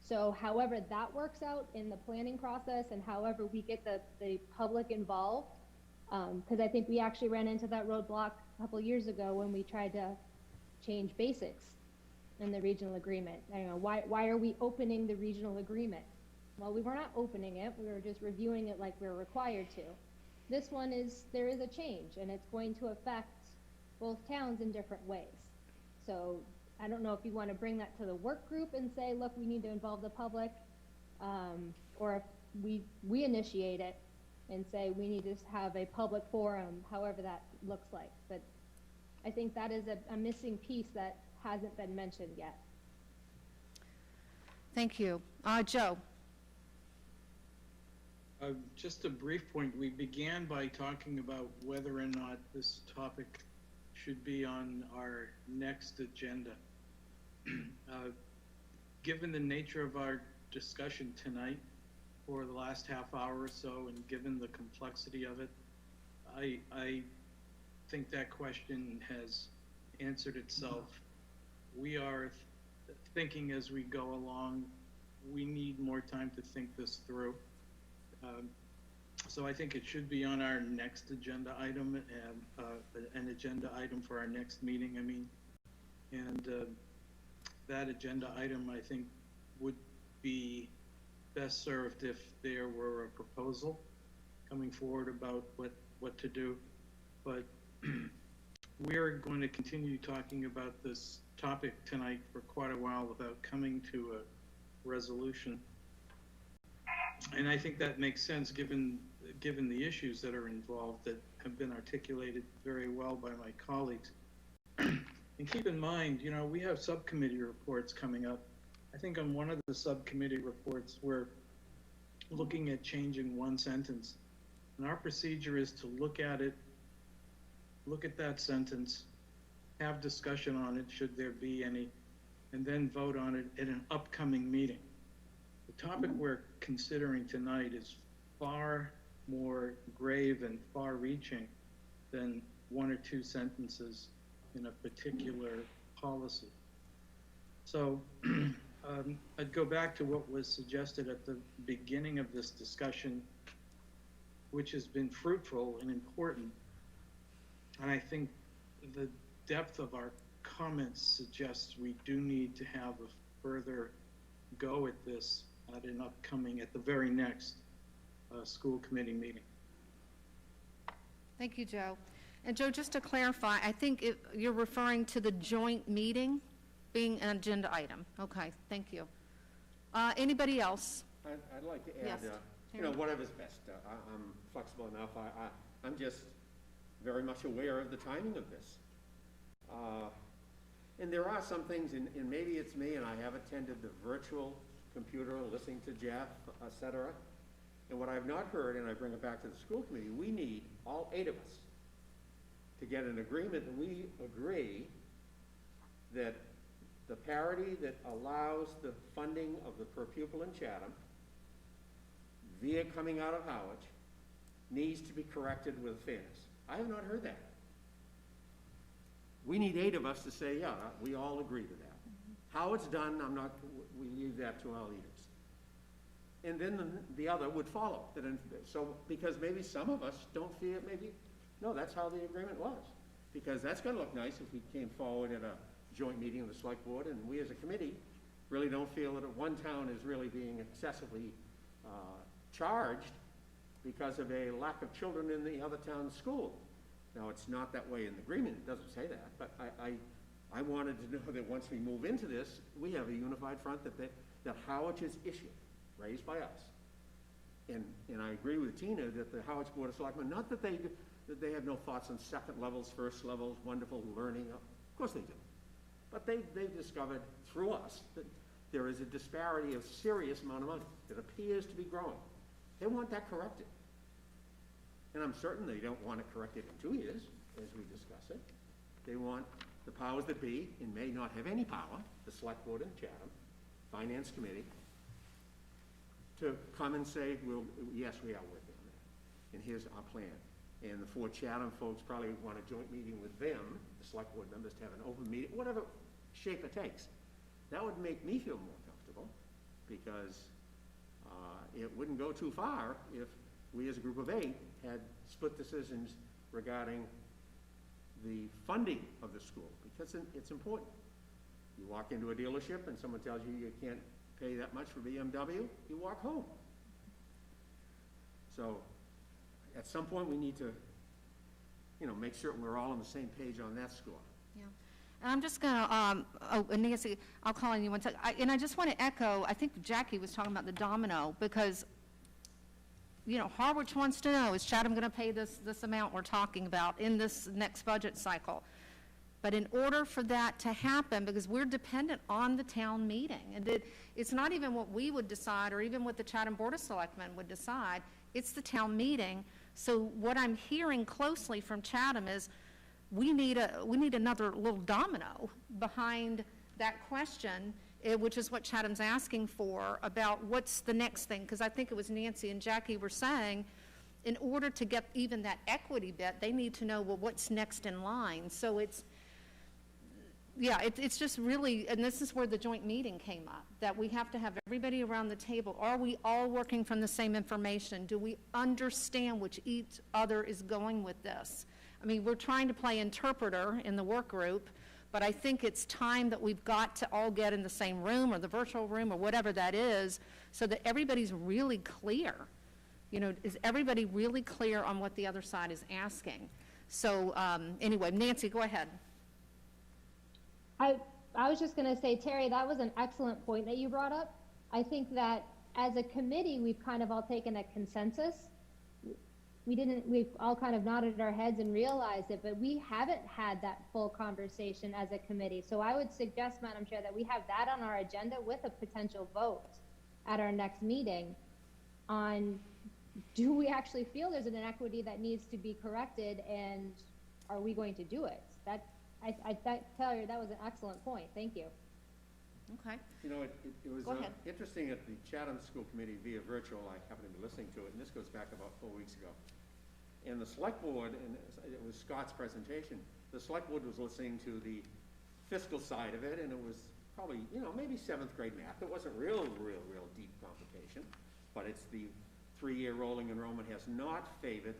So however that works out in the planning process, and however we get the public involved, because I think we actually ran into that roadblock a couple of years ago when we tried to change basics in the regional agreement. I don't know, why are we opening the regional agreement? Well, we were not opening it, we were just reviewing it like we were required to. This one is, there is a change, and it's going to affect both towns in different ways. So I don't know if you want to bring that to the work group and say, look, we need to involve the public, or if we initiate it and say we need to have a public forum, however that looks like. But I think that is a missing piece that hasn't been mentioned yet. Thank you. Joe? Just a brief point. We began by talking about whether or not this topic should be on our next agenda. Given the nature of our discussion tonight for the last half hour or so, and given the complexity of it, I think that question has answered itself. We are thinking as we go along. We need more time to think this through. So I think it should be on our next agenda item, an agenda item for our next meeting, I mean. And that agenda item, I think, would be best served if there were a proposal coming forward about what to do. But we're going to continue talking about this topic tonight for quite a while without coming to a resolution. And I think that makes sense given the issues that are involved that have been articulated very well by my colleagues. And keep in mind, you know, we have subcommittee reports coming up. I think on one of the subcommittee reports, we're looking at changing one sentence. And our procedure is to look at it, look at that sentence, have discussion on it, should there be any, and then vote on it at an upcoming meeting. The topic we're considering tonight is far more grave and far-reaching than one or two sentences in a particular policy. So I'd go back to what was suggested at the beginning of this discussion, which has been fruitful and important. And I think the depth of our comments suggests we do need to have a further go at this at an upcoming, at the very next school committee meeting. Thank you, Joe. And Joe, just to clarify, I think you're referring to the joint meeting being an agenda item. Okay, thank you. Anybody else? I'd like to add, Yes. you know, whatever's best. I'm flexible enough. I'm just very much aware of the timing of this. And there are some things, and maybe it's me, and I have attended the virtual computer, listening to Jeff, et cetera. And what I've not heard, and I bring it back to the school committee, we need, all 8 of us, to get an agreement that we agree that the parity that allows the funding of the per pupil in Chatham via coming out of Howard needs to be corrected with fairness. I have not heard that. We need 8 of us to say, yeah, we all agree to that. How it's done, we leave that to our leaders. And then the other would follow. So, because maybe some of us don't feel, no, that's how the agreement was. Because that's gonna look nice if we came forward at a joint meeting of the select board, and we as a committee really don't feel that one town is really being excessively charged because of a lack of children in the other town's school. Now, it's not that way in the agreement, it doesn't say that, but I wanted to know that once we move into this, we have a unified front that Howard's issue, raised by us. And I agree with Tina that the Howard's Board of Selectmen, not that they have no thoughts on second levels, first levels, wonderful learning, of course they do. But they've discovered through us that there is a disparity of serious amount of money that appears to be growing. They want that corrected. And I'm certain they don't want it corrected in 2 years, as we discuss it. They want the powers that be, and may not have any power, the select board in Chatham, finance committee, to come and say, well, yes, we are working on that, and here's our plan. And the 4 Chatham folks probably want a joint meeting with them, the select board members, to have an open meeting, whatever shape it takes. That would make me feel more comfortable, because it wouldn't go too far if we as a group of 8 had split decisions regarding the funding of the school, because it's important. You walk into a dealership and someone tells you can't pay that much for BMW, you walk home. So at some point we need to, make certain we're all on the same page on that score. Yeah. And I'm just gonna, Nancy, I'll call on you one second. And I just want to echo, I think Jackie was talking about the domino, because Harwich wants to know, is Chatham going to pay this amount we're talking about in this next budget cycle? But in order for that to happen, because we're dependent on the town meeting, and it's not even what we would decide or even what the Chatham Board of Selectmen would decide, it's the town meeting. So what I'm hearing closely from Chatham is we need another little domino behind that question, which is what Chatham's asking for, about what's the next thing, because I think it was Nancy and Jackie were saying, in order to get even that equity bit, they need to know, well, what's next in line. So it's just really, and this is where the joint meeting came up, that we have to have everybody around the table. Are we all working from the same information? Do we understand which each other is going with this? I mean, we're trying to play interpreter in the work group, but I think it's time that we've got to all get in the same room or the virtual room or whatever that is, so that everybody's really clear. Is everybody really clear on what the other side is asking? So anyway, Nancy, go ahead. I was just going to say, Terry, that was an excellent point that you brought up. I think that as a committee, we've kind of all taken a consensus. We've all kind of nodded our heads and realized it, but we haven't had that full conversation as a committee. So I would suggest, Madam Chair, that we have that on our agenda with a potential vote at our next meeting on, do we actually feel there's an inequity that needs to be corrected, and are we going to do it? I tell you, that was an excellent point. Thank you. Okay. It was interesting at the Chatham School Committee via virtual, I happened to be listening to it, and this goes back about 4 weeks ago. And the select board, and it was Scott's presentation, the select board was listening to the fiscal side of it, and it was probably, maybe 7th grade math. It wasn't real deep complication, but it's the 3-year rolling enrollment has not favored,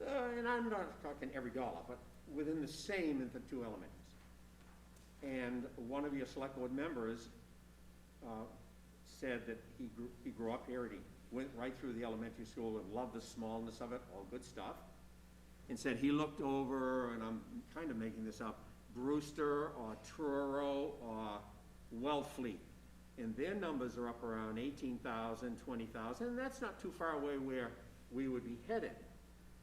and I'm not talking every dollar, but within the same in the 2 elements. And one of your select board members said that he grew up here and he went right through the elementary school and loved the smallness of it, all good stuff, and said he looked over, and I'm kind of making this up, Brewster or Truro or Wellfleet, and their numbers are up around 18,000, 20,000, and that's not too far away where we would be headed.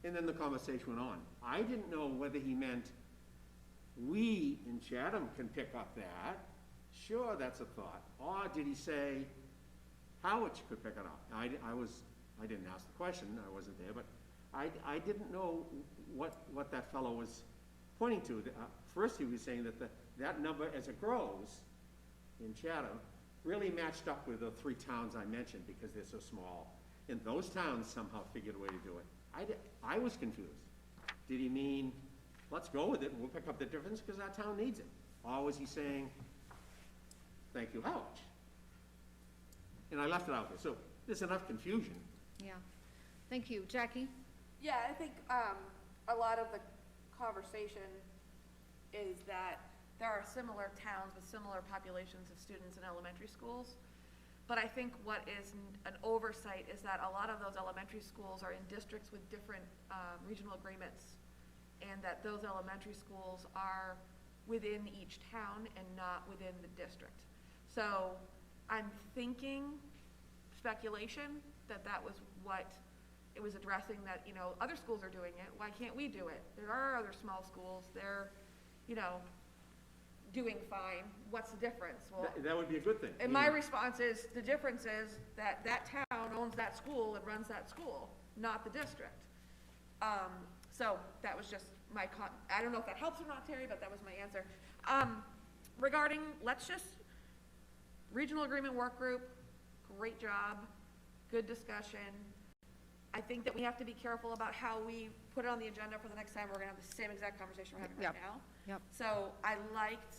And then the conversation went on. I didn't know whether he meant we in Chatham can pick up that. Sure, that's a thought. Or did he say Howard could pick it up. I didn't ask the question, I wasn't there, but I didn't know what that fellow was pointing to. First, he was saying that that number, as it grows in Chatham, really matched up with the 3 towns I mentioned because they're so small. And those towns somehow figured a way to do it. I was confused. Did he mean, let's go with it and we'll pick up the difference because our town needs it? Or was he saying, thank you, Howard? And I left it out there. So there's enough confusion. Yeah. Thank you. Jackie? Yeah, I think a lot of the conversation is that there are similar towns with similar populations of students in elementary schools. But I think what is an oversight is that a lot of those elementary schools are in districts with different regional agreements, and that those elementary schools are within each town and not within the district. So I'm thinking, speculation, that was what it was addressing, that, you know, other schools are doing it, why can't we do it? There are other small schools, they're, you know, doing fine, what's the difference? Well, That would be a good thing. and my response is, the difference is that that town owns that school and runs that school, not the district. So that was just my I don't know if that helps or not, Terry, but that was my answer. Regarding, regional agreement work group, great job, good discussion. I think that we have to be careful about how we put it on the agenda for the next time. We're gonna have the same exact conversation we're having right now. Yep. So I liked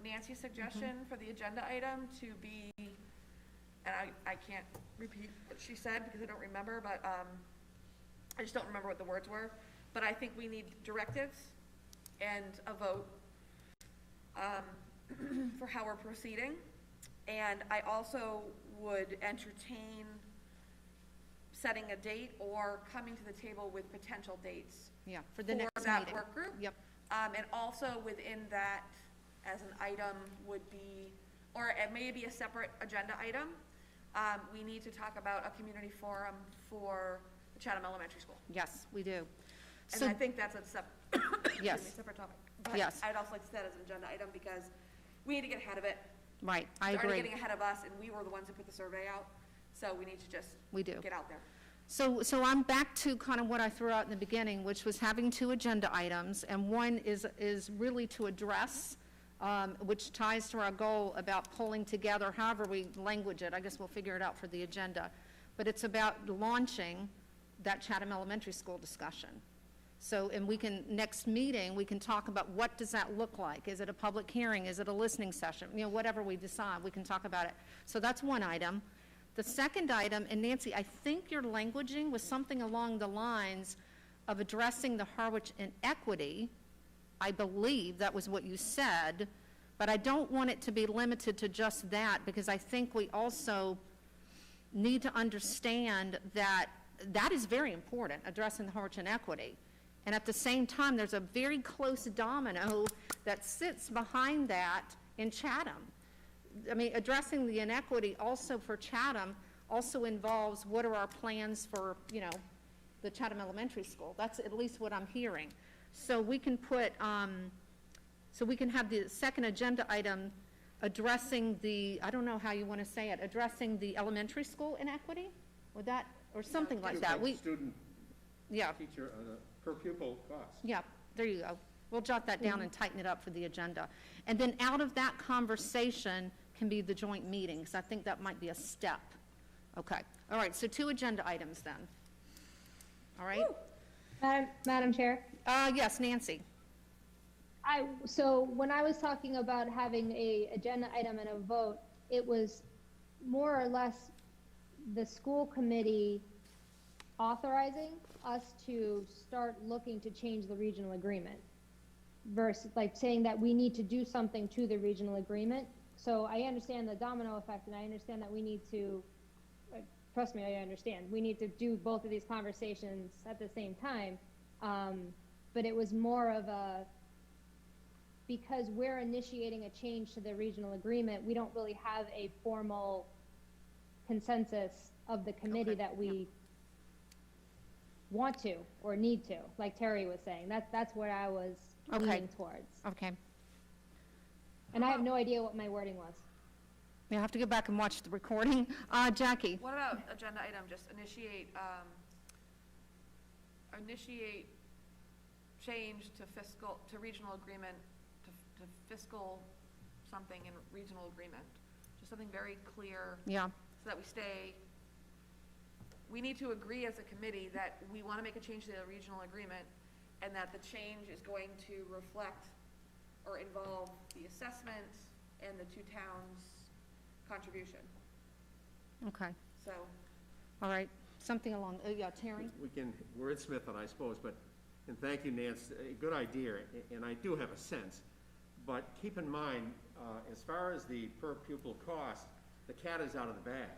Nancy's suggestion for the agenda item to be, and I can't repeat what she said because I don't remember, but I just don't remember what the words were. But I think we need directives and a vote for how we're proceeding. And I also would entertain setting a date or coming to the table with potential dates. Yeah, for the next that meeting. work group. Yep. And also within that, as an item would be, or it may be a separate agenda item, we need to talk about a community forum for the Chatham Elementary School. Yes, we do. And So, I think that's a yes, separate topic. But Yes. I'd also like to set as an agenda item because we need to get ahead of it. right, I It's already agree. getting ahead of us, and we were the ones who put the survey out, so we need to just We do. get out there. So I'm back to kind of what I threw out in the beginning, which was having 2 agenda items, and one is really to address, which ties to our goal about pulling together, however we language it, I guess we'll figure it out for the agenda, but it's about launching that Chatham Elementary School discussion. So, and we can, next meeting, we can talk about what does that look like? Is it a public hearing? Is it a listening session? You know, whatever we decide, we can talk about it. So that's one item. The second item, and Nancy, I think your languaging was something along the lines of addressing the Harwich inequity. I believe that was what you said, but I don't want it to be limited to just that, because I think we also need to understand that that is very important, addressing the Harwich inequity. And at the same time, there's a very close domino that sits behind that in Chatham. I mean, addressing the inequity also for Chatham also involves what are our plans for, you know, the Chatham Elementary School. That's at least what I'm hearing. So we can put, so we can have the second agenda item addressing the, I don't know how you want to say it, addressing the elementary school inequity? Would that, or something like that? Student, Yeah. teacher, per pupil cost. Yeah, there you go. We'll jot that down and tighten it up for the agenda. And then out of that conversation can be the joint meetings. I think that might be a step. Okay, all right, so 2 agenda items then. All right? Madam Chair, Yes, Nancy. so when I was talking about having a agenda item and a vote, it was more or less the school committee authorizing us to start looking to change the regional agreement versus like saying that we need to do something to the regional agreement. So I understand the domino effect, and I understand that we need to, trust me, I understand, we need to do both of these conversations at the same time. But it was more of a, because we're initiating a change to the regional agreement, we don't really have a formal consensus of the committee that we want to or need to, like Terry was saying. That's what I was leaning towards. Okay. And I have no idea what my wording was. You have to go back and watch the recording. Jackie? What about agenda item, just initiate change to fiscal, to regional agreement, to fiscal something in regional agreement? Just something very clear. Yeah. So that we need to agree as a committee that we want to make a change to the regional agreement, and that the change is going to reflect or involve the assessment and the two towns' contribution. Okay, So, all right, something along, yeah, Terry? We can wordsmith it, I suppose, but, and thank you, Nance, a good idea, and I do have a sense. But keep in mind, as far as the per pupil cost, the cat is out of the bag.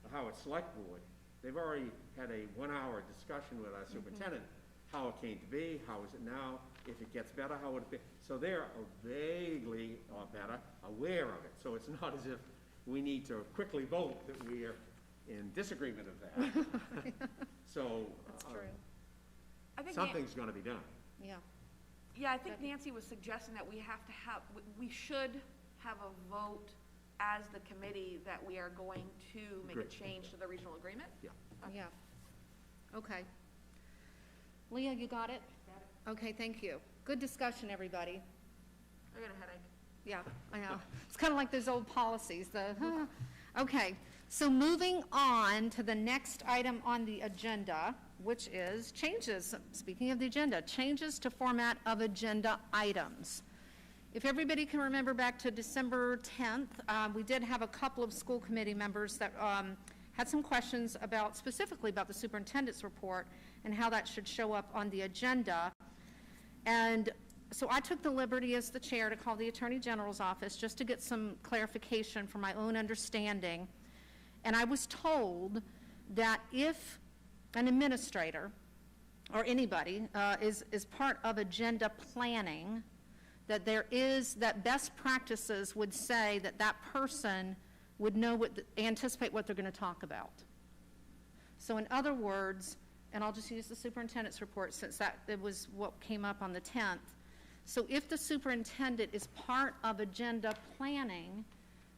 The Howard Select Board, they've already had a 1-hour discussion with our superintendent, how it came to be, how is it now, if it gets better, how would it be? So they're vaguely, or better, aware of it. So it's not as if we need to quickly vote that we are in disagreement of that. So That's true. I think something's going to be done. Yeah. Yeah, I think Nancy was suggesting that we should have a vote as the committee that we are going to make a Agreed. change to the regional agreement. Yeah. Yeah. Okay. Leah, you got it? Okay, thank you. Good discussion, everybody. I got a headache. Yeah, I know. It's kind of like those old policies, okay, so moving on to the next item on the agenda, which is changes, speaking of the agenda, changes to format of agenda items. If everybody can remember back to December 10th, we did have a couple of school committee members that had some questions about, specifically about the superintendent's report and how that should show up on the agenda. And so I took the liberty as the chair to call the Attorney General's office just to get some clarification for my own understanding. And I was told that if an administrator or anybody is part of agenda planning, that best practices would say that that person would know anticipate what they're going to talk about. So in other words, and I'll just use the superintendent's report since it was what came up on the 10th. So if the superintendent is part of agenda planning,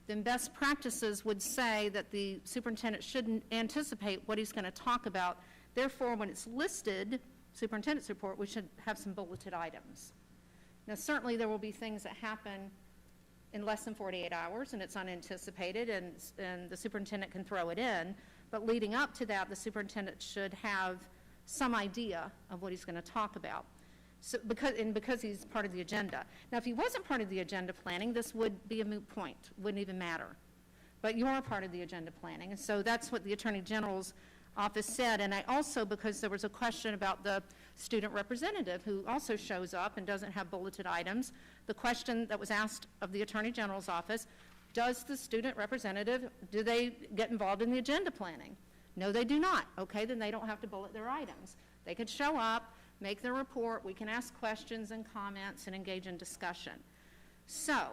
then best practices would say that the superintendent shouldn't anticipate what he's going to talk about. Therefore, when it's listed, superintendent's report, we should have some bulleted items. Now, certainly there will be things that happen in less than 48 hours, and it's unanticipated, and the superintendent can throw it in. But leading up to that, the superintendent should have some idea of what he's going to talk about. So because he's part of the agenda. Now, if he wasn't part of the agenda planning, this would be a moot point, wouldn't even matter. But you are part of the agenda planning, and so that's what the Attorney General's office said. And I also, because there was a question about the student representative who also shows up and doesn't have bulleted items, the question that was asked of the Attorney General's office, does the student representative, do they get involved in the agenda planning? No, they do not. Okay, then they don't have to bullet their items. They could show up, make their report, we can ask questions and comments and engage in discussion. So,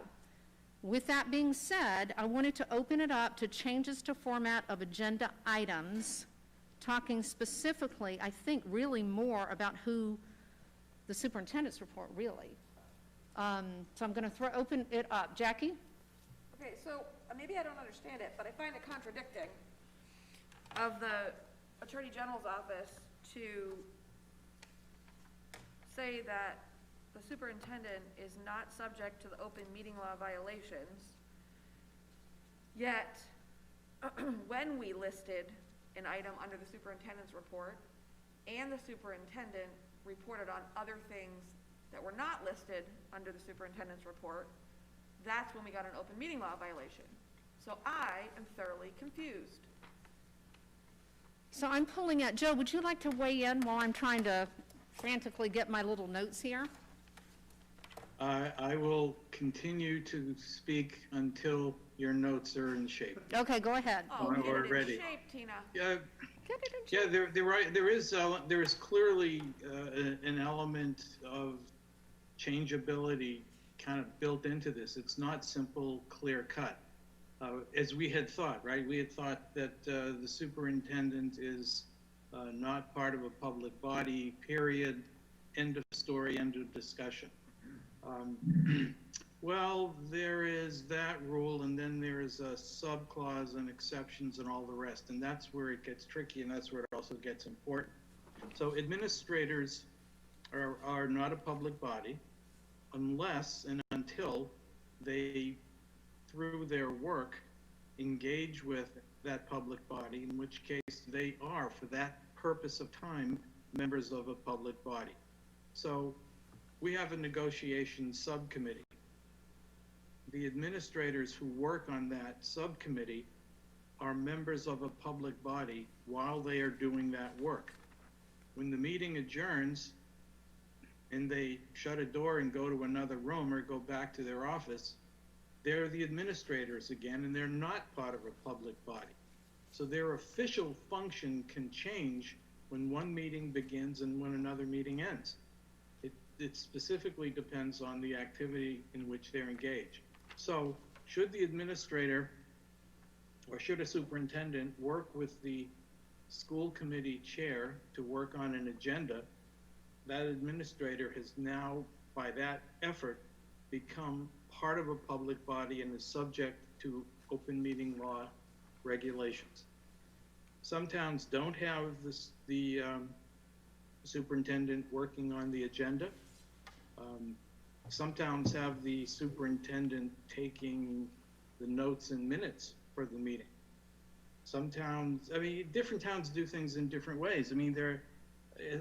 with that being said, I wanted to open it up to changes to format of agenda items, talking specifically, I think, really more about who the superintendent's report, really. So I'm going to open it up. Jackie? Okay, so maybe I don't understand it, but I find it contradicting of the Attorney General's office to say that the superintendent is not subject to the open meeting law violations, yet when we listed an item under the superintendent's report and the superintendent reported on other things that were not listed under the superintendent's report, that's when we got an open meeting law violation. So I am thoroughly confused. So I'm pulling out, Joe, would you like to weigh in while I'm trying to frantically get my little notes here? I will continue to speak until your notes are in shape. Okay, go ahead. Oh, When get we're it in ready. shape, Tina. Yeah, Get it in yeah, there is clearly an element of changeability kind of built into this. It's not simple, clear cut. As we had thought, right? We had thought that the superintendent is not part of a public body, period, end of story, end of discussion. Well, there is that rule, and then there is a sub-clause and exceptions and all the rest, and that's where it gets tricky, and that's where it also gets important. So administrators are not a public body unless and until they, through their work, engage with that public body, in which case they are, for that purpose of time, members of a public body. So we have a negotiation subcommittee. The administrators who work on that subcommittee are members of a public body while they are doing that work. When the meeting adjourns and they shut a door and go to another room or go back to their office, they're the administrators again, and they're not part of a public body. So their official function can change when one meeting begins and when another meeting ends. It specifically depends on the activity in which they're engaged. So should the administrator or should a superintendent work with the school committee chair to work on an agenda, that administrator has now, by that effort, become part of a public body and is subject to open meeting law regulations. Some towns don't have the superintendent working on the agenda. Some towns have the superintendent taking the notes and minutes for the meeting. Some towns, I mean, different towns do things in different ways. I mean,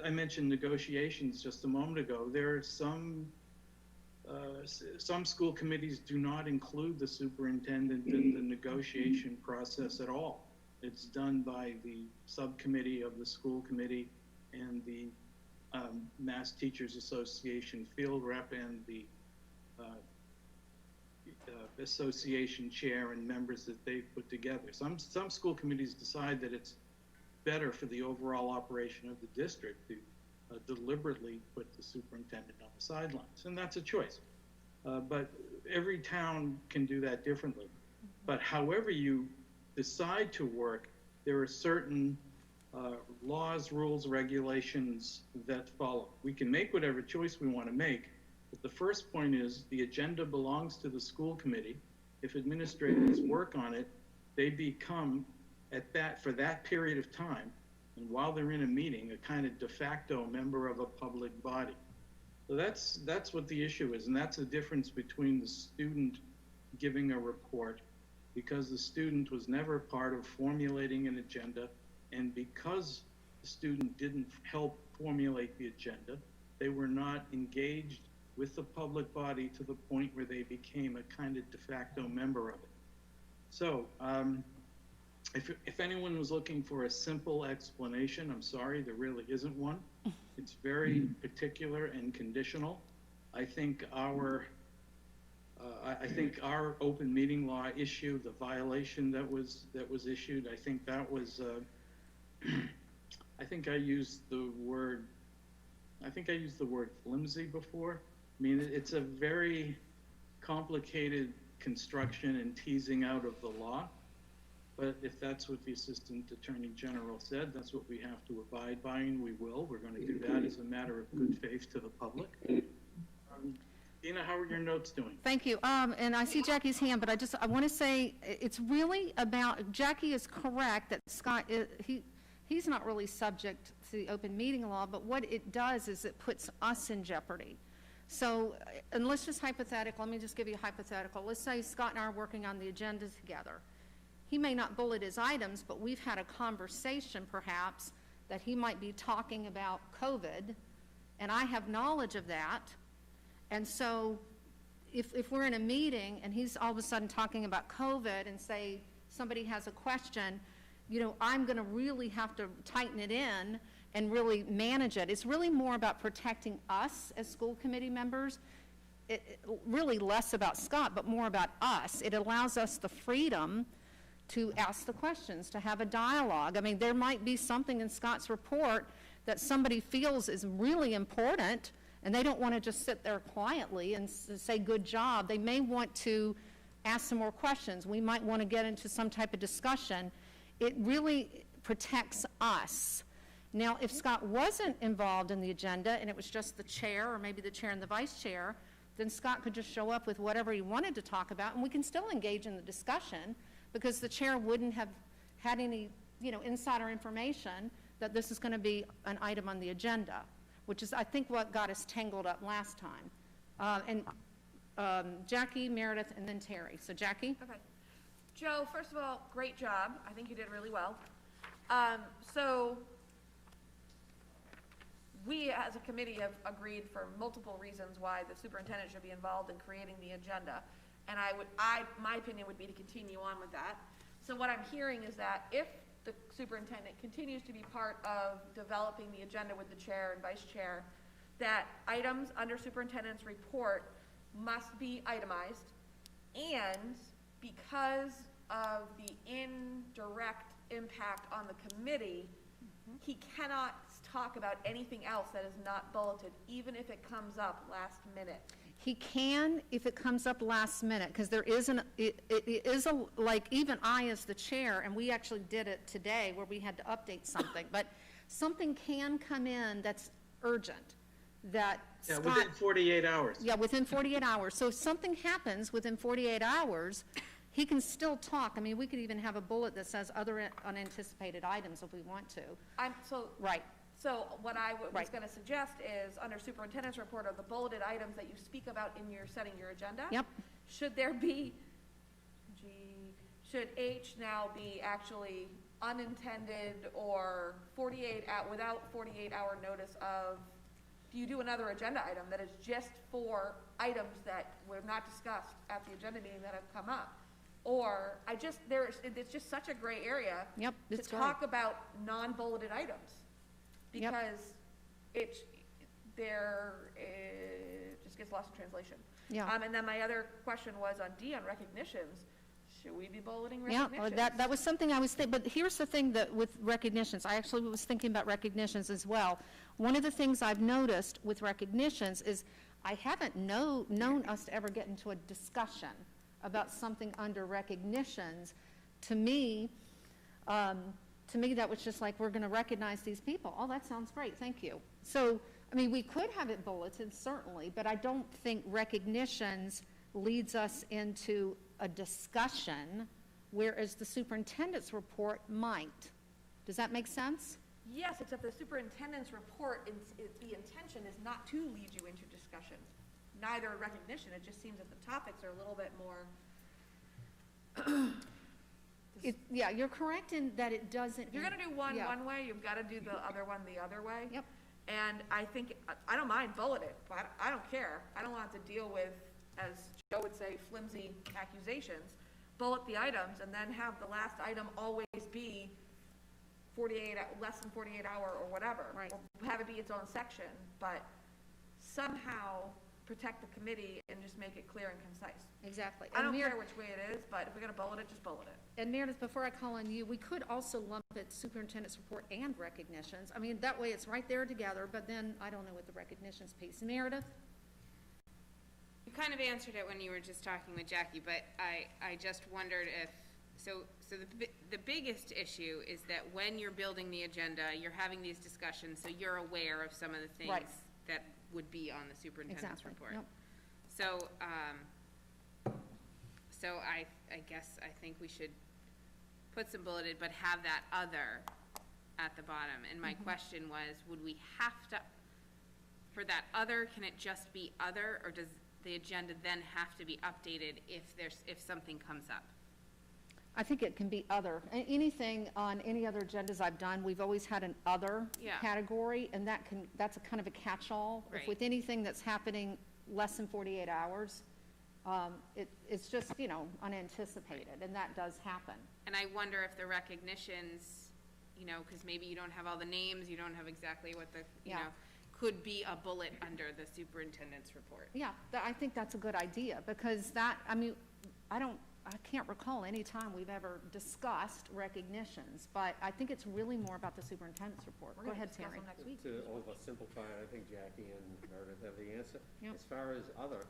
I mentioned negotiations just a moment ago. There are some school committees do not include the superintendent in the negotiation process at all. It's done by the subcommittee of the school committee and the Mass Teachers Association field rep and the association chair and members that they've put together. Some school committees decide that it's better for the overall operation of the district to deliberately put the superintendent on the sidelines, and that's a choice. But every town can do that differently. But however you decide to work, there are certain laws, rules, regulations that follow. We can make whatever choice we want to make, but the first point is the agenda belongs to the school committee. If administrators work on it, they become, for that period of time, and while they're in a meeting, a kind of de facto member of a public body. So that's what the issue is, and that's the difference between the student giving a report, because the student was never part of formulating an agenda, and because the student didn't help formulate the agenda, they were not engaged with the public body to the point where they became a kind of de facto member of it. So if anyone was looking for a simple explanation, I'm sorry, there really isn't one. It's very particular and conditional. I think our open meeting law issue, the violation that was issued, I think that was, I think I used the word flimsy before. I mean, it's a very complicated construction and teasing out of the law. But if that's what the Assistant Attorney General said, that's what we have to abide by, and we will. We're going to do that as a matter of good faith to the public. Dina, how are your notes doing? Thank you. And I see Jackie's hand, but I want to say it's really about, Jackie is correct that Scott, he's not really subject to the open meeting law, but what it does is it puts us in jeopardy. So, and let's just hypothetical, let me just give you a hypothetical. Let's say Scott and I are working on the agenda together. He may not bullet his items, but we've had a conversation perhaps that he might be talking about COVID, and I have knowledge of that. And so if we're in a meeting and he's all of a sudden talking about COVID and say somebody has a question, you know, I'm going to really have to tighten it in and really manage it. It's really more about protecting us as school committee members. Really less about Scott, but more about us. It allows us the freedom to ask the questions, to have a dialogue. I mean, there might be something in Scott's report that somebody feels is really important, and they don't want to just sit there quietly and say, good job. They may want to ask some more questions. We might want to get into some type of discussion. It really protects us. Now, if Scott wasn't involved in the agenda and it was just the chair or maybe the chair and the vice chair, then Scott could just show up with whatever he wanted to talk about, and we can still engage in the discussion, because the chair wouldn't have had any, insider information that this is going to be an item on the agenda, which is, I think, what got us tangled up last time. Jackie, Meredith, and then Terry. So Jackie? Okay. Joe, first of all, great job. I think you did really well. So we as a committee have agreed for multiple reasons why the superintendent should be involved in creating the agenda. And my opinion would be to continue on with that. So what I'm hearing is that if the superintendent continues to be part of developing the agenda with the chair and vice chair, that items under superintendent's report must be itemized, and because of the indirect impact on the committee, he cannot talk about anything else that is not bulleted, even if it comes up last minute. He can if it comes up last minute, because there is like, even I as the chair, and we actually did it today where we had to update something, but something can come in that's urgent, that Yeah, Scott. within 48 hours. Yeah, within 48 hours. So if something happens within 48 hours, he can still talk. I mean, we could even have a bullet that says other unanticipated items if we want to. Right. So what I was Right. going to suggest is, under superintendent's report, of the bulleted items that you speak about in your setting your agenda. Yep. Should there be, should H now be actually unintended or without 48-hour notice of, do you do another agenda item that is just for items that were not discussed at the agenda meeting that have come up? Or it's just such a gray area. Yep, to it's gray. talk about non-bulleted items. Yep. Because it just gets lost in translation. Yeah. And then my other question was on D, on recognitions. Should we be bulleting Yeah, recognitions? that was something I was thinking, but here's the thing that with recognitions, I actually was thinking about recognitions as well. One of the things I've noticed with recognitions is I haven't known us to ever get into a discussion about something under recognitions. To me, that was just like, we're going to recognize these people. Oh, that sounds great, thank you. So, I mean, we could have it bulleted, certainly, but I don't think recognitions leads us into a discussion, whereas the superintendent's report might. Does that make sense? Yes, except the superintendent's report, the intention is not to lead you into discussions. Neither recognition, it just seems that the topics are a little bit more. Yeah, you're correct in that it doesn't. If you're gonna do one yeah. one way, you've gotta do the other one the other way. Yep. And I think, I don't mind bulleted, but I don't care. I don't want to deal with, as Joe would say, flimsy accusations. Bullet the items and then have the last item always be less than 48 hour or whatever. Right. Or have it be its own section, but somehow protect the committee and just make it clear and concise. Exactly. I don't And care which way it is, but if we're gonna bullet it, just bullet it. And Meredith, before I call on you, we could also lump it superintendent's report and recognitions. I mean, that way it's right there together, but then I don't know what the recognitions piece. Meredith? You kind of answered it when you were just talking with Jackie, but I just wondered if, so the biggest issue is that when you're building the agenda, you're having these discussions, so you're aware of some of the things Right. that would be on the superintendent's Exactly. report. Yep. So I guess I think we should put some bulleted, but have that other at the bottom. And my question was, would we have to, for that other, can it just be other, or does the agenda then have to be updated if something comes up? I think it can be other. Anything on any other agendas I've done, we've always had an other Yeah. category, and that's a kind of a catch-all. Right. If with anything that's happening less than 48 hours, it's just, unanticipated, and that does happen. And I wonder if the recognitions, because maybe you don't have all the names, you don't have exactly what the, Yeah. could be a bullet under the superintendent's report. Yeah, I think that's a good idea, because I can't recall any time we've ever discussed recognitions, but I think it's really more about the superintendent's report. We're Go gonna ahead, discuss Terry. them next week. To oversimplify it, I think Jackie and Meredith have the answer. Yep. As far as other,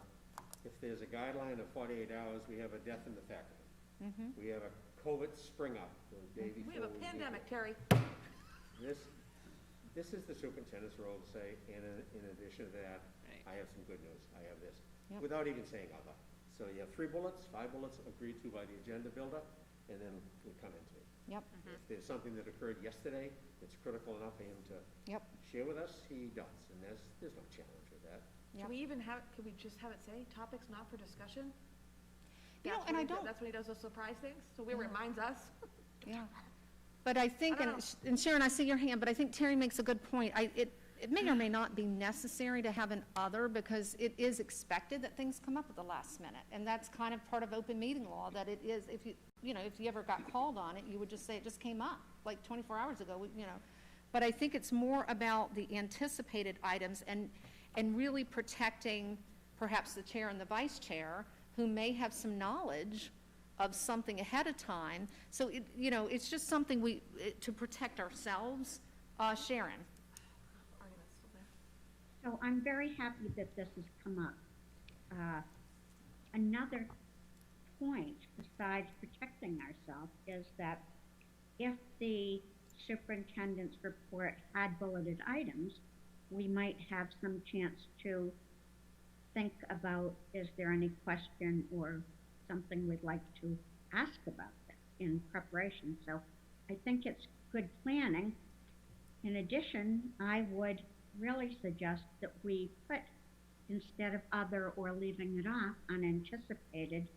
if there's a guideline of 48 hours, we have a death in the faculty. We have a COVID spring up the day before. We have a pandemic, Terry. This is the superintendent's role to say, and in addition to that, Right. I have some good news, I have this. Yep. without even saying other. So you have 3 bullets, 5 bullets agreed to by the agenda builder, and then we'll come into it. Yep, If there's something that occurred yesterday that's critical enough for him to yep, share with us, he does, and there's no challenge with that. yep. Can we even have, could we just have it say, topics not for discussion? You know, That's and when I he- don't- That's when he does those surprise things, so it Yeah. reminds us. Yeah. But I think, I don't and Sharon, I see your hand, but I think Terry makes a good point. It may or may not be necessary to have an other, because it is expected that things come up at the last minute. And that's kind of part of open meeting law, that it is, if you ever got called on it, you would just say it just came up, like 24 hours ago, But I think it's more about the anticipated items and really protecting perhaps the chair and the vice chair, who may have some knowledge of something ahead of time. So, it's just something to protect ourselves. Sharon? Argument's still there. So I'm very happy that this has come up. Another point besides protecting ourselves is that if the superintendent's report had bulleted items, we might have some chance to think about, is there any question or something we'd like to ask about that in preparation. So I think it's good planning. In addition, I would really suggest that we put, instead of other or leaving it off, unanticipated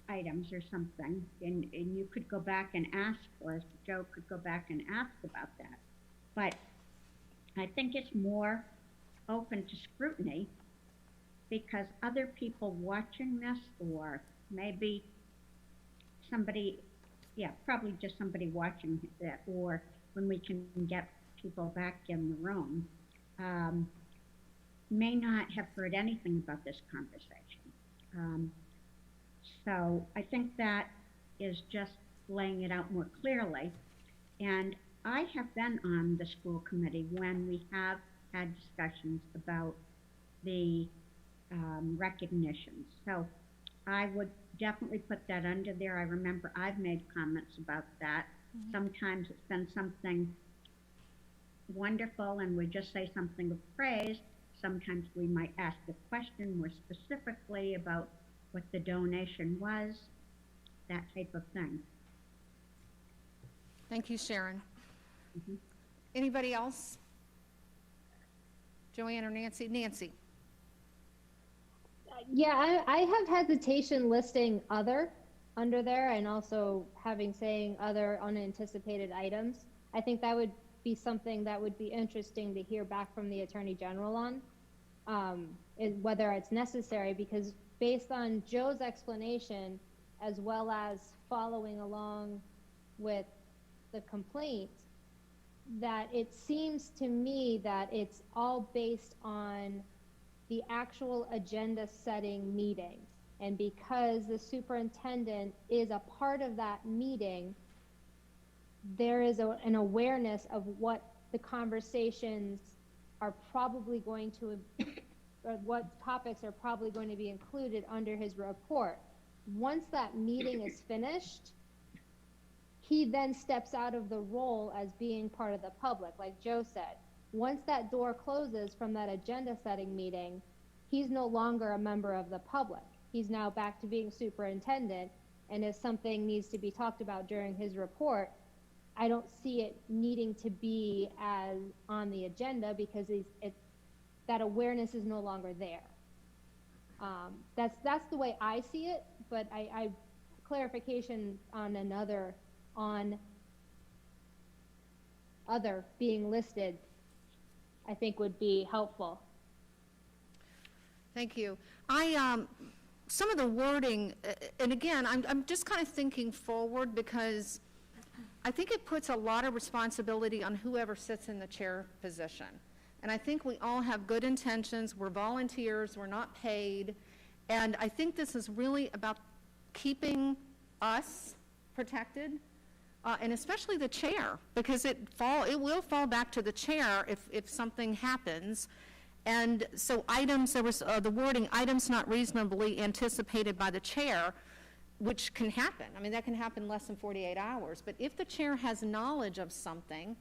items or something, and you could go back and ask, or Joe could go back and ask about that. But I think it's more open to scrutiny, because other people watching this, or maybe somebody, probably just somebody watching it, or when we can get people back in the room, may not have heard anything about this conversation. So I think that is just laying it out more clearly. And I have been on the school committee when we have had discussions about the recognitions. So I would definitely put that under there. I remember I've made comments about that. Mm-hmm. Sometimes it's been something wonderful and we just say something of praise. Sometimes we might ask a question more specifically about what the donation was, that type of thing. Thank you, Sharon. Mm-hmm. Anybody else? Joanne or Nancy? Nancy? Yeah, I have hesitation listing other under there, and also saying other unanticipated items. I think that would be something that would be interesting to hear back from the Attorney General on, whether it's necessary, because based on Joe's explanation, as well as following along with the complaint, that it seems to me that it's all based on the actual agenda setting meeting. And because the superintendent is a part of that meeting, there is an awareness of what the conversations are probably going to, or what topics are probably going to be included under his report. Once that meeting is finished, he then steps out of the role as being part of the public, like Joe said. Once that door closes from that agenda setting meeting, he's no longer a member of the public. He's now back to being superintendent, and if something needs to be talked about during his report, I don't see it needing to be as on the agenda, because that awareness is no longer there. That's the way I see it, but I clarification on other being listed, I think would be helpful. Thank you. Some of the wording, and again, I'm just kind of thinking forward, because I think it puts a lot of responsibility on whoever sits in the chair position. And I think we all have good intentions. We're volunteers. We're not paid. And I think this is really about keeping us protected, and especially the chair, because it will fall back to the chair if something happens. And so items, there was the wording, items not reasonably anticipated by the chair, which can happen. I mean, that can happen less than 48 hours. But if the chair has knowledge of something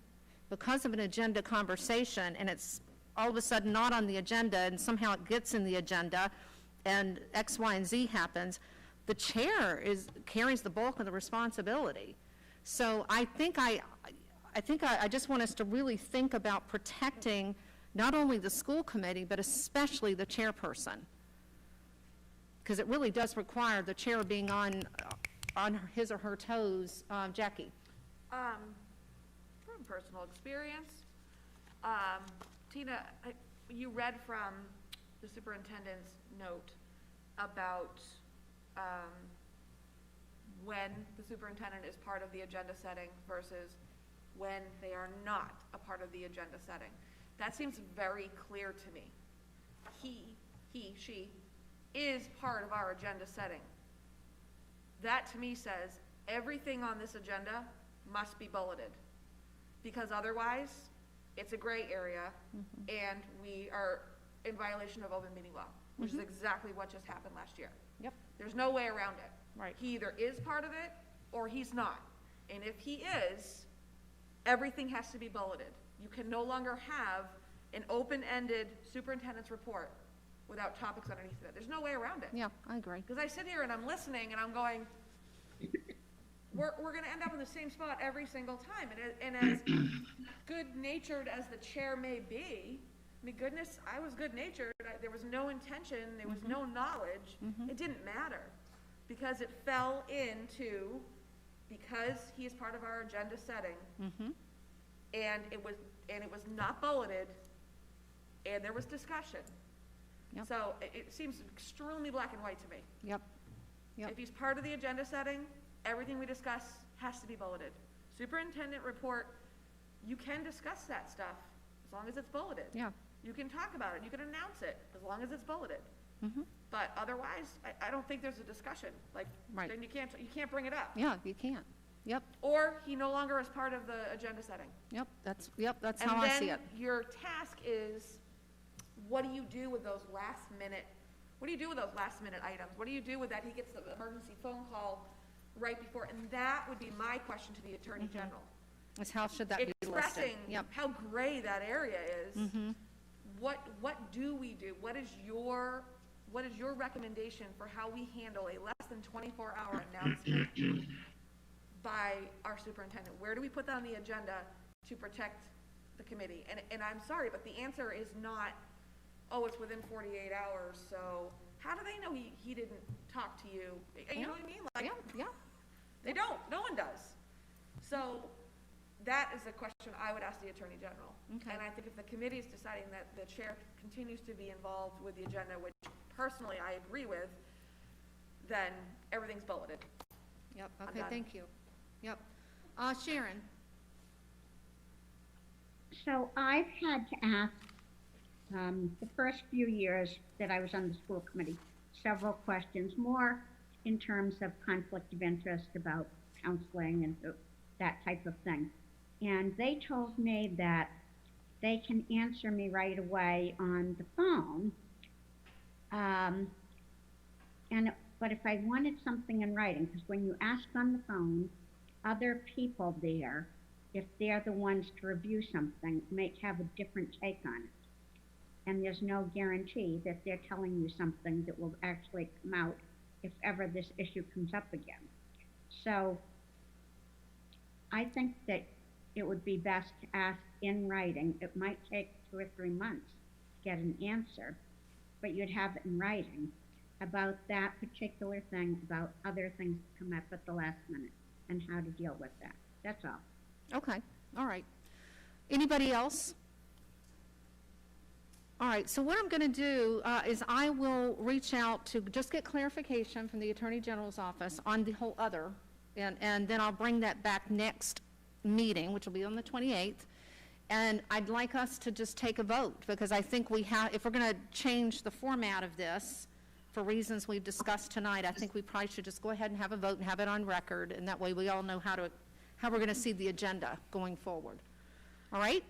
because of an agenda conversation and it's all of a sudden not on the agenda, and somehow it gets in the agenda, and X, Y, and Z happens, the chair carries the bulk of the responsibility. So I think I just want us to really think about protecting not only the school committee, but especially the chairperson. Because it really does require the chair being on his or her toes. Jackie? From personal experience, Tina, you read from the superintendent's note about when the superintendent is part of the agenda setting versus when they are not a part of the agenda setting. That seems very clear to me. She is part of our agenda setting. That to me says everything on this agenda must be bulleted, because otherwise it's a gray area and we are in violation of open meeting law, which is exactly what just happened last year. Yep. There's no way around it. Right. He either is part of it or he's not. And if he is, everything has to be bulleted. You can no longer have an open-ended superintendent's report without topics underneath it. There's no way around it. Yeah, I agree. Because I sit here and I'm listening and I'm going, we're going to end up in the same spot every single time. And as good-natured as the chair may be, I mean, goodness, I was good-natured. There was no intention. There was no knowledge. It didn't matter because it fell into, because he is part of our agenda setting, and it was not bulleted, and there was discussion. Yep. So it seems extremely black and white to me. Yep. Yep. If he's part of the agenda setting, everything we discuss has to be bulleted. Superintendent report, you can discuss that stuff as long as it's bulleted. Yeah. You can talk about it, you can announce it as long as it's bulleted. But otherwise, I don't think there's a discussion. Like, Right. then you can't bring it up. Yeah, you can't. Yep, Or he no longer is part of the agenda setting. yep, that's how I see it. And then your task is, what do you do with those last minute items? What do you do with that? He gets the emergency phone call right before, and that would be my question to the Attorney General. Is how should that be listed? Expressing Yep. how gray that area is. What do we do? What is your recommendation for how we handle a less than 24-hour announcement by our superintendent? Where do we put that on the agenda to protect the committee? And I'm sorry, but the answer is not, oh, it's within 48 hours, so how do they know he didn't talk to you? You know what I mean? Like, Yeah. they don't. No one does. So that is a question I would ask the Attorney General. Okay. And I think if the committee is deciding that the chair continues to be involved with the agenda, which personally I agree with, then everything's bulleted. Yep, I'm okay, done. thank you. Yep. Sharon? So I've had to ask, the first few years that I was on the school committee, several questions, more in terms of conflict of interest about counseling and that type of thing. And they told me that they can answer me right away on the phone. But if I wanted something in writing, because when you ask on the phone, other people there, if they're the ones to review something, might have a different take on it. And there's no guarantee that they're telling you something that will actually come out if ever this issue comes up again. So I think that it would be best to ask in writing. It might take 2 or 3 months to get an answer, but you'd have it in writing about that particular thing, about other things that come up at the last minute, and how to deal with that. That's all. Okay, all right. Anybody else? All right, so what I'm going to do is I will reach out to just get clarification from the Attorney General's office on the whole other, and then I'll bring that back next meeting, which will be on the 28th, and I'd like us to just take a vote, because I think we have, if we're going to change the format of this for reasons we've discussed tonight, I think we probably should just go ahead and have a vote and have it on record, and that way we all know how we're going to see the agenda going forward. All right?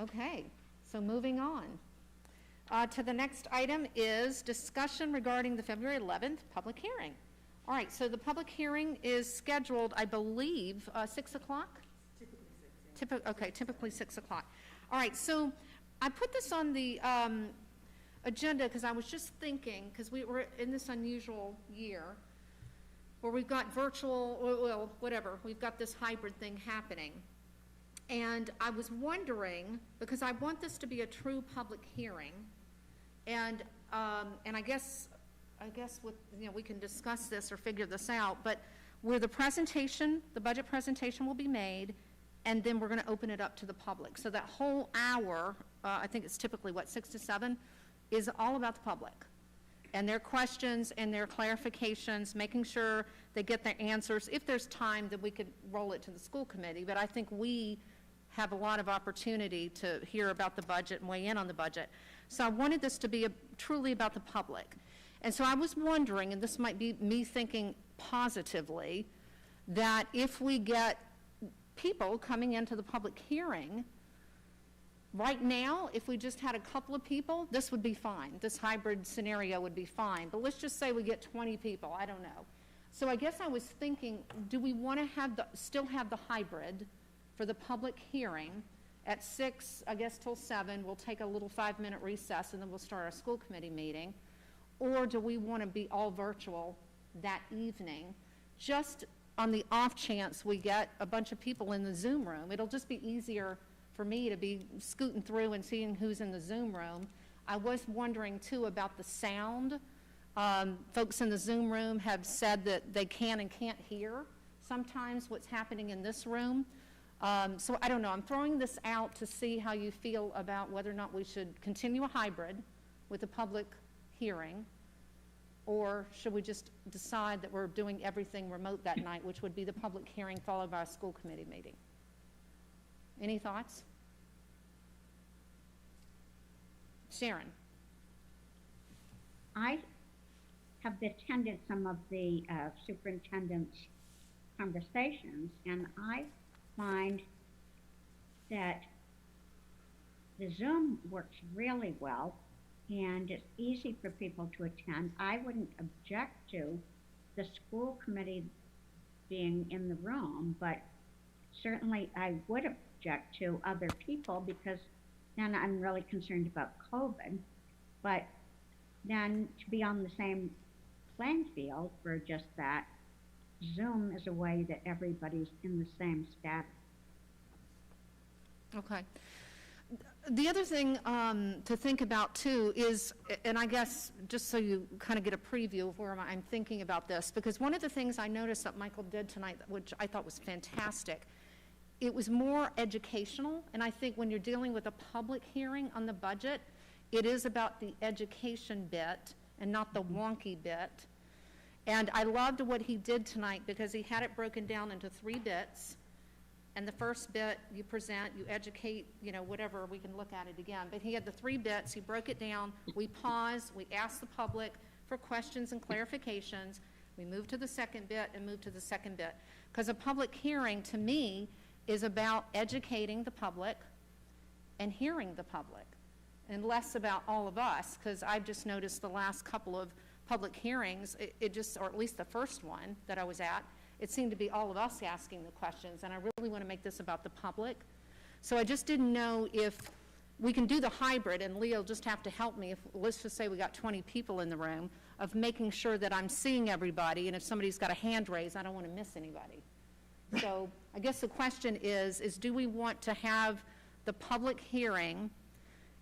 Okay, so moving on. To the next item is discussion regarding the February 11th public hearing. All right, so the public hearing is scheduled, I believe, 6 o'clock? Typically 6, yeah. Typically 6 o'clock. All right, so I put this on the agenda because I was just thinking, because we were in this unusual year where we've got virtual, well, whatever, we've got this hybrid thing happening. And I was wondering, because I want this to be a true public hearing, and I guess with, we can discuss this or figure this out, but where the budget presentation will be made, and then we're going to open it up to the public. So that whole hour, I think it's typically, 6 to 7, is all about the public and their questions and their clarifications, making sure they get their answers. If there's time, then we could roll it to the school committee, but I think we have a lot of opportunity to hear about the budget and weigh in on the budget. So I wanted this to be truly about the public. And so I was wondering, and this might be me thinking positively, that if we get people coming into the public hearing, right now, if we just had a couple of people, this would be fine. This hybrid scenario would be fine. But let's just say we get 20 people, I don't know. So I guess I was thinking, do we want to still have the hybrid for the public hearing at 6, I guess, till 7? We'll take a little 5-minute recess and then we'll start our school committee meeting. Or do we want to be all virtual that evening, just on the off chance we get a bunch of people in the Zoom room? It'll just be easier for me to be scooting through and seeing who's in the Zoom room. I was wondering too about the sound. Folks in the Zoom room have said that they can and can't hear sometimes what's happening in this room. So I don't know, I'm throwing this out to see how you feel about whether or not we should continue a hybrid with a public hearing, or should we just decide that we're doing everything remote that night, which would be the public hearing followed by a school committee meeting? Any thoughts? Sharon? I have attended some of the superintendent's conversations, and I find that the Zoom works really well, and it's easy for people to attend. I wouldn't object to the school committee being in the room, but certainly I would object to other people, because then I'm really concerned about COVID. But then to be on the same playing field for just that, Zoom is a way that everybody's in the same status. Okay. The other thing to think about too is, and I guess just so you kind of get a preview of where I'm thinking about this, because one of the things I noticed that Michael did tonight, which I thought was fantastic, it was more educational, and I think when you're dealing with a public hearing on the budget, it is about the education bit and not the wonky bit. And I loved what he did tonight because he had it broken down into 3 bits. And the first bit, you present, you educate, whatever, we can look at it again. But he had the 3 bits, he broke it down, we paused, we asked the public for questions and clarifications, we moved to the second bit and moved to the second bit. Because a public hearing, to me, is about educating the public and hearing the public, and less about all of us, because I've just noticed the last couple of public hearings, it just, or at least the first one that I was at, it seemed to be all of us asking the questions, and I really want to make this about the public. So I just didn't know if we can do the hybrid, and Leo just have to help me, if let's just say we got 20 people in the room, of making sure that I'm seeing everybody, and if somebody's got a hand raised, I don't want to miss anybody. So I guess the question is do we want to have the public hearing?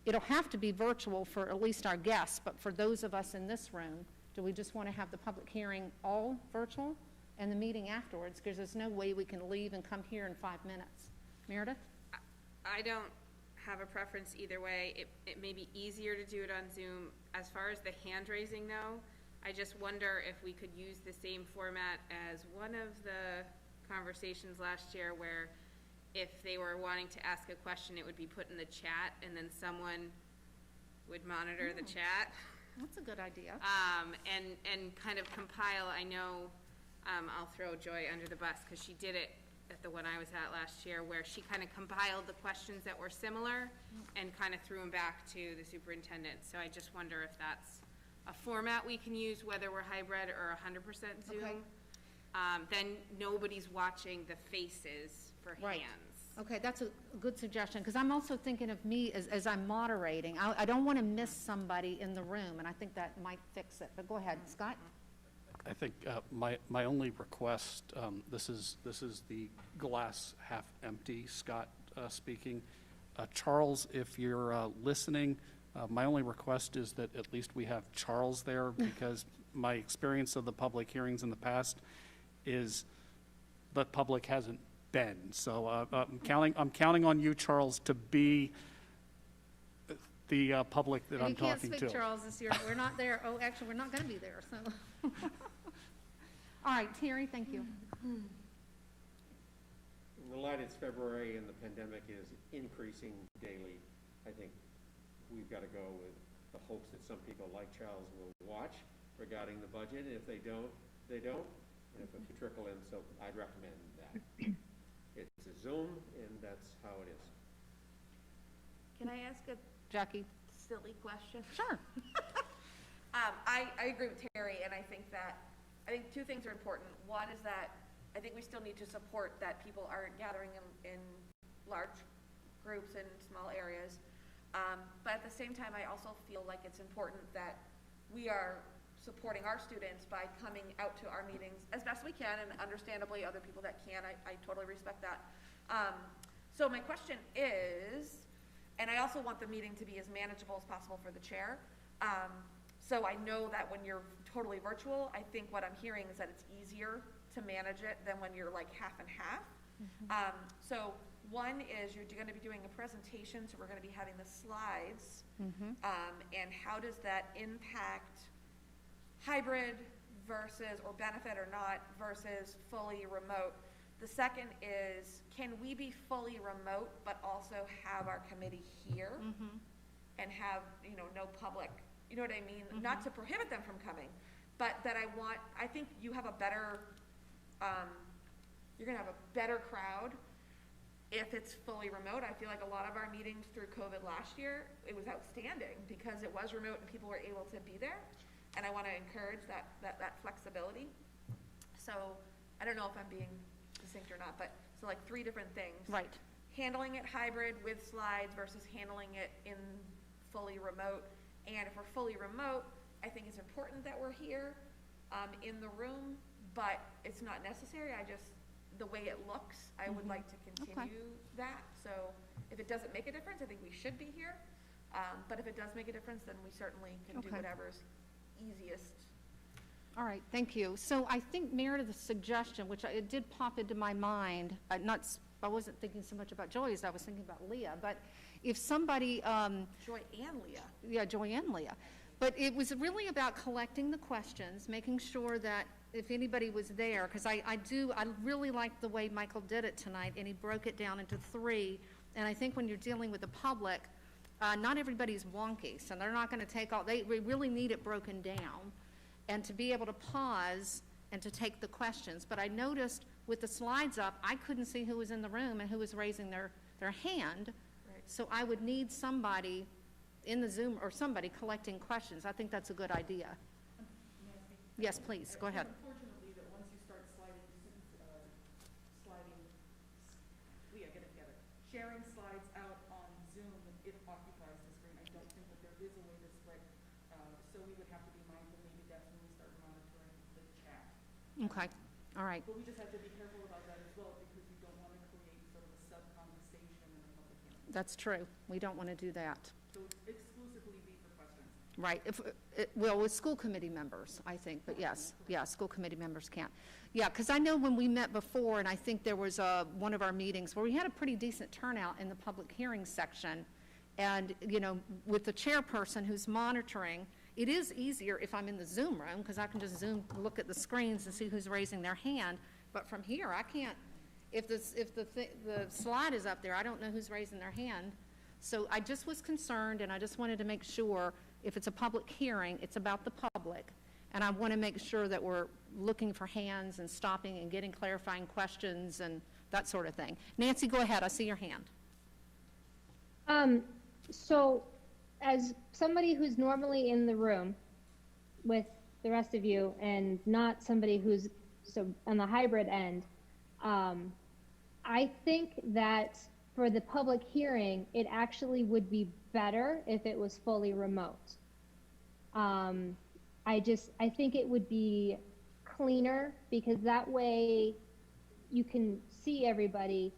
It'll have to be virtual for at least our guests, but for those of us in this room, do we just want to have the public hearing all virtual and the meeting afterwards? Because there's no way we can leave and come here in 5 minutes. Meredith? I don't have a preference either way. It may be easier to do it on Zoom. As far as the hand raising though, I just wonder if we could use the same format as one of the conversations last year, where if they were wanting to ask a question, it would be put in the chat and then someone would monitor the chat. That's a good idea. And kind of compile, I know, I'll throw Joy under the bus because she did it at the one I was at last year, where she kind of compiled the questions that were similar and kind of threw them back to the superintendent. So I just wonder if that's a format we can use, whether we're hybrid or 100% Zoom. Okay. Then nobody's watching the faces for Right. hands. Okay, that's a good suggestion, because I'm also thinking of me as I'm moderating. I don't want to miss somebody in the room, and I think that might fix it. But go ahead, Scott? I think my only request, this is the glass half empty, Scott speaking. Charles, if you're listening, my only request is that at least we have Charles there, because my experience of the public hearings in the past is the public hasn't been. So I'm counting on you, Charles, to be the public that I'm talking to. You can't speak, Charles, this year. We're not there. Oh, actually, we're not going to be there, so. All right, Terry, thank you. In the light it's February and the pandemic is increasing daily, I think we've got to go with the hopes that some people like Charles will watch regarding the budget. And if they don't, they don't. And if it could trickle in, so I'd recommend that. It's a Zoom, and that's how it is. Can I ask a Jackie? silly question? Sure. I agree with Terry, and I think two things are important. One is that I think we still need to support that people are gathering in large groups in small areas. But at the same time, I also feel like it's important that we are supporting our students by coming out to our meetings as best we can, and understandably other people that can, I totally respect that. So my question is, and I also want the meeting to be as manageable as possible for the chair. So I know that when you're totally virtual, I think what I'm hearing is that it's easier to manage it than when you're like half and half. So one is you're going to be doing a presentation, so we're going to be having the slides. And how does that impact hybrid versus, or benefit or not, versus fully remote? The second is, can we be fully remote but also have our committee here and have, no public, you know what I mean? Not to prohibit them from coming, but that I think you have a better, you're gonna have a better crowd if it's fully remote. I feel like a lot of our meetings through COVID last year, it was outstanding because it was remote and people were able to be there. And I want to encourage that flexibility. So I don't know if I'm being succinct or not, but so like 3 different things. Right. Handling it hybrid with slides versus handling it in fully remote. And if we're fully remote, I think it's important that we're here in the room, but it's not necessary. The way it looks, I would like to continue that. So if it doesn't make a difference, I think we should be here. But if it does make a difference, then we certainly can do whatever's easiest. All right, thank you. So I think Meredith's suggestion, which it did pop into my mind, I wasn't thinking so much about Joy as I was thinking about Leah, but if somebody... Joy and Leah. Yeah, Joy and Leah. But it was really about collecting the questions, making sure that if anybody was there, because I really like the way Michael did it tonight, and he broke it down into 3. And I think when you're dealing with the public, not everybody's wonky, so they're not going to take all, we really need it broken down, and to be able to pause and to take the questions. But I noticed with the slides up, I couldn't see who was in the room and who was raising their hand. Right. So I would need somebody in the Zoom or somebody collecting questions. I think that's a good idea. Yes, please, go ahead. Unfortunately, that once you start sharing slides out on Zoom, it occupies the screen. I don't think that there is a way to split, so we would have to be mindful maybe that's when we start monitoring the chat. Okay, all right. But we just have to be careful about that as well, because we don't want to create sort of a sub-conversation in the public hearing. That's true. We don't want to do that. So exclusively be for questions. Right. Well, with school committee members, I think, but yes, school committee members can't. Yeah, because I know when we met before, and I think there was one of our meetings where we had a pretty decent turnout in the public hearing section, and, with the chairperson who's monitoring, it is easier if I'm in the Zoom room, because I can just look at the screens and see who's raising their hand, but from here, I can't, if the slide is up there, I don't know who's raising their hand. So I just was concerned, and I just wanted to make sure if it's a public hearing, it's about the public, and I want to make sure that we're looking for hands and stopping and getting clarifying questions and that sort of thing. Nancy, go ahead. I see your hand. So as somebody who's normally in the room with the rest of you and not somebody who's on the hybrid end, I think that for the public hearing, it actually would be better if it was fully remote. I think it would be cleaner because that way you can see everybody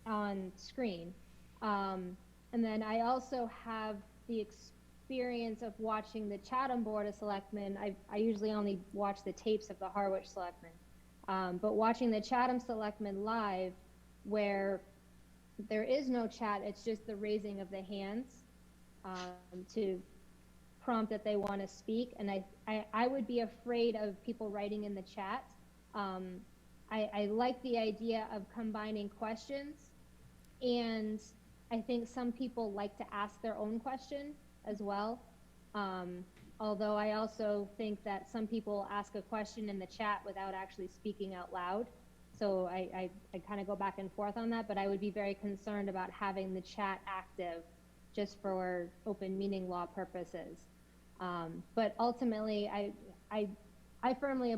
on screen. And then I also have the experience of watching the Chatham Board of Selectmen. I usually only watch the tapes of the Harwich Selectmen. But watching the Chatham Selectmen live, where there is no chat, it's just the raising of the hands to prompt that they want to speak. And I would be afraid of people writing in the chat. I like the idea of combining questions, and I think some people like to ask their own question as well. Although I also think that some people ask a question in the chat without actually speaking out loud. So I kind of go back and forth on that, but I would be very concerned about having the chat active just for open meeting law purposes. But ultimately, I firmly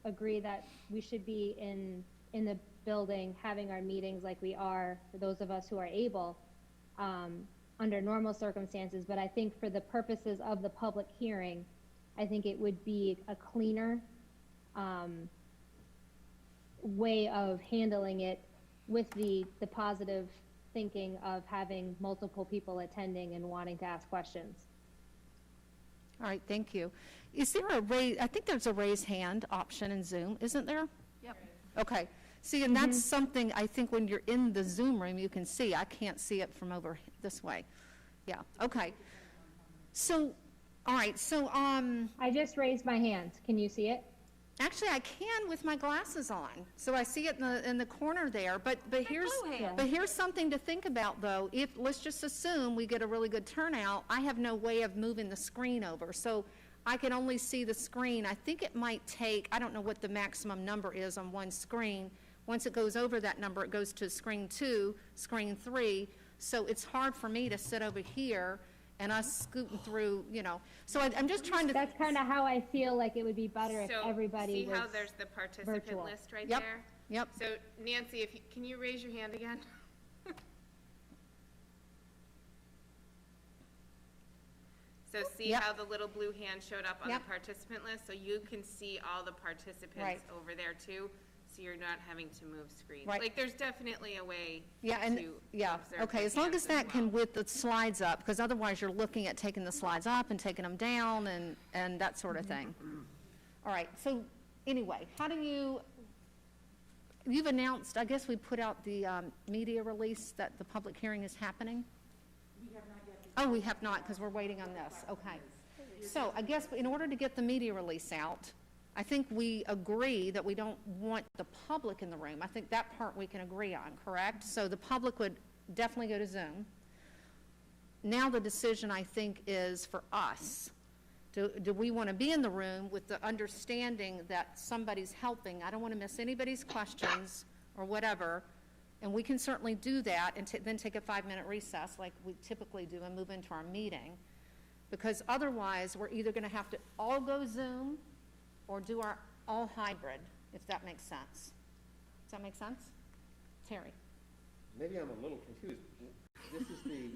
agree that we should be in the building having our meetings like we are, for those of us who are able, under normal circumstances. But I think for the purposes of the public hearing, I think it would be a cleaner way of handling it, with the positive thinking of having multiple people attending and wanting to ask questions. All right, thank you. Is there a raise, I think there's a raise hand option in Zoom, isn't there? Yep. Okay. See, and that's something I think when you're in the Zoom room, you can see. I can't see it from over this way. Yeah, okay. So, all right, so, I just raised my hand. Can you see it? actually, I can with my glasses on, so I see it in the corner there. But here's something to think about, though. If let's just assume we get a really good turnout, I have no way of moving the screen over, so I can only see the screen. I think it might take, I don't know what the maximum number is on one screen. Once it goes over that number, it goes to screen 2, screen 3. So it's hard for me to sit over here and us scooting through, you know. So I'm just trying to. That's kind of how I feel like it would be better if So, everybody see was how there's the participant virtual. list right Yep. there? Yep. So Nancy, can you raise your hand again? So see Yep. how the little blue hand showed up on the Yep. participant list? So you can see all the participants Right. over there too, so you're not having to move screens. Right. Like, there's definitely a way Yeah, and, to yeah, observe okay, the as long hands as that well. can with the slides up, because otherwise you're looking at taking the slides up and taking them down and that sort of thing. All right, so anyway, how do you've announced, I guess we put out the media release that the public hearing is happening? We have not yet. Oh, we have not, because we're waiting on this, okay. So I guess in order to get the media release out, I think we agree that we don't want the public in the room. I think that part we can agree on, correct? So the public would definitely go to Zoom. Now the decision, I think, is for us. Do we want to be in the room with the understanding that somebody's helping? I don't want to miss anybody's questions or whatever, and we can certainly do that and then take a 5-minute recess like we typically do and move into our meeting, because otherwise we're either going to have to all go Zoom or do our all hybrid, if that makes sense. Does that make sense? Terry? Maybe I'm a little confused. This is the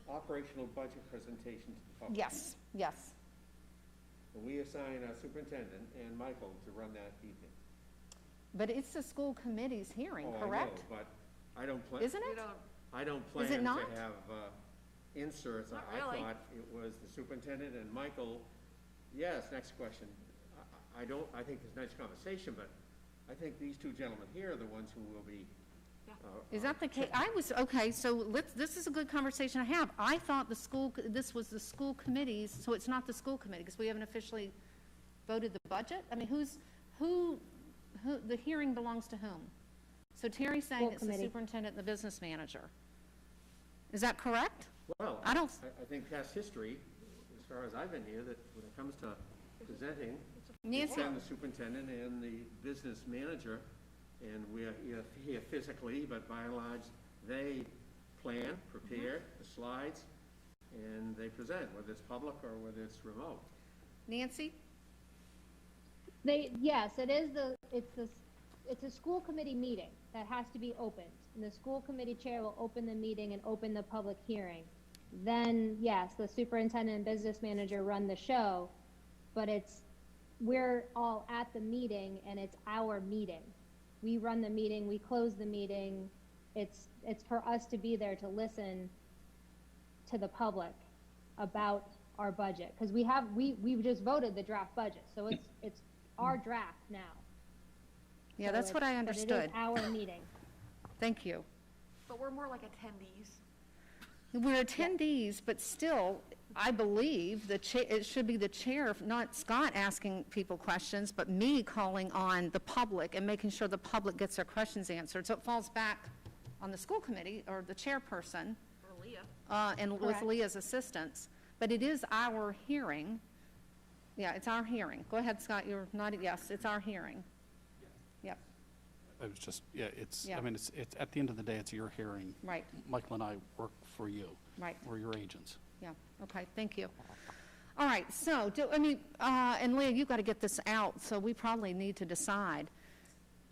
operational budget presentation to the public. Yes, yes. And we assign a superintendent and Michael to run that evening. But it's the school committee's hearing, Oh, correct? I know, but I don't plan. Isn't You it? don't, I don't Is it plan not? to have inserts. Not I really. thought it was the superintendent and Michael. Yes, next question. I think it's a nice conversation, but I think these two gentlemen here are the ones who will be. Is that the case? Okay, so this is a good conversation to have. I thought this was the school committees, so it's not the school committee, because we haven't officially voted the budget? I mean, the hearing belongs to whom? So Terry's saying School it's the committee. superintendent and the business manager. Is that correct? Well, I don't- I think past history, as far as I've been here, that when it comes to presenting, Nancy? it's been the superintendent and the business manager, and we are here physically, but by and large, they plan, prepare the slides, and they present, whether it's public or whether it's remote. Nancy? Yes, it's the it's a school committee meeting that has to be opened, and the school committee chair will open the meeting and open the public hearing. Then, yes, the superintendent and business manager run the show, but we're all at the meeting and it's our meeting. We run the meeting, we close the meeting. It's for us to be there to listen to the public about our budget, because we've just voted the draft budget, so it's our draft now. Yeah, So that's what I But understood. it is our meeting. Thank you. But we're more like attendees. We're attendees, but still, I believe it should be the chair, not Scott asking people questions, but me calling on the public and making sure the public gets their questions answered. So it falls back on the school committee or the chairperson, Or Leah. and with Correct. Leah's assistance. But it is our hearing. Yeah, it's our hearing. Go ahead, Scott, you're nodding, yes, it's our hearing. Yep, It was just, yeah, it's, Yeah. I mean, it's, at the end of the day, it's your hearing. right, Michael and I work for you. right. We're your agents. Yeah, okay, thank you. All right, so, and Leah, you've got to get this out, so we probably need to decide.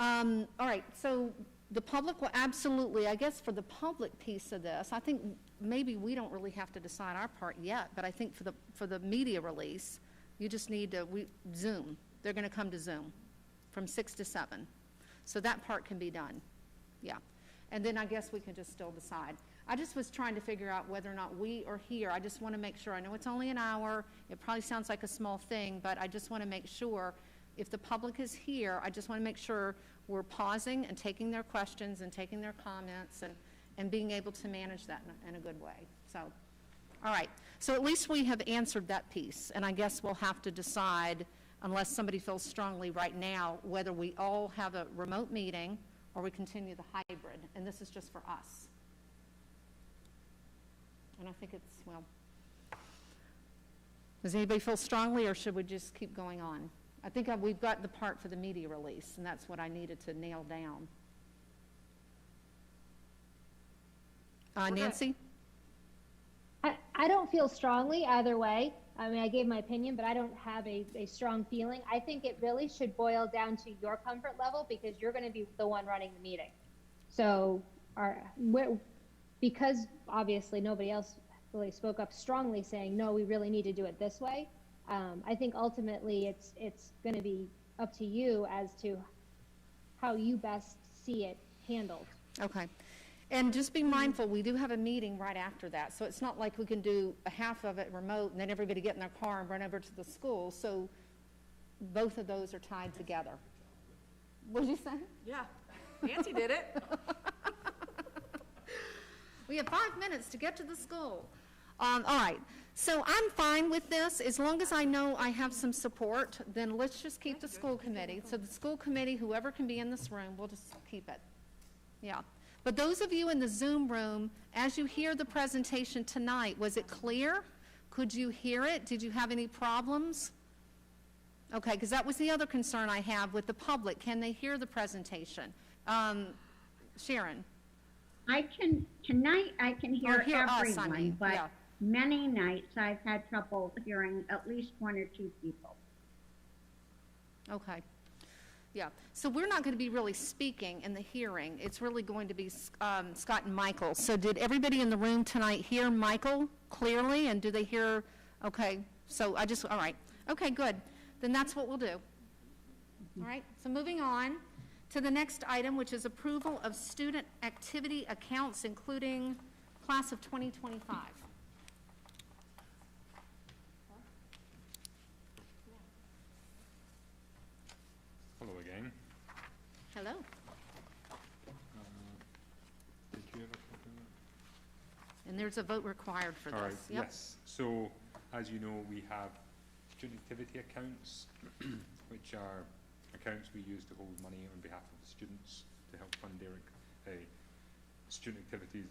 All right, so the public will absolutely, I guess for the public piece of this, I think maybe we don't really have to decide our part yet, but I think for the media release, you just need to, Zoom. They're going to come to Zoom from 6 to 7. So that part can be done, yeah. And then I guess we can just still decide. I just was trying to figure out whether or not we are here. I just want to make sure. I know it's only an hour. It probably sounds like a small thing, but I just want to make sure if the public is here, I just want to make sure we're pausing and taking their questions and taking their comments and being able to manage that in a good way. So, all right. So at least we have answered that piece, and I guess we'll have to decide, unless somebody feels strongly right now, whether we all have a remote meeting or we continue the hybrid, and this is just for us. And I think it's, well, does anybody feel strongly, or should we just keep going on? I think we've got the part for the media release, and that's what I needed to nail down. Nancy? I don't feel strongly either way. I mean, I gave my opinion, but I don't have a strong feeling. I think it really should boil down to your comfort level, because you're going to be the one running the meeting. So because obviously nobody else really spoke up strongly saying, no, we really need to do it this way. I think ultimately it's going to be up to you as to how you best see it handled. Okay. And just be mindful, we do have a meeting right after that, so it's not like we can do a half of it remote and then everybody get in their car and run over to the school. So both of those are tied together. What did you say? Yeah, Nancy did it. We have 5 minutes to get to the school. All right, so I'm fine with this. As long as I know I have some support, then let's just keep the school committee. So the school committee, whoever can be in this room, we'll just keep it. Yeah. But those of you in the Zoom room, as you hear the presentation tonight, was it clear? Could you hear it? Did you have any problems? Okay, because that was the other concern I have with the public. Can they hear the presentation? Sharon? Tonight I can hear hear us, everyone, I mean, but yeah. many nights I've had trouble hearing at least one or two people. Okay. Yeah, so we're not going to be really speaking in the hearing. It's really going to be Scott and Michael. So did everybody in the room tonight hear Michael clearly? And do they hear, okay, so all right. Okay, good. Then that's what we'll do. All right, so moving on to the next item, which is approval of student activity accounts, including class of 2025. Hello again. Hello. Did you have a copy of that? And there's a vote required for this. All right, Yep. yes. So, as you know, we have student activity accounts, which are accounts we use to hold money on behalf of the students to help fund their student activities.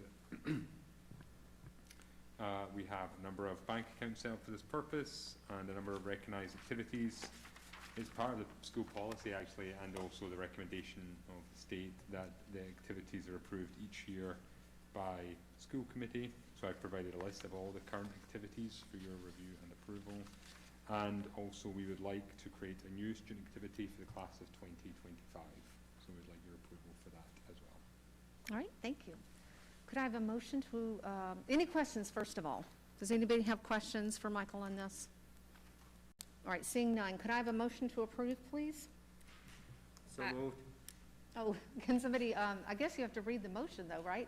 We have a number of bank accounts set up for this purpose and a number of recognised activities. It's part of the school policy actually, and also the recommendation of the state that the activities are approved each year by school committee. So I've provided a list of all the current activities for your review and approval. And also we would like to create a new student activity for the class of 2025. So we for that as well. All right, thank you. Could I have a motion to, any questions, first of all? Does anybody have questions for Michael on this? All right, seeing none, could I have a motion to approve, please? So moved. Oh, can somebody, I guess you have to read the motion though, right?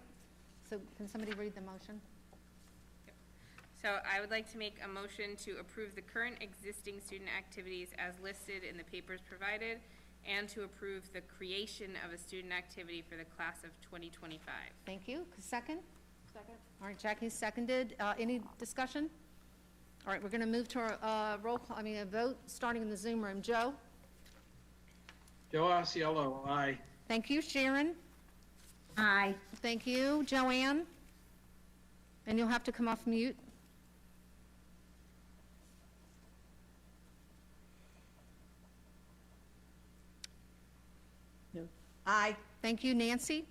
So can somebody read the motion? So I would like to make a motion to approve the current existing student activities as listed in the papers provided, and to approve the creation of a student activity for the class of 2025. Thank you. Second? Second. All right, Jackie seconded. Any discussion? All right, we're going to move to our a vote, starting in the Zoom room. Joe? Joe Osceola, aye. Thank you. Sharon? Aye. Thank you. Joanne? And you'll have to come off mute. Aye. Thank you. Nancy?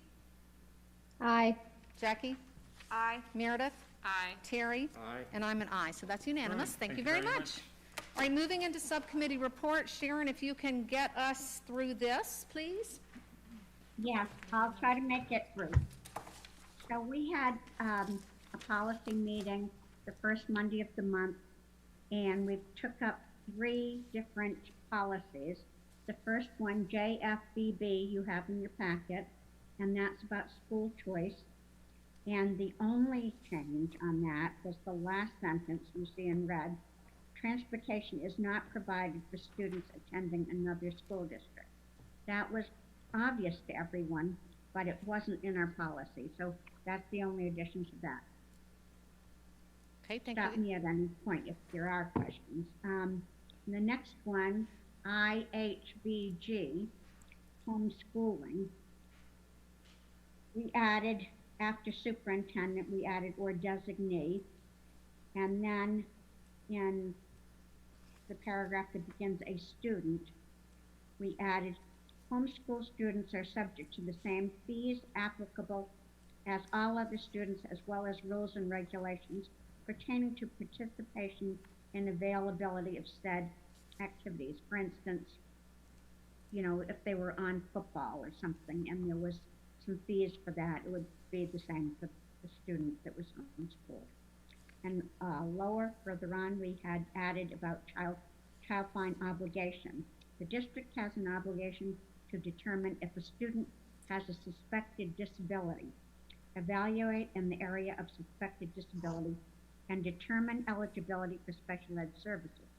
Aye. Jackie? Aye. Meredith? Aye. Terry? Aye. And I'm an aye, so that's unanimous. Right. Thank you very much. All right, moving into subcommittee report. Sharon, if you can get us through this, please. Yes, I'll try to make it through. So we had a policy meeting the first Monday of the month, and we took up 3 different policies. The first one, JFBB, you have in your packet, and that's about school choice. And the only change on that was the last sentence you see in red. Transportation is not provided for students attending another school district. That was obvious to everyone, but it wasn't in our policy, so that's the only addition to that. Okay, thank Stop you. me at any point if there are questions. The next one, IHBG, homeschooling. We added, after superintendent, we added or designee. And then in the paragraph that begins a student, we added homeschool students are subject to the same fees applicable as all other students, as well as rules and regulations pertaining to participation and availability of said activities. For instance, you know, if they were on football or something and there was some fees for that, it would be the same for the student that was homeschooled. And further on, we had added about child fine obligation. The district has an obligation to determine if a student has a suspected disability, evaluate in the area of suspected disability, and determine eligibility for special ed services.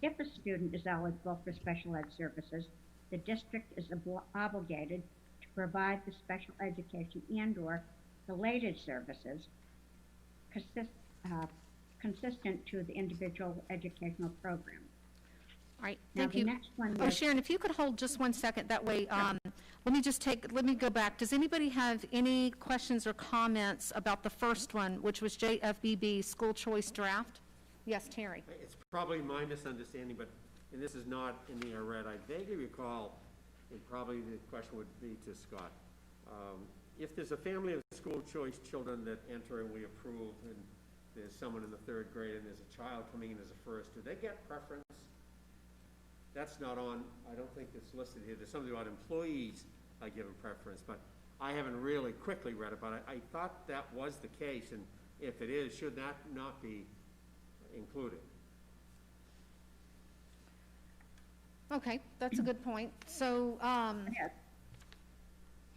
If a student is eligible for special ed services, the district is obligated to provide the special education and/or related services consistent to the individual educational program. All right, Now, thank the you. next one Oh, was- Sharon, if you could hold just one second, that way, let me go back. Does anybody have any questions or comments about the first one, which was JFBB, school choice draft? Yes, Terry. It's probably my misunderstanding, but, and this is not in the red, I vaguely recall, and probably the question would be to Scott. If there's a family of school choice children that enter and we approve, and there's someone in the 3rd grade and there's a child coming in as a first, do they get preference? That's not on, I don't think it's listed here. There's something about employees are given preference, but I haven't really quickly read it, but I thought that was the case, and if it is, should that not be included? Okay, that's a good point. So, Yes.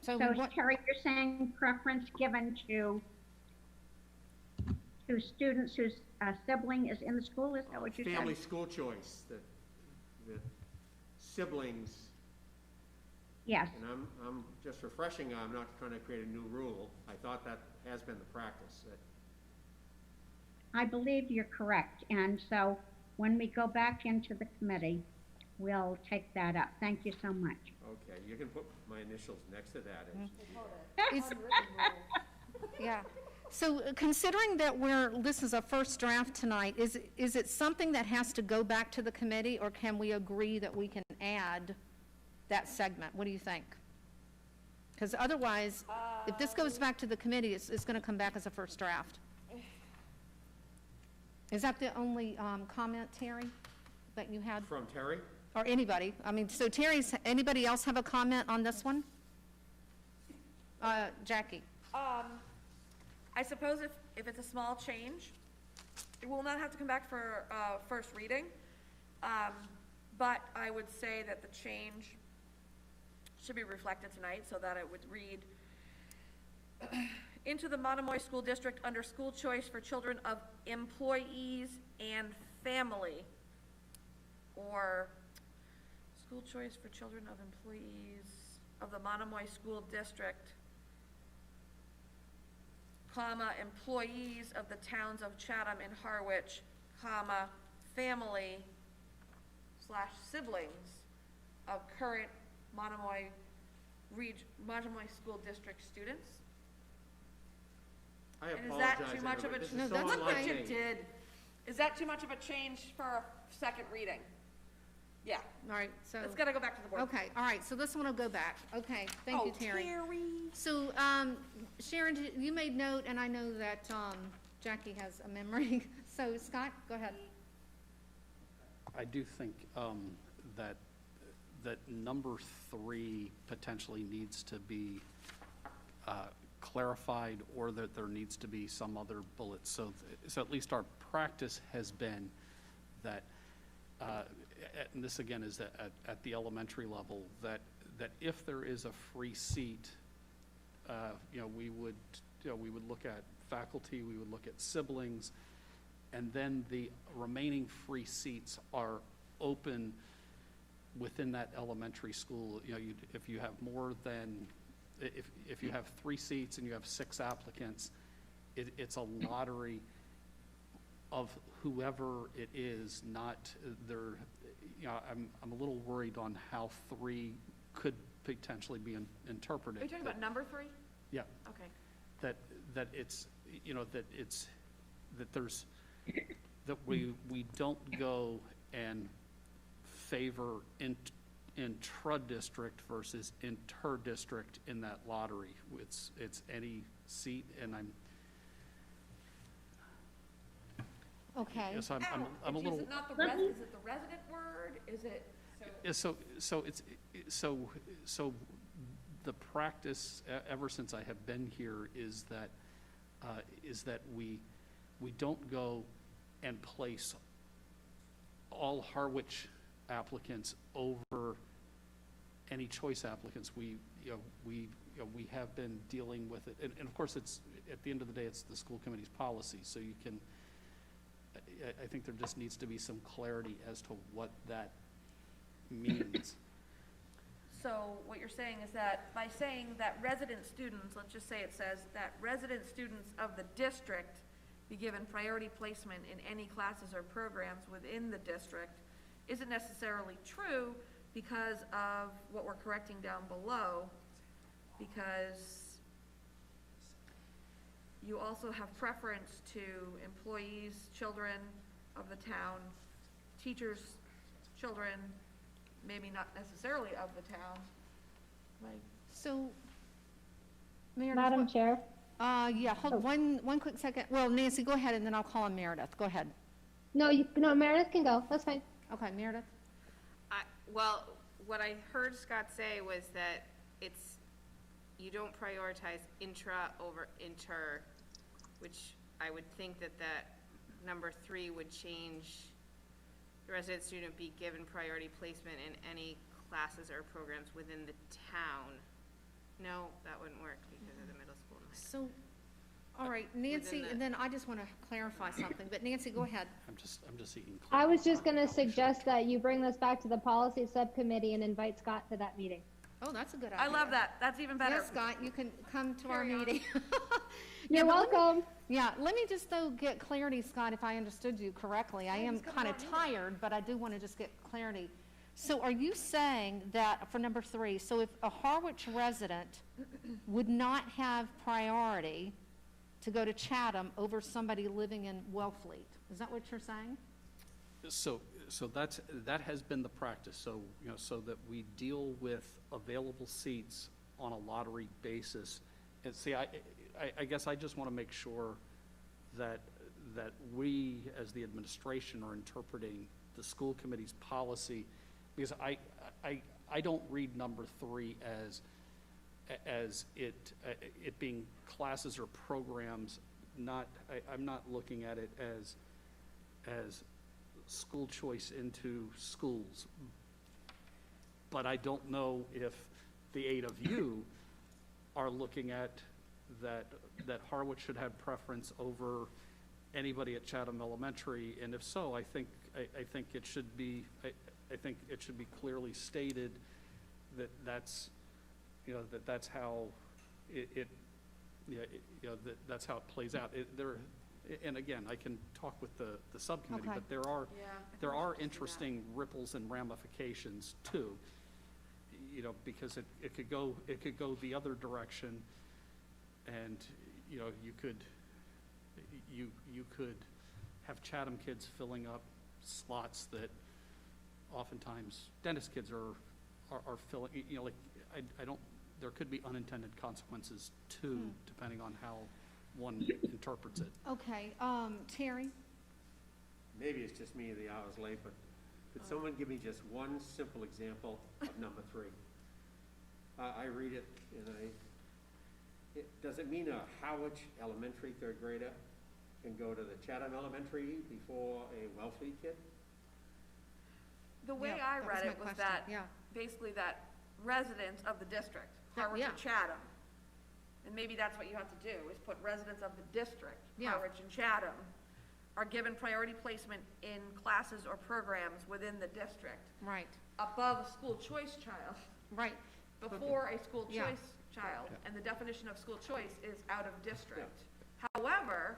so So what, Terry, you're saying preference given to students whose sibling is in the school, is that what you said? Family school choice, that siblings, Yes, and I'm just refreshing, I'm not trying to create a new rule. I thought that has been the practice. I believe you're correct, and so when we go back into the committee, we'll take that up. Thank you so much. Okay, you can put my initials next to that. is, yeah. So considering that this is a first draft tonight, is it something that has to go back to the committee, or can we agree that we can add that segment? What do you think? Because otherwise, if this goes back to the committee, it's going to come back as a first draft. Is that the only comment, Terry, that you had? From Terry? Or anybody? I mean, so anybody else have a comment on this one? Jackie? I suppose if it's a small change, it will not have to come back for, first reading. But I would say that the change should be reflected tonight, so that it would read, into the Monomoy School District under school choice for children of employees and family, or school choice for children of employees of the Monomoy School District, comma, employees of the towns of Chatham and Harwich, comma, family / siblings of current Monomoy School District students. I And is apologize. that too much of a, everybody. This is No, so that's look what you enlightening. did. Is that too much of a change for a second reading? Yeah, All right, so, it's gotta go back to the board. okay, all right, so this one will go back. Okay, thank you, Oh, Terry. Terry. So, Sharon, you made note, and I know that, Jackie has a memory. So, Scott, go ahead. I do think that number 3 potentially needs to be clarified, or that there needs to be some other bullet. So at least our practice has been that, and this again is at the elementary level, that if there is a free seat, we would look at faculty, we would look at siblings, and then the remaining free seats are open within that elementary school. If you have more than, if you have 3 seats and you have 6 applicants, it's a lottery of whoever it is, not there. I'm a little worried on how 3 could potentially be interpreted. Are you talking about number 3? Yeah. Okay. That it's, that we don't go and favor intra-district versus inter-district in that lottery. It's any seat, and Okay. yes, I'm Ow, a little. Is it not the is it the resident word? Is it? So the practice ever since I have been here is that we don't go and place all Harwich applicants over any choice applicants. We have been dealing with it, and of course it's, at the end of the day, it's the school committee's policy, so you can, I think there just needs to be some clarity as to what that means. So what you're saying is that by saying that resident students, let's just say it says that resident students of the district be given priority placement in any classes or programs within the district, isn't necessarily true because of what we're correcting down below, because you also have preference to employees, children of the town, teachers, children, maybe not necessarily of the town. Like, So, Meredith. Madam Chair? Yeah, hold Oh. one quick second. Well, Nancy, go ahead, and then I'll call on Meredith. Go ahead. No, Meredith can go. That's fine. Okay, Meredith? Well, what I heard Scott say was that you don't prioritize intra over inter, which I would think that number 3 would change. The resident student be given priority placement in any classes or programs within the town. No, that wouldn't work because of the middle school. So, all right, Nancy, the- and then I just want to clarify something, but Nancy, go ahead. I'm just seeking. I was just going to suggest that you bring this back to the policy subcommittee and invite Scott to that meeting. Oh, that's a good idea. I love that. That's even better. Yes, Scott, you can come to our Carry on. meeting. You're but let me- welcome. Yeah, let me just, though, get clarity, Scott, if I understood you correctly. I am just come kind of on in. tired, but I do want to just get clarity. So are you saying that, for number 3, so if a Harwich resident would not have priority to go to Chatham over somebody living in Wellfleet? Is that what you're saying? So that has been the practice, so that we deal with available seats on a lottery basis. And see, I guess I just want to make sure that we, as the administration, are interpreting the school committee's policy, because I don't read number 3 as as it being classes or programs, I'm not looking at it as school choice into schools. But I don't know if the 8 of you are looking at that Harwich should have preference over anybody at Chatham Elementary, and if so, I think it should be, I think it should be clearly stated that's how that's how it plays out. And again, I can talk with the subcommittee, Okay. but there are interesting ripples and ramifications too. Because it could go the other direction, and you could have Chatham kids filling up slots that oftentimes Dennis kids are filling. I don't. There could be unintended consequences too, depending on how one interprets it. Okay, Terry? Maybe it's just me, the hour's late, but could someone give me just one simple example of number 3? I read it, and does it mean a Harwich Elementary 3rd grader can go to the Chatham Elementary before a Wellfleet kid? The way Yeah, I that was read my it was question, that, yeah. basically that residents of the district, That- Harwich yeah. and Chatham, and maybe that's what you have to do, is put residents of the district, Yeah. Harwich and Chatham, are given priority placement in classes or programs within the district Right, above a school choice child, right. before a school Yeah. choice child, and the definition of school choice is out of district. However,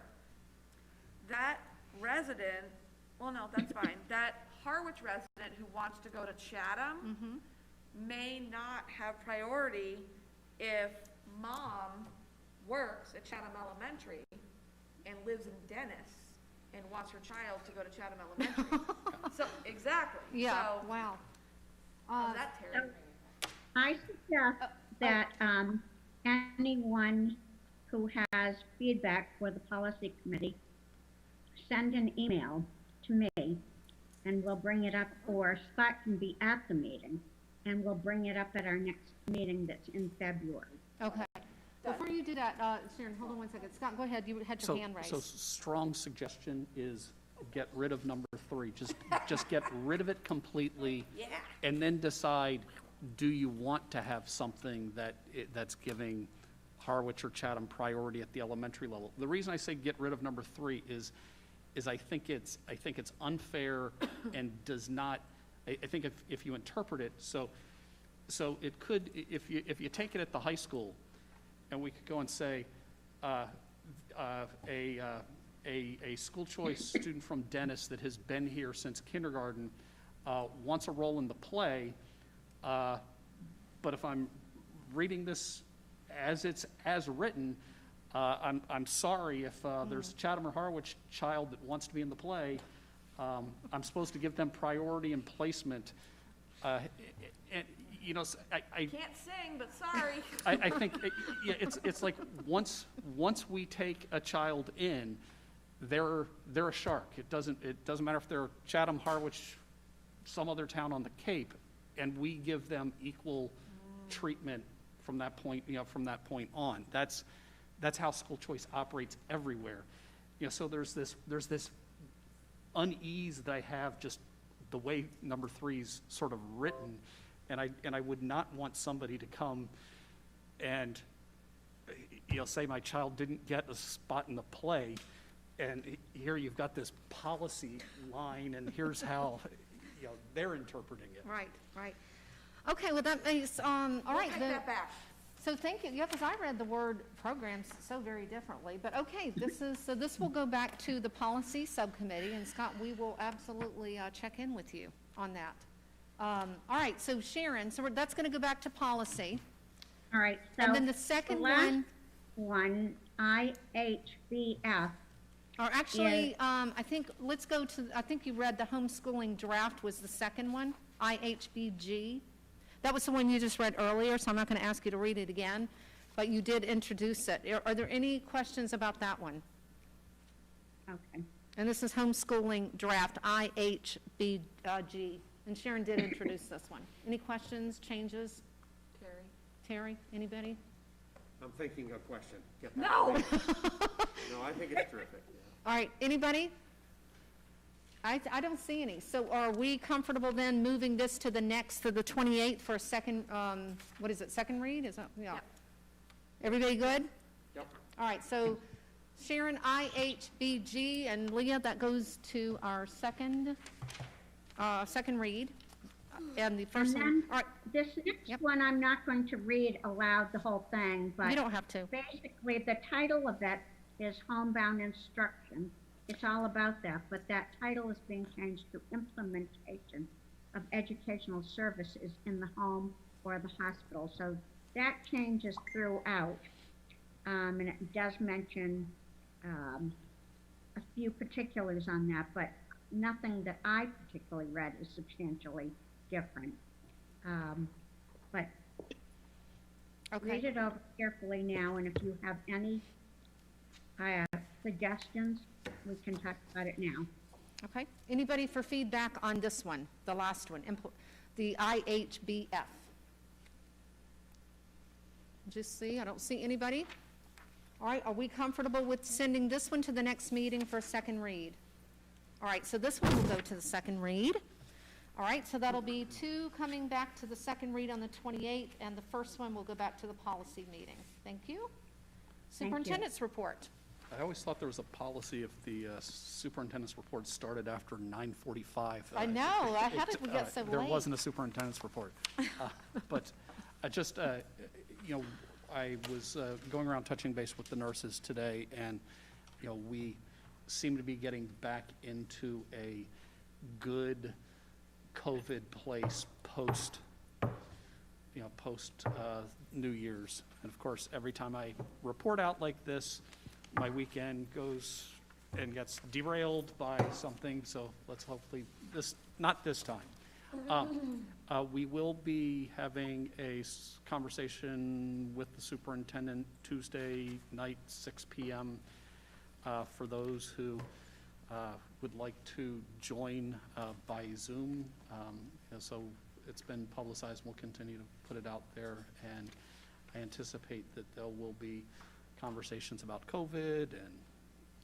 that resident, well, no, that's fine, that Harwich resident who wants to go to Chatham may not have priority if mom works at Chatham Elementary and lives in Dennis and wants her child to go to Chatham Elementary. So, exactly. Yeah, So, wow. how's that, Terry? I suggest that anyone who has feedback for the policy committee send an email to me, and we'll bring it up, or Scott can be at the meeting, and we'll bring it up at our next meeting that's in February. Okay. Before you do that, Sharon, hold on one second. Scott, go ahead. You had your hand raised. So strong suggestion is get rid of number 3. Just get rid of it completely. Yeah. And then decide, do you want to have something that's giving Harwich or Chatham priority at the elementary level? The reason I say get rid of number 3 is I think it's unfair and does not, I think if you interpret it, so it could, if you take it at the high school, and we could go and say, a school choice student from Dennis that has been here since kindergarten wants a role in the play, but if I'm reading this as it's as written, I'm sorry if there's a Chatham or Harwich child that wants to be in the play, I'm supposed to give them priority and placement. And, I Can't sing, but sorry. I think, it's like, once we take a child in, they're a shark. It doesn't matter if they're Chatham, Harwich, some other town on the Cape, and we give them equal treatment from that point, on. That's how school choice operates everywhere. So there's this unease that I have just the way number 3's sort of written. And I would not want somebody to come and, say my child didn't get a spot in the play, and here you've got this policy line, and here's how, they're interpreting it. Right, right. Okay, well, that makes, all right. Take that back. So thank you. Yeah, because I read the word programs so very differently. But okay, this will go back to the policy subcommittee, and Scott, we will absolutely check in with you on that. All right, so Sharon, that's going to go back to policy. All right, so. And then the second last one, IHBF. or actually, I think, let's go to, I think you read the homeschooling draft was the second one, IHBG. That was the one you just read earlier, so I'm not going to ask you to read it again, but you did introduce it. Are there any questions about that one? Okay. And this is homeschooling draft, IHBG. And Sharon did introduce this one. Any questions, changes? Terry? Terry, anybody? I'm thinking a question. Get that No. right. No, I think it's terrific, yeah. All right, anybody? I don't see any. So are we comfortable then moving this to the 28th for a second, what is it, second read? Is that, yeah. Yep. Everybody good? Yep. All right, so Sharon, IHBG, and Leah, that goes to our second read. And the first And one, then all right, this next Yep. one, I'm not going to read aloud the whole thing, but you don't have to. basically, the title of it is Homebound Instruction. It's all about that, but that title is being changed to Implementation of Educational Services in the Home or the Hospital. So that changes throughout, and it does mention a few particulars on that, but nothing that I particularly read is substantially different. But Okay. read it over carefully now, and if you have any suggestions, we can talk about it now. Okay. Anybody for feedback on this one, the last one, the IHBF? Just see, I don't see anybody. All right, are we comfortable with sending this one to the next meeting for a second read? All right, so this one will go to the second read. All right, so that'll be 2 coming back to the second read on the 28th, and the first one will go back to the policy meeting. Thank you. Thank you. Superintendent's report. I always thought there was a policy if the superintendent's report started after 9:45. I know, how did we get so There late? wasn't a superintendent's report. But I just, you know, I was going around touching base with the nurses today, and, you know, we seem to be getting back into a good COVID place post New Year's. And of course, every time I report out like this, my weekend goes and gets derailed by something, so let's hopefully, not this time. We will be having a conversation with the superintendent Tuesday night, 6 p.m. For those who would like to join by Zoom. So it's been publicized, we'll continue to put it out there, and I anticipate that there will be conversations about COVID and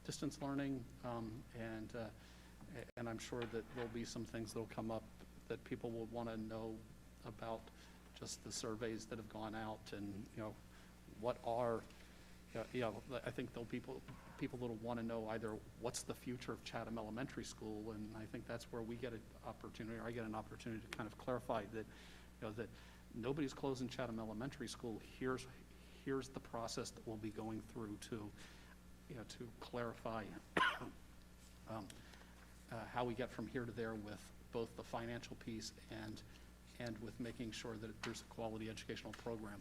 distance learning, and I'm sure that there'll be some things that'll come up that people will want to know about, just the surveys that have gone out, and, you know, what are, I think there'll people that'll want to know either what's the future of Chatham Elementary School, and I think that's where we get an opportunity, or I get an opportunity to kind of clarify that, that nobody's closing Chatham Elementary School. Here's the process that we'll be going through to, to clarify how we get from here to there with both the financial piece and with making sure that there's a quality educational program.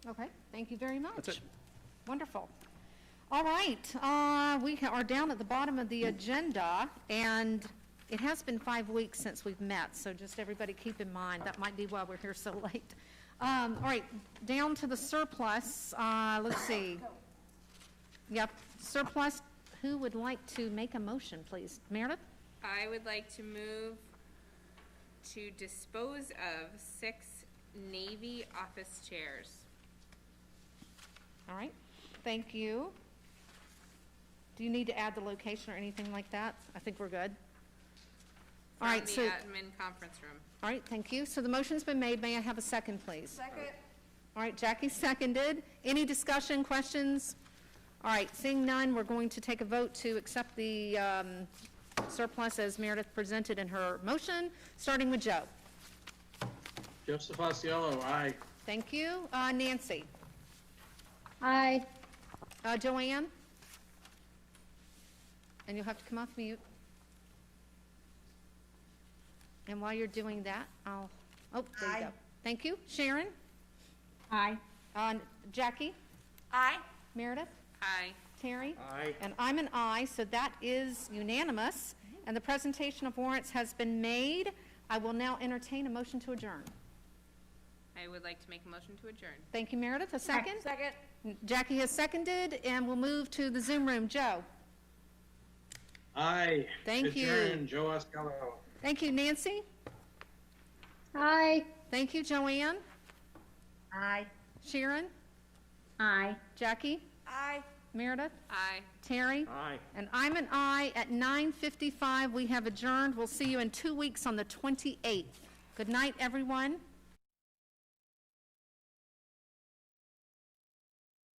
Okay, thank you very much. That's it. Wonderful. All right, we are down at the bottom of the agenda, and it has been 5 weeks since we've met, so just everybody keep in mind, that might be why we're here so late. All right, down to the surplus, let's see. Yep, surplus, who would like to make a motion, please? Meredith? I would like to move to dispose of 6 Navy office chairs. All right, thank you. Do you need to add the location or anything like that? I think we're good. All right, From so, the admin conference room. all right, thank you. So the motion's been made. May I have a second, please? Second. All right, Jackie seconded. Any discussion, questions? All right, seeing none, we're going to take a vote to accept the surplus as Meredith presented in her motion, starting with Joe. Jeff Sofasiello, aye. Thank you. Nancy? Aye. Joanne? And you'll have to come off mute. And while you're doing that, there you Aye. go. Thank you. Sharon? Aye. Jackie? Aye. Meredith? Aye. Terry? Aye. And I'm an aye, so that is unanimous. And the presentation of warrants has been made. I will now entertain a motion to adjourn. I would like to make a motion to adjourn. Thank you, Meredith. A second? Second. Jackie has seconded, and we'll move to the Zoom room. Joe? Aye. Thank you. Adjourn, Joe Oscello. Thank you, Nancy. Aye. Thank you, Joanne. Aye. Sharon? Aye. Jackie? Aye. Meredith? Aye. Terry? Aye. And I'm an aye. At 9:55, we have adjourned. We'll see you in 2 weeks on the 28th. Good night, everyone.